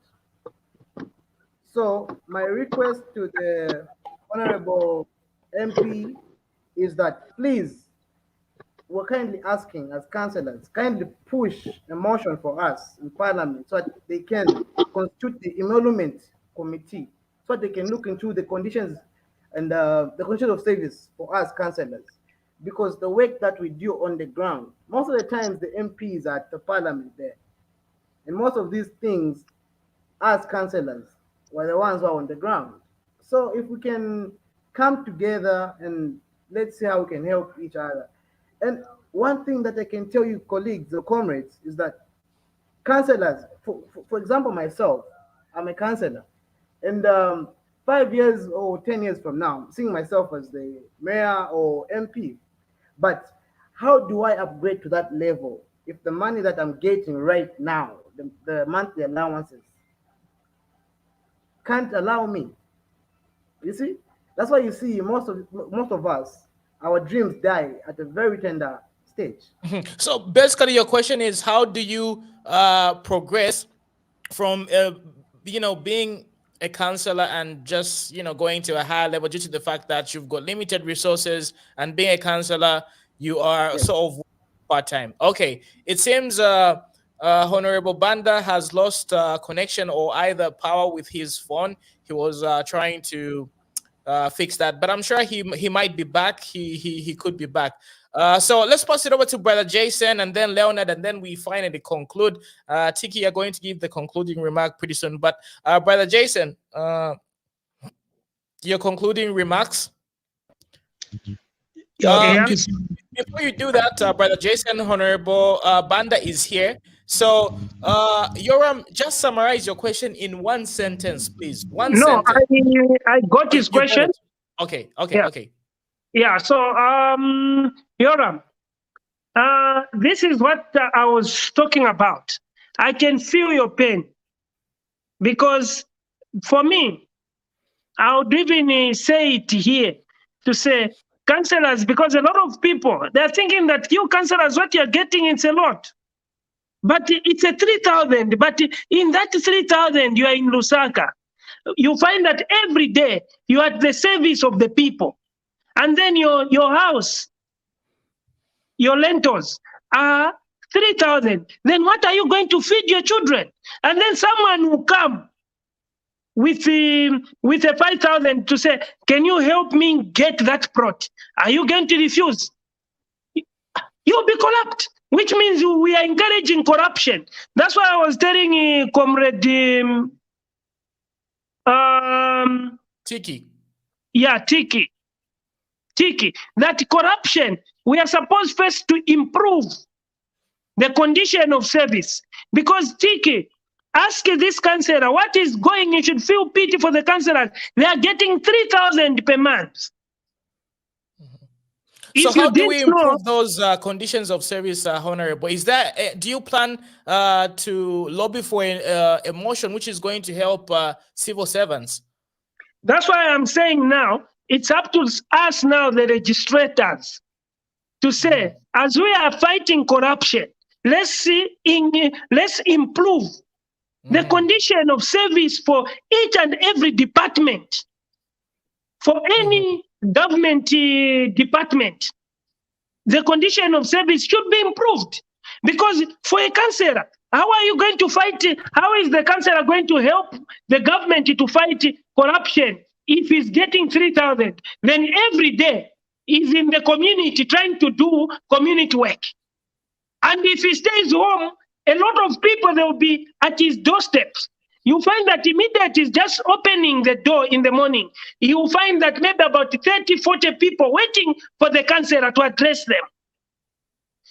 So my request to the Honorable MP is that please, we're kindly asking as councillors, kindly push a motion for us in Parliament so that they can constitute the emolument committee, so they can look into the conditions and the conditions of service for us councillors. Because the work that we do on the ground, most of the times the MPs are at the Parliament there. And most of these things, as councillors, were the ones who are on the ground. So if we can come together and let's see how we can help each other. And one thing that I can tell you, colleagues or comrades, is that councillors, for example, myself, I'm a councillor. And 5 years or 10 years from now, I'm seeing myself as the mayor or MP. But how do I upgrade to that level if the money that I'm getting right now, the monthly allowances, can't allow me? You see? That's why you see most of us, our dreams die at a very tender stage. So basically your question is, how do you progress from being a councillor and just going to a higher level due to the fact that you've got limited resources, and being a councillor you are sort of part-time? Okay, it seems Honorable Banda has lost connection or either power with his phone. He was trying to fix that, but I'm sure he might be back. He could be back. So let's pass it over to Brother Jason and then Leonard, and then we finally conclude. Tiki, you're going to give the concluding remark pretty soon, but Brother Jason, your concluding remarks. Before you do that, Brother Jason, Honorable Banda is here. So, Yoram, just summarize your question in one sentence, please. One sentence. I got his question. Okay. Yeah, so, Yoram, this is what I was talking about. I can feel your pain, because for me, I would even say it here to say, councillors, because a lot of people, they're thinking that you councillors, what you're getting, it's a lot. But it's a 3,000. But in that 3,000, you are in Lusaka. You find that every day you are at the service of the people. And then your house, your lentils are 3,000. Then what are you going to feed your children? And then someone will come with a 5,000 to say, can you help me get that plot? Are you going to refuse? You'll be collapsed. which means we are encouraging corruption. That's why I was telling Comrade Tiki. Yeah, Tiki, that corruption, we are supposed first to improve the condition of service. Because Tiki, ask this councillor what is going, you should feel pity for the councillors. They are getting 3,000 per month. So If you how do we didn't know, improve those conditions of service, Honorable? Is that do you plan to lobby for a motion which is going to help civil servants? that's why I'm saying now, it's up to us now, the registrators, to say, as we are fighting corruption, let's improve the condition of service for each and every department, for any government department. The condition of service should be improved. Because for a councillor, how are you going to fight? How is the councillor going to help the government to fight corruption if he's getting 3,000? Then every day he's in the community trying to do community work. And if he stays home, a lot of people, they will be at his doorsteps. You find that immediately he's just opening the door in the morning, you will find that maybe about 30, 40 people waiting for the councillor to address them.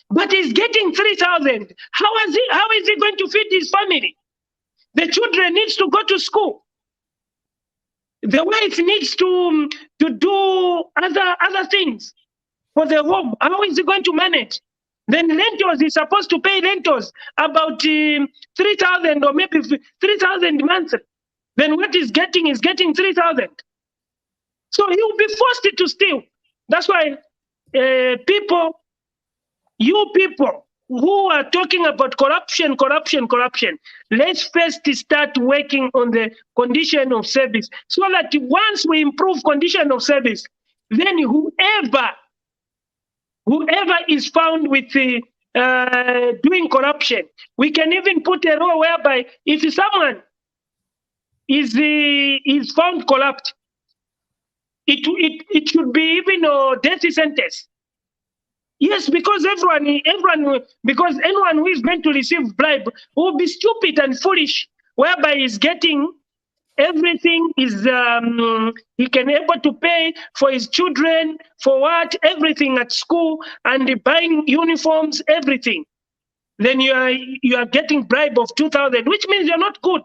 But he's getting 3,000. How is he going to feed his family? The children needs to go to school. The wife needs to do other things for the home. How is he going to manage? Then rentals, he's supposed to pay rentals about 3,000 or maybe 3,000 monthly. Then what he's getting 3,000. So he will be forced to steal. That's why you people who are talking about corruption, let's first start working on the condition of service, so that once we improve condition of service, then whoever is found with doing corruption, we can even put a law whereby if someone is found corrupt, it should be even a death sentence. Yes, because because anyone who is going to receive bribe will be stupid and foolish, whereby he's getting everything, is he can able to pay for his children, for what, everything at school, and buying uniforms, everything. Then you are getting bribe of 2,000, which means you're not good.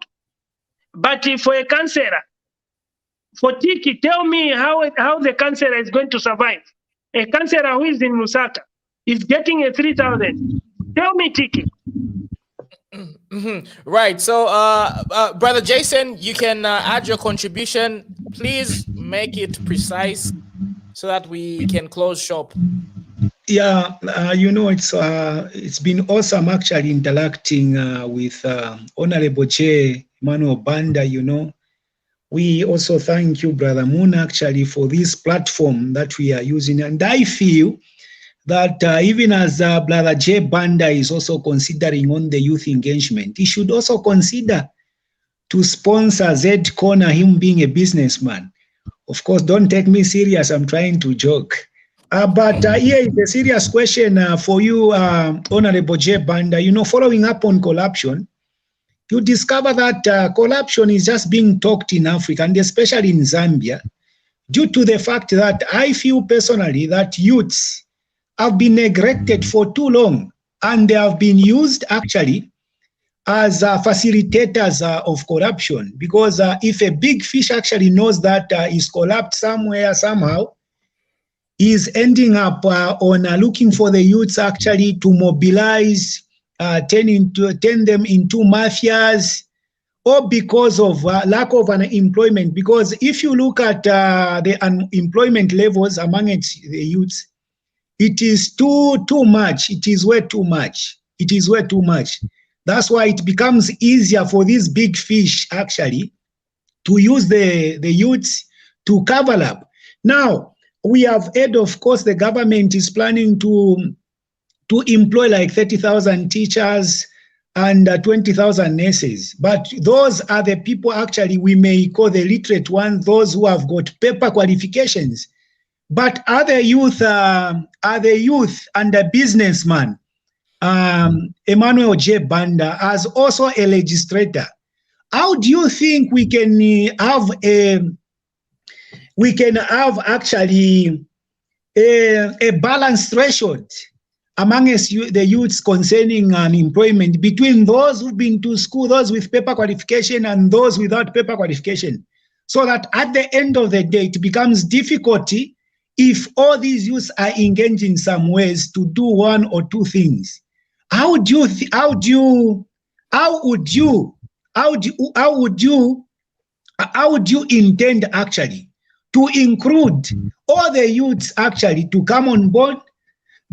But for a councillor, for Tiki, tell me how the councillor is going to survive. A councillor who is in Lusaka is getting a 3,000. Tell me, Tiki. Right. So, Brother Jason, you can add your contribution. Please make it precise so that we can close shop. Yeah, it's been awesome actually interacting with Honorable J. Emmanuel Banda. We also thank you, Brother Moon, actually, for this platform that we are using. And I feel that even as Brother J. Banda is also considering on the youth engagement, he should also consider to sponsor Z Corner, him being a businessman. Of course, don't take me serious, I'm trying to joke. But here is a serious question for you, Honorable J. Banda. Following up on corruption, you discover that corruption is just being talked in Africa, and especially in Zambia, due to the fact that I feel personally that youths have been neglected for too long, and they have been used actually as facilitators of corruption. Because if a big fish actually knows that is corrupt somewhere, somehow, is ending up on looking for the youths actually to mobilize, turn them into mafias, or because of lack of unemployment. Because if you look at the unemployment levels among the youths, it is too much. It is way too much. It is way too much. That's why it becomes easier for these big fish actually to use the youths to cover up. Now, we have heard, of course, the government is planning to employ like 30,000 teachers and 20,000 nurses. But those are the people actually we may call the literate ones, those who have got paper qualifications. But are the youth and the businessmen Emmanuel J. Banda, as also a legislator, how do you think we can have actually a balanced threshold amongst the youths concerning employment between those who've been to school, those with paper qualification, and those without paper qualification, so that at the end of the day it becomes difficult if all these youths are engaged in some ways to do one or two things? How would you intend actually to include all the youths actually to come on board,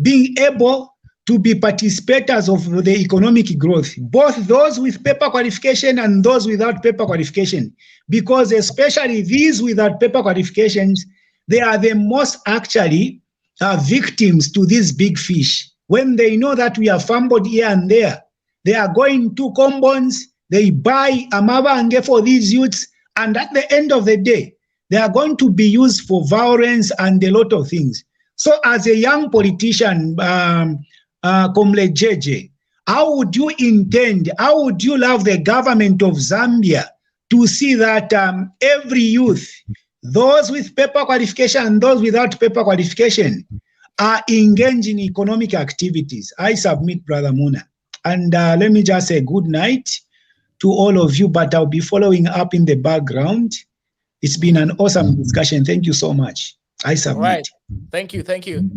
being able to be participators of the economic growth, both those with paper qualification and those without paper qualification? Because especially these without paper qualifications, they are the most actually victims to these big fish. When they know that we are fumbled here and there, they are going to combons, they buy amabange for these youths, and at the end of the day, they are going to be used for violence and a lot of things. So as a young politician, Comrade JJ, how would you love the government of Zambia to see that every youth, those with paper qualification and those without paper qualification, are engaged in economic activities? I submit, Brother Muna. And let me just say good night to all of you, but I'll be following up in the background. It's been an awesome discussion. Thank you so much. I submit. All right. Thank you. Thank you.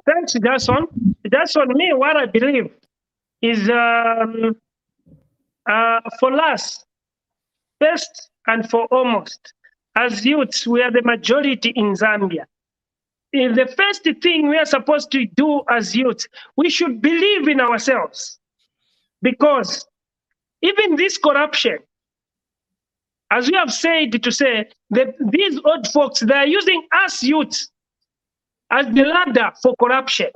Thanks, Jason. Jason, me, what I believe is for us, first and foremost, as youths, we are the majority in Zambia. The first thing we are supposed to do as youths, we should believe in ourselves. Because even this corruption, as we have said, these old folks, they are using us youths as the ladder for corruption.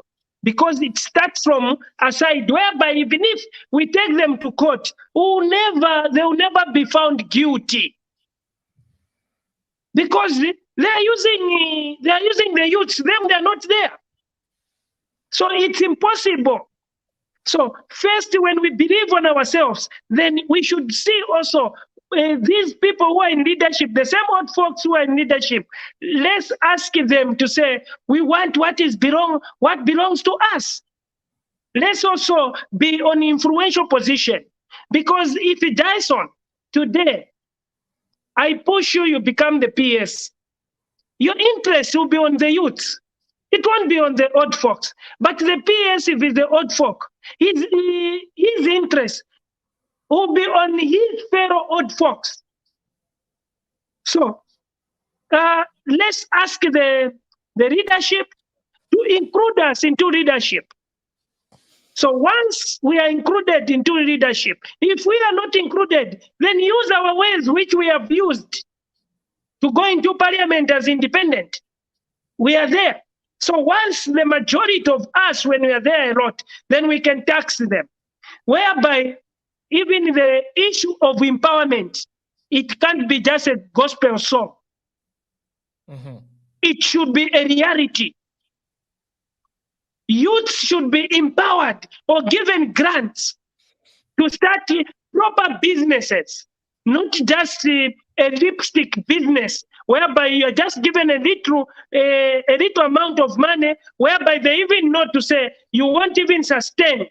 Because it starts from a side whereby even if we take them to court, they will never be found guilty. Because they are using the youths, them, they're not there. So it's impossible. So first, when we believe on ourselves, then we should see also these people who are in leadership, the same old folks who are in leadership. Let's ask them to say, we want what belongs to us. Let's also be on influential position. Because if it dies on today, I push you, you become the PS. Your interest will be on the youth. It won't be on the old folks. But the PS, if it's the old folk, his interest will be on his fellow old folks. So let's ask the leadership to include us into leadership. So once we are included into leadership, if we are not included, then use our ways which we have used to go into parliament as independent. We are there. So once the majority of us, when we are there a lot, then we can tax them. Whereby even the issue of empowerment, it can't be just a gospel song. Mm-hmm. It should be a reality. Youth should be empowered or given grants to start proper businesses, not just a lipstick business, whereby you're just given a little amount of money, whereby they even know to say you won't even sustain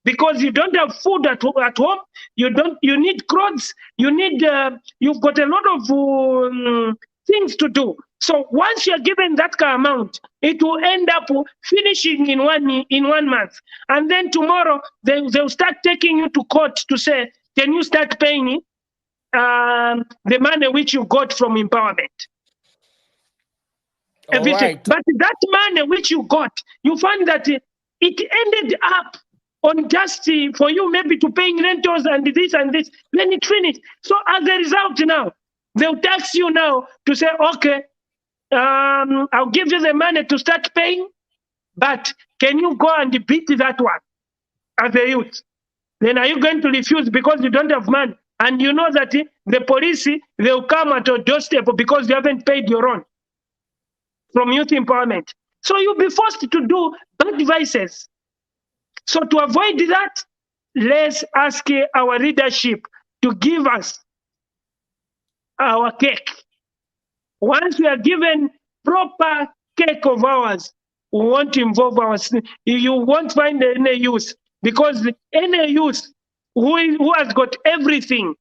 because you don't have food at home. You need clothes. You've got a lot of things to do. So once you're given that kind of amount, it will end up finishing in one month. And then tomorrow, they'll start taking you to court to say, can you start paying the money which you got from empowerment? Everything. Right. But that money which you got, you find that it ended up on just for you maybe to paying rentals and this and this. Then it finished. So as a result now, they'll tax you now to say, okay, I'll give you the money to start paying, but can you go and beat that one as a youth? Then are you going to refuse because you don't have money? And you know that the police, they'll come at your doorstep because you haven't paid your own from youth empowerment. So you'll be forced to do bad vices. So to avoid that, let's ask our leadership to give us our cake. Once we are given proper cake of ours, we won't involve ourselves. You won't find any use, because any youth who has got everything,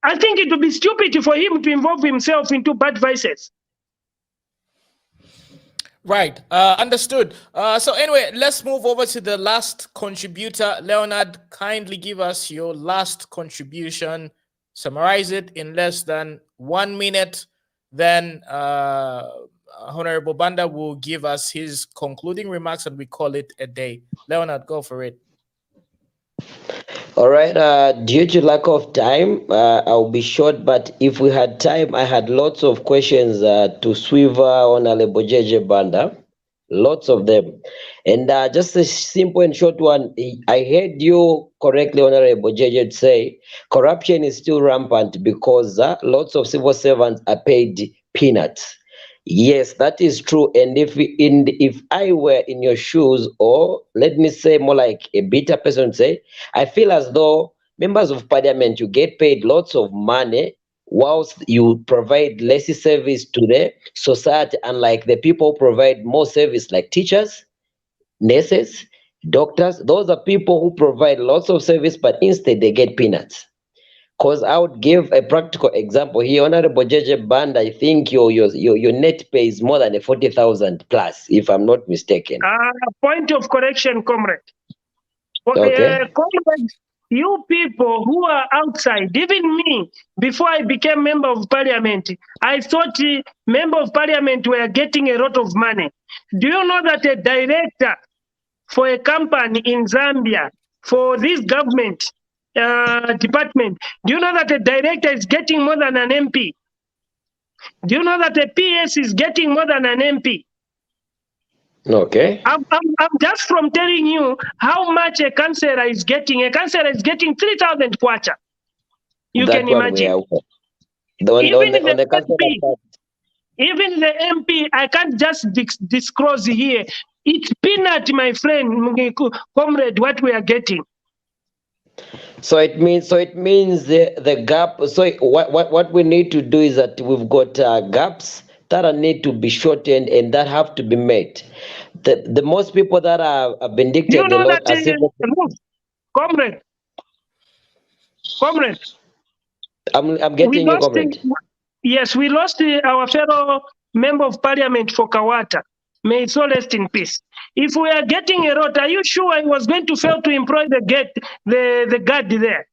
I think it would be stupid for him to involve himself into bad vices. Right, understood. So anyway, let's move over to the last contributor. Leonard, kindly give us your last contribution. Summarize it in less than 1 minute. Then Honorable Banda will give us his concluding remarks and we call it a day. Leonard, go for it. All right. Due to lack of time, I'll be short. But if we had time, I had lots of questions to Swiva, Honorable JJ Banda, lots of them. And just a simple and short one. I heard you correctly, Honorable JJ, say corruption is still rampant because lots of civil servants are paid peanuts. Yes, that is true. And if I were in your shoes, or let me say more like a bitter person say, I feel as though members of parliament, you get paid lots of money whilst you provide less service to the society, unlike the people who provide more service like teachers, nurses, doctors. Those are people who provide lots of service, but instead they get peanuts. Because I would give a practical example here. Honorable JJ Band, I think your net pay is more than a 40,000 plus, if I'm not mistaken. Point of correction, comrade. Okay. Comrade, you people who are outside, even me, before I became member of parliament, I thought member of parliament were getting a lot of money. Do you know that a director for a company in Zambia, for this government department, do you know that a director is getting more than an MP? Do you know that a PS is getting more than an MP? Okay. I'm just from telling you how much a councillor is getting. A councillor is getting 3,000 kwacha. You That can imagine. Even the MP, I can't just disclose here. It's peanut, my friend, comrade, what we are getting. So it means the gap. So what we need to do is that we've got gaps that need to be shortened and that have to be met. The most people that are vindicted you know a lot that, comrade. I'm getting you, comrade. Yes, we lost our fellow member of parliament for Kawata. May it so rest in peace. If we are getting a lot, are you sure I was going to fail to employ the guard there?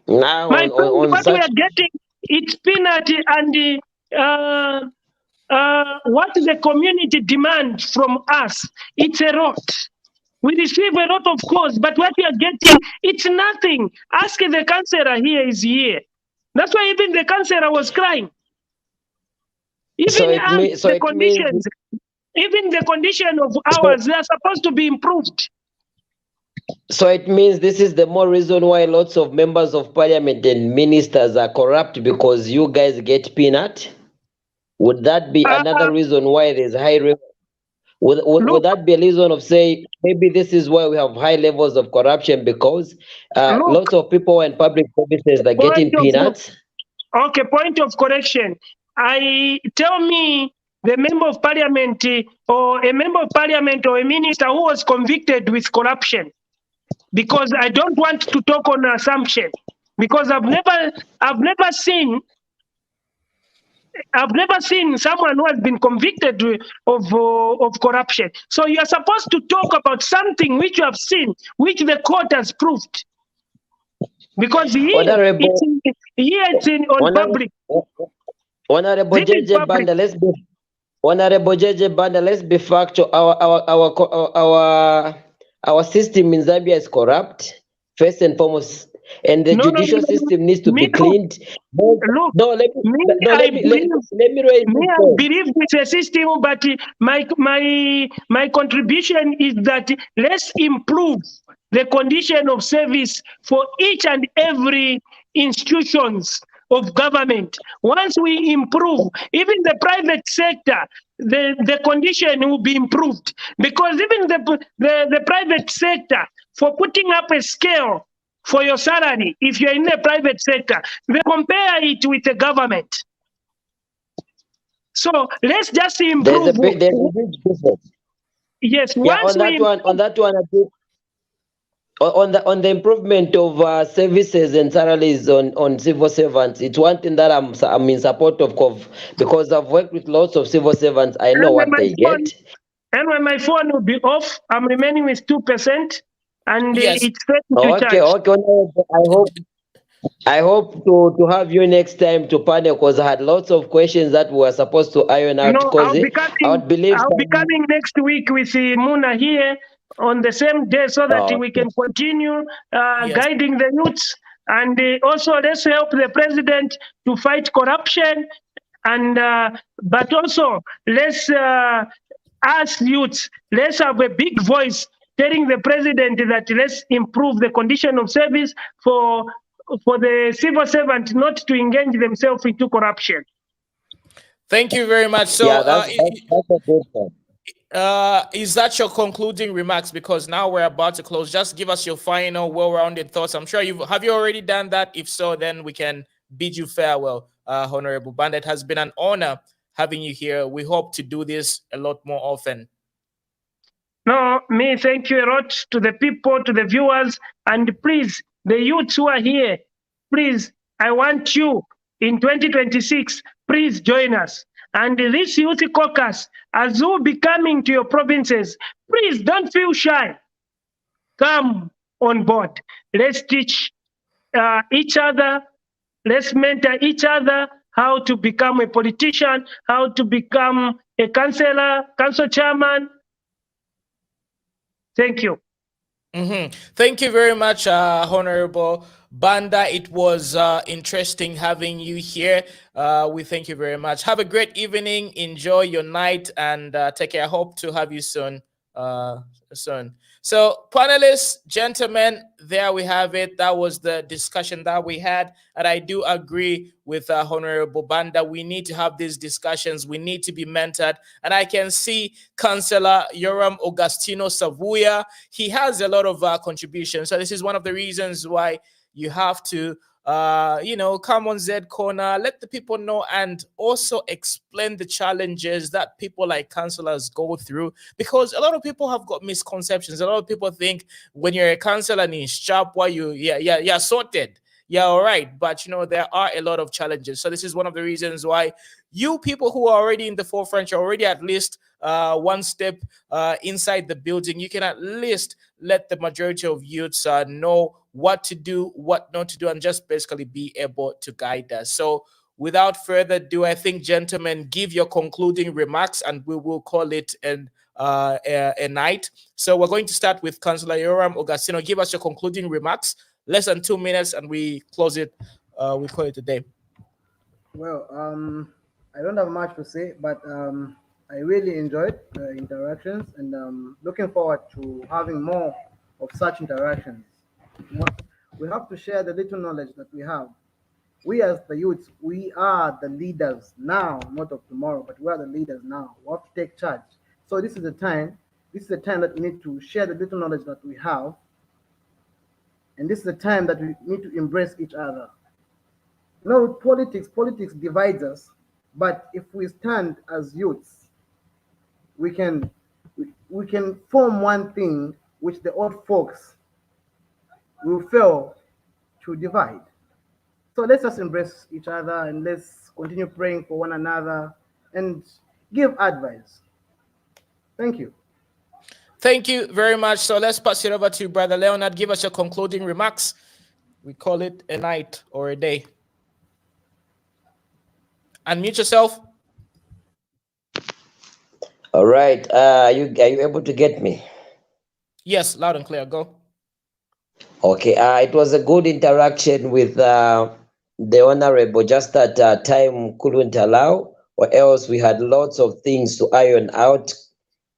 Now, my friend, what we are getting, it's peanut and what the community demands from us, it's a lot. We receive a lot of calls, but what we are getting, it's nothing. Ask the councillor here is here. That's why even the councillor was crying. Even the condition of ours, they are supposed to be improved. So it means this is the more reason why lots of members of parliament and ministers are corrupt, because you guys get peanut. Would that be another reason why there's high would that be a reason of say maybe this is why we have high levels of corruption, because lots of people in public services are getting peanuts? Okay, point of correction. Tell me the member of parliament or a member of parliament or a minister who was convicted with corruption, because I don't want to talk on assumption, because I've never seen someone who has been convicted of corruption. So you are supposed to talk about something which you have seen, which the court has proved. Because here it's on public. Honorable JJ Banda, let's be factual. Our system in Zambia is corrupt, first and foremost, and the judicial system needs to be cleaned. I believe it's a system, but my contribution is that let's improve the condition of service for each and every institutions of government. Once we improve, even the private sector, the condition will be improved, because even the private sector, for putting up a scale for your salary, if you're in the private sector, they compare it with the government. So let's just improve. There's a big difference. Yes, Yeah, on that one, I think on the improvement of services and salaries on civil servants, it's one thing that I'm in support of, because I've worked with lots of civil servants. I know what they get. And when my phone will be off, I'm remaining with 2%, and Yes. it's ready to charge. Okay. I hope to have you next time to panel, because I had lots of questions that we were supposed to iron out. No, Because I'll be coming next week with Muna here on the same day, so that we can continue guiding the youths, and also let's help the president to fight corruption, and but also let's us youths, let's have a big voice telling the president that let's improve the condition of service for the civil servant not to engage themselves into corruption. Thank you very much. So, yeah, that's a good one. Is that your concluding remarks? Because now we're about to close. Just give us your final, well-rounded thoughts. I'm sure you already done that. If so, then we can bid you farewell, Honorable Banda. It has been an honor having you here. We hope to do this a lot more often. No, me, thank you a lot to the people, to the viewers, and please, the youths who are here, please, I want you in 2026, please join us. And this youth caucus, as you be coming to your provinces, please don't feel shy. Come on board. Let's teach each other. Let's mentor each other how to become a politician, how to become a councillor, council chairman. Thank you. Thank you very much, Honorable Banda. It was interesting having you here. We thank you very much. Have a great evening. Enjoy your night, and take care. I hope to have you soon. So, panelists, gentlemen, there we have it. That was the discussion that we had, and I do agree with Honorable Banda. We need to have these discussions. We need to be mentored, and I can see Councillor Yoram Augustino Savuya. He has a lot of contributions, so this is one of the reasons why you have to come on Z Corner, let the people know, and also explain the challenges that people like councillors go through, because a lot of people have got misconceptions. A lot of people think when you're a councillor in sharp, why you're sorted. Yeah, all right. But there are a lot of challenges. So this is one of the reasons why you people who are already in the forefront, you're already at least one step inside the building. You can at least let the majority of youths know what to do, what not to do, and just basically be able to guide us. So without further ado, I think, gentlemen, give your concluding remarks, and we will call it a night. So we're going to start with Councillor Yoram Augustino. Give us your concluding remarks. Less than 2 minutes, and we close it. We call it a day. Well, I don't have much to say, but I really enjoyed the interactions, and looking forward to having more of such interactions. We have to share the little knowledge that we have. We as the youth, we are the leaders now, not of tomorrow, but we are the leaders now. We have to take charge. So this is the time. This is the time that we need to share the little knowledge that we have. And this is the time that we need to embrace each other. Politics divides us, but if we stand as youths, we can form one thing which the old folks will fail to divide. So let's just embrace each other, and let's continue praying for one another and give advice. Thank you. Thank you very much. So let's pass it over to Brother Leonard. Give us your concluding remarks. We call it a night or a day. Unmute yourself. All right. Are you able to get me? Yes, loud and clear. Go. Okay. It was a good interaction with the Honorable. Just that time couldn't allow, or else we had lots of things to iron out.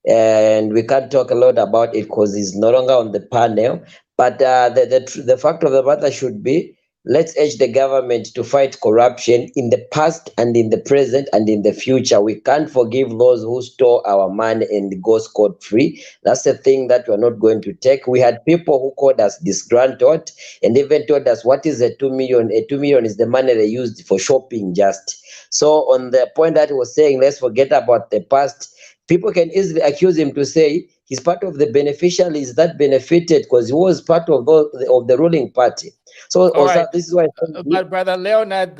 And we can't talk a lot about it because he's no longer on the panel. But the fact of the matter should be, let's urge the government to fight corruption in the past and in the present and in the future. We can't forgive those who stole our money and go scot-free. That's the thing that we're not going to take. We had people who called us disgruntled and even told us, what is a 2 million? A 2 million is the money they used for shopping just. So on the point that he was saying, let's forget about the past. People can easily accuse him to say he's part of the beneficiaries that benefited because he was part of the ruling party. So All also, right. this is why But Brother Leonard,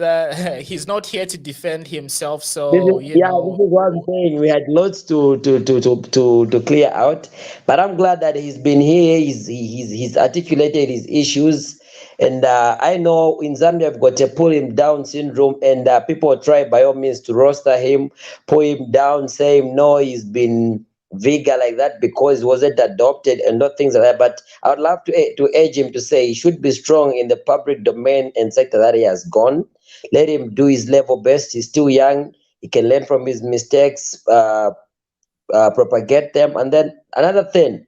he's not here to defend himself. this So, is, yeah, this is what I'm saying. We had lots to clear out, but I'm glad that he's been here. He's articulated his issues, and I know in Zambia we've got a pull him down syndrome, and people try by all means to roster him, pull him down, say him no, he's been vigor like that because he wasn't adopted and not things like that. But I would love to urge him to say he should be strong in the public domain and sector that he has gone. Let him do his level best. He's still young. He can learn from his mistakes, propagate them. And then another thing,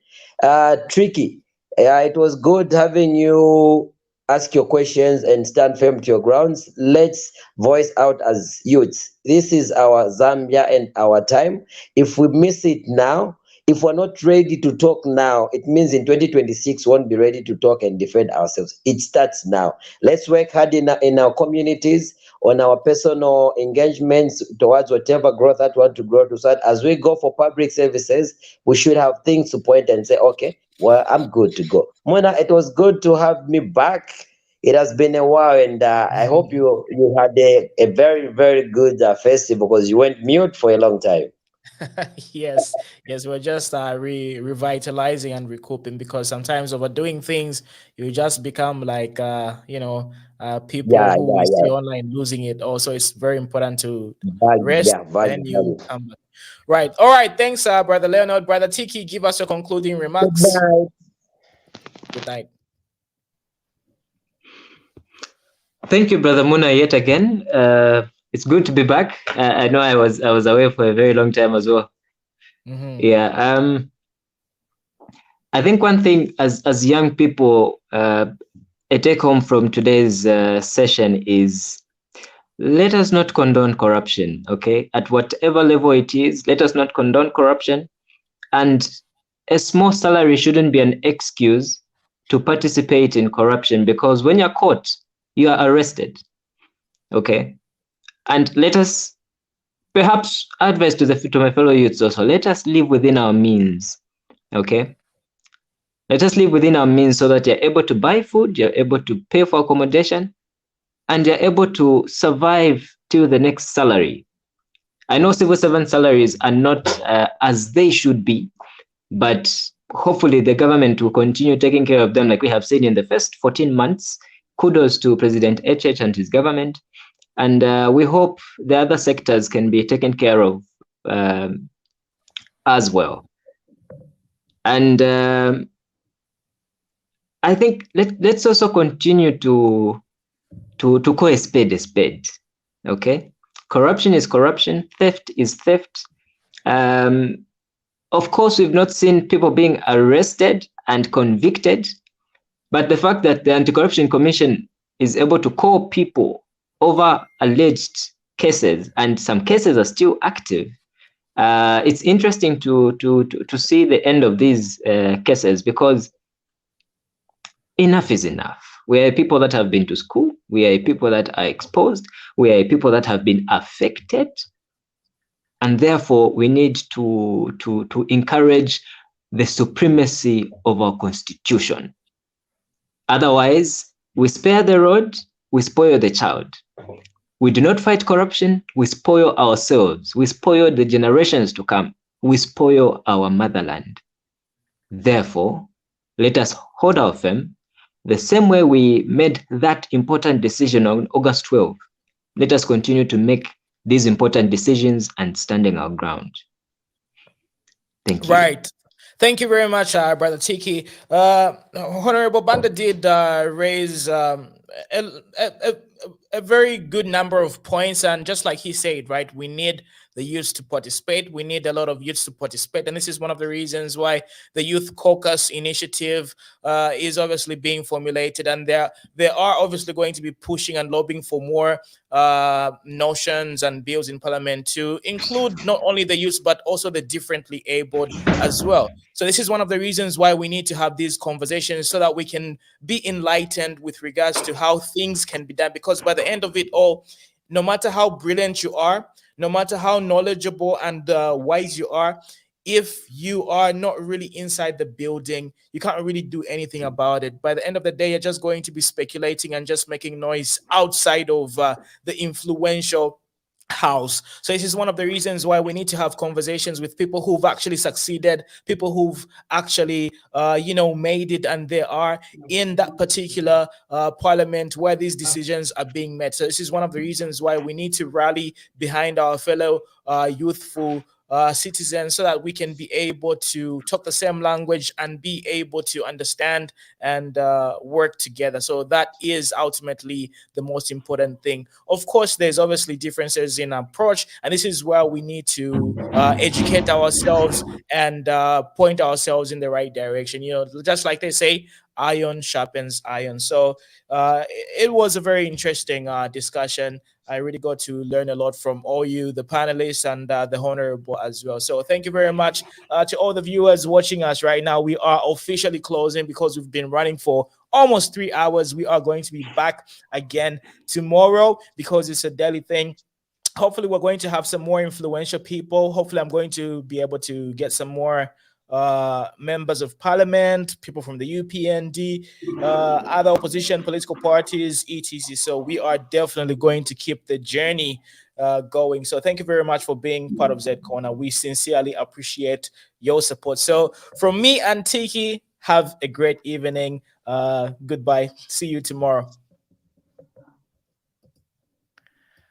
Tricky, it was good having you ask your questions and stand firm to your grounds. Let's voice out as youths. This is our Zambia and our time. If we miss it now, if we're not ready to talk now, it means in 2026 we won't be ready to talk and defend ourselves. It starts now. Let's work hard in our communities, on our personal engagements towards whatever growth that we want to grow to. So that as we go for public services, we should have things to point and say, okay, well, I'm good to go. Mona, it was good to have me back. It has been a while, and I hope you had a very, very good festival because you went mute for a long time. yes, we're just revitalizing and recouping, because sometimes overdoing things, you just become like people who we see online losing it. Also, it's very important to rest and you come back. Right. All right. Thanks, Brother Leonard. Brother Tiki, give us your concluding remarks. Good night. Good night. Thank you, Brother Muna, yet again. It's good to be back. I know I was away for a very long time as well. Mm-hmm. Yeah. I think one thing as young people, a take home from today's session is, let us not condone corruption. Okay, at whatever level it is, let us not condone corruption. And a small salary shouldn't be an excuse to participate in corruption, because when you're caught, you are arrested. Okay, and let us, perhaps advice to my fellow youths also, let us live within our means. Okay, let us live within our means so that you're able to buy food, you're able to pay for accommodation, and you're able to survive till the next salary. I know civil servant salaries are not as they should be, but hopefully the government will continue taking care of them like we have seen in the first 14 months. Kudos to President HH and his government. And we hope the other sectors can be taken care of as well. And I think let's also continue to call a spade a spade. Okay, corruption is corruption, theft is theft. Of course, we've not seen people being arrested and convicted, but the fact that the Anti-Corruption Commission is able to call people over alleged cases, and some cases are still active, it's interesting to see the end of these cases, because enough is enough. We are people that have been to school. We are people that are exposed. We are people that have been affected. And therefore, we need to encourage the supremacy of our constitution. Otherwise, we spare the rod, we spoil the child. We do not fight corruption, we spoil ourselves. We spoil the generations to come. We spoil our motherland. Therefore, let us hold our firm. The same way we made that important decision on August 12th, let us continue to make these important decisions and standing our ground. Thank you. Right. Thank you very much, Brother Tiki. Honorable Banda did raise a very good number of points, and just like he said, right, we need the youth to participate. We need a lot of youths to participate. And this is one of the reasons why the Youth Caucus initiative is obviously being formulated. And they are obviously going to be pushing and lobbying for more notions and bills in Parliament to include not only the youth, but also the differently abled as well. So this is one of the reasons why we need to have these conversations so that we can be enlightened with regards to how things can be done. Because by the end of it all, no matter how brilliant you are, no matter how knowledgeable and wise you are, if you are not really inside the building, you can't really do anything about it. By the end of the day, you're just going to be speculating and just making noise outside of the influential house. So this is one of the reasons why we need to have conversations with people who've actually succeeded, people who've actually made it, and they are in that particular parliament where these decisions are being made. So this is one of the reasons why we need to rally behind our fellow youthful citizens so that we can be able to talk the same language and be able to understand and work together. So that is ultimately the most important thing. Of course, there's obviously differences in approach, and this is where we need to educate ourselves and point ourselves in the right direction. Just like they say, iron sharpens iron. So it was a very interesting discussion. I really got to learn a lot from all you, the panelists, and the honorable as well. So thank you very much to all the viewers watching us right now. We are officially closing because we've been running for almost 3 hours. We are going to be back again tomorrow because it's a daily thing. Hopefully, we're going to have some more influential people. Hopefully, I'm going to be able to get some more members of parliament, people from the UPND, other opposition political parties, etc. So we are definitely going to keep the journey going. So thank you very much for being part of Z Corner. We sincerely appreciate your support. So from me and Tiki, have a great evening. Goodbye. See you tomorrow.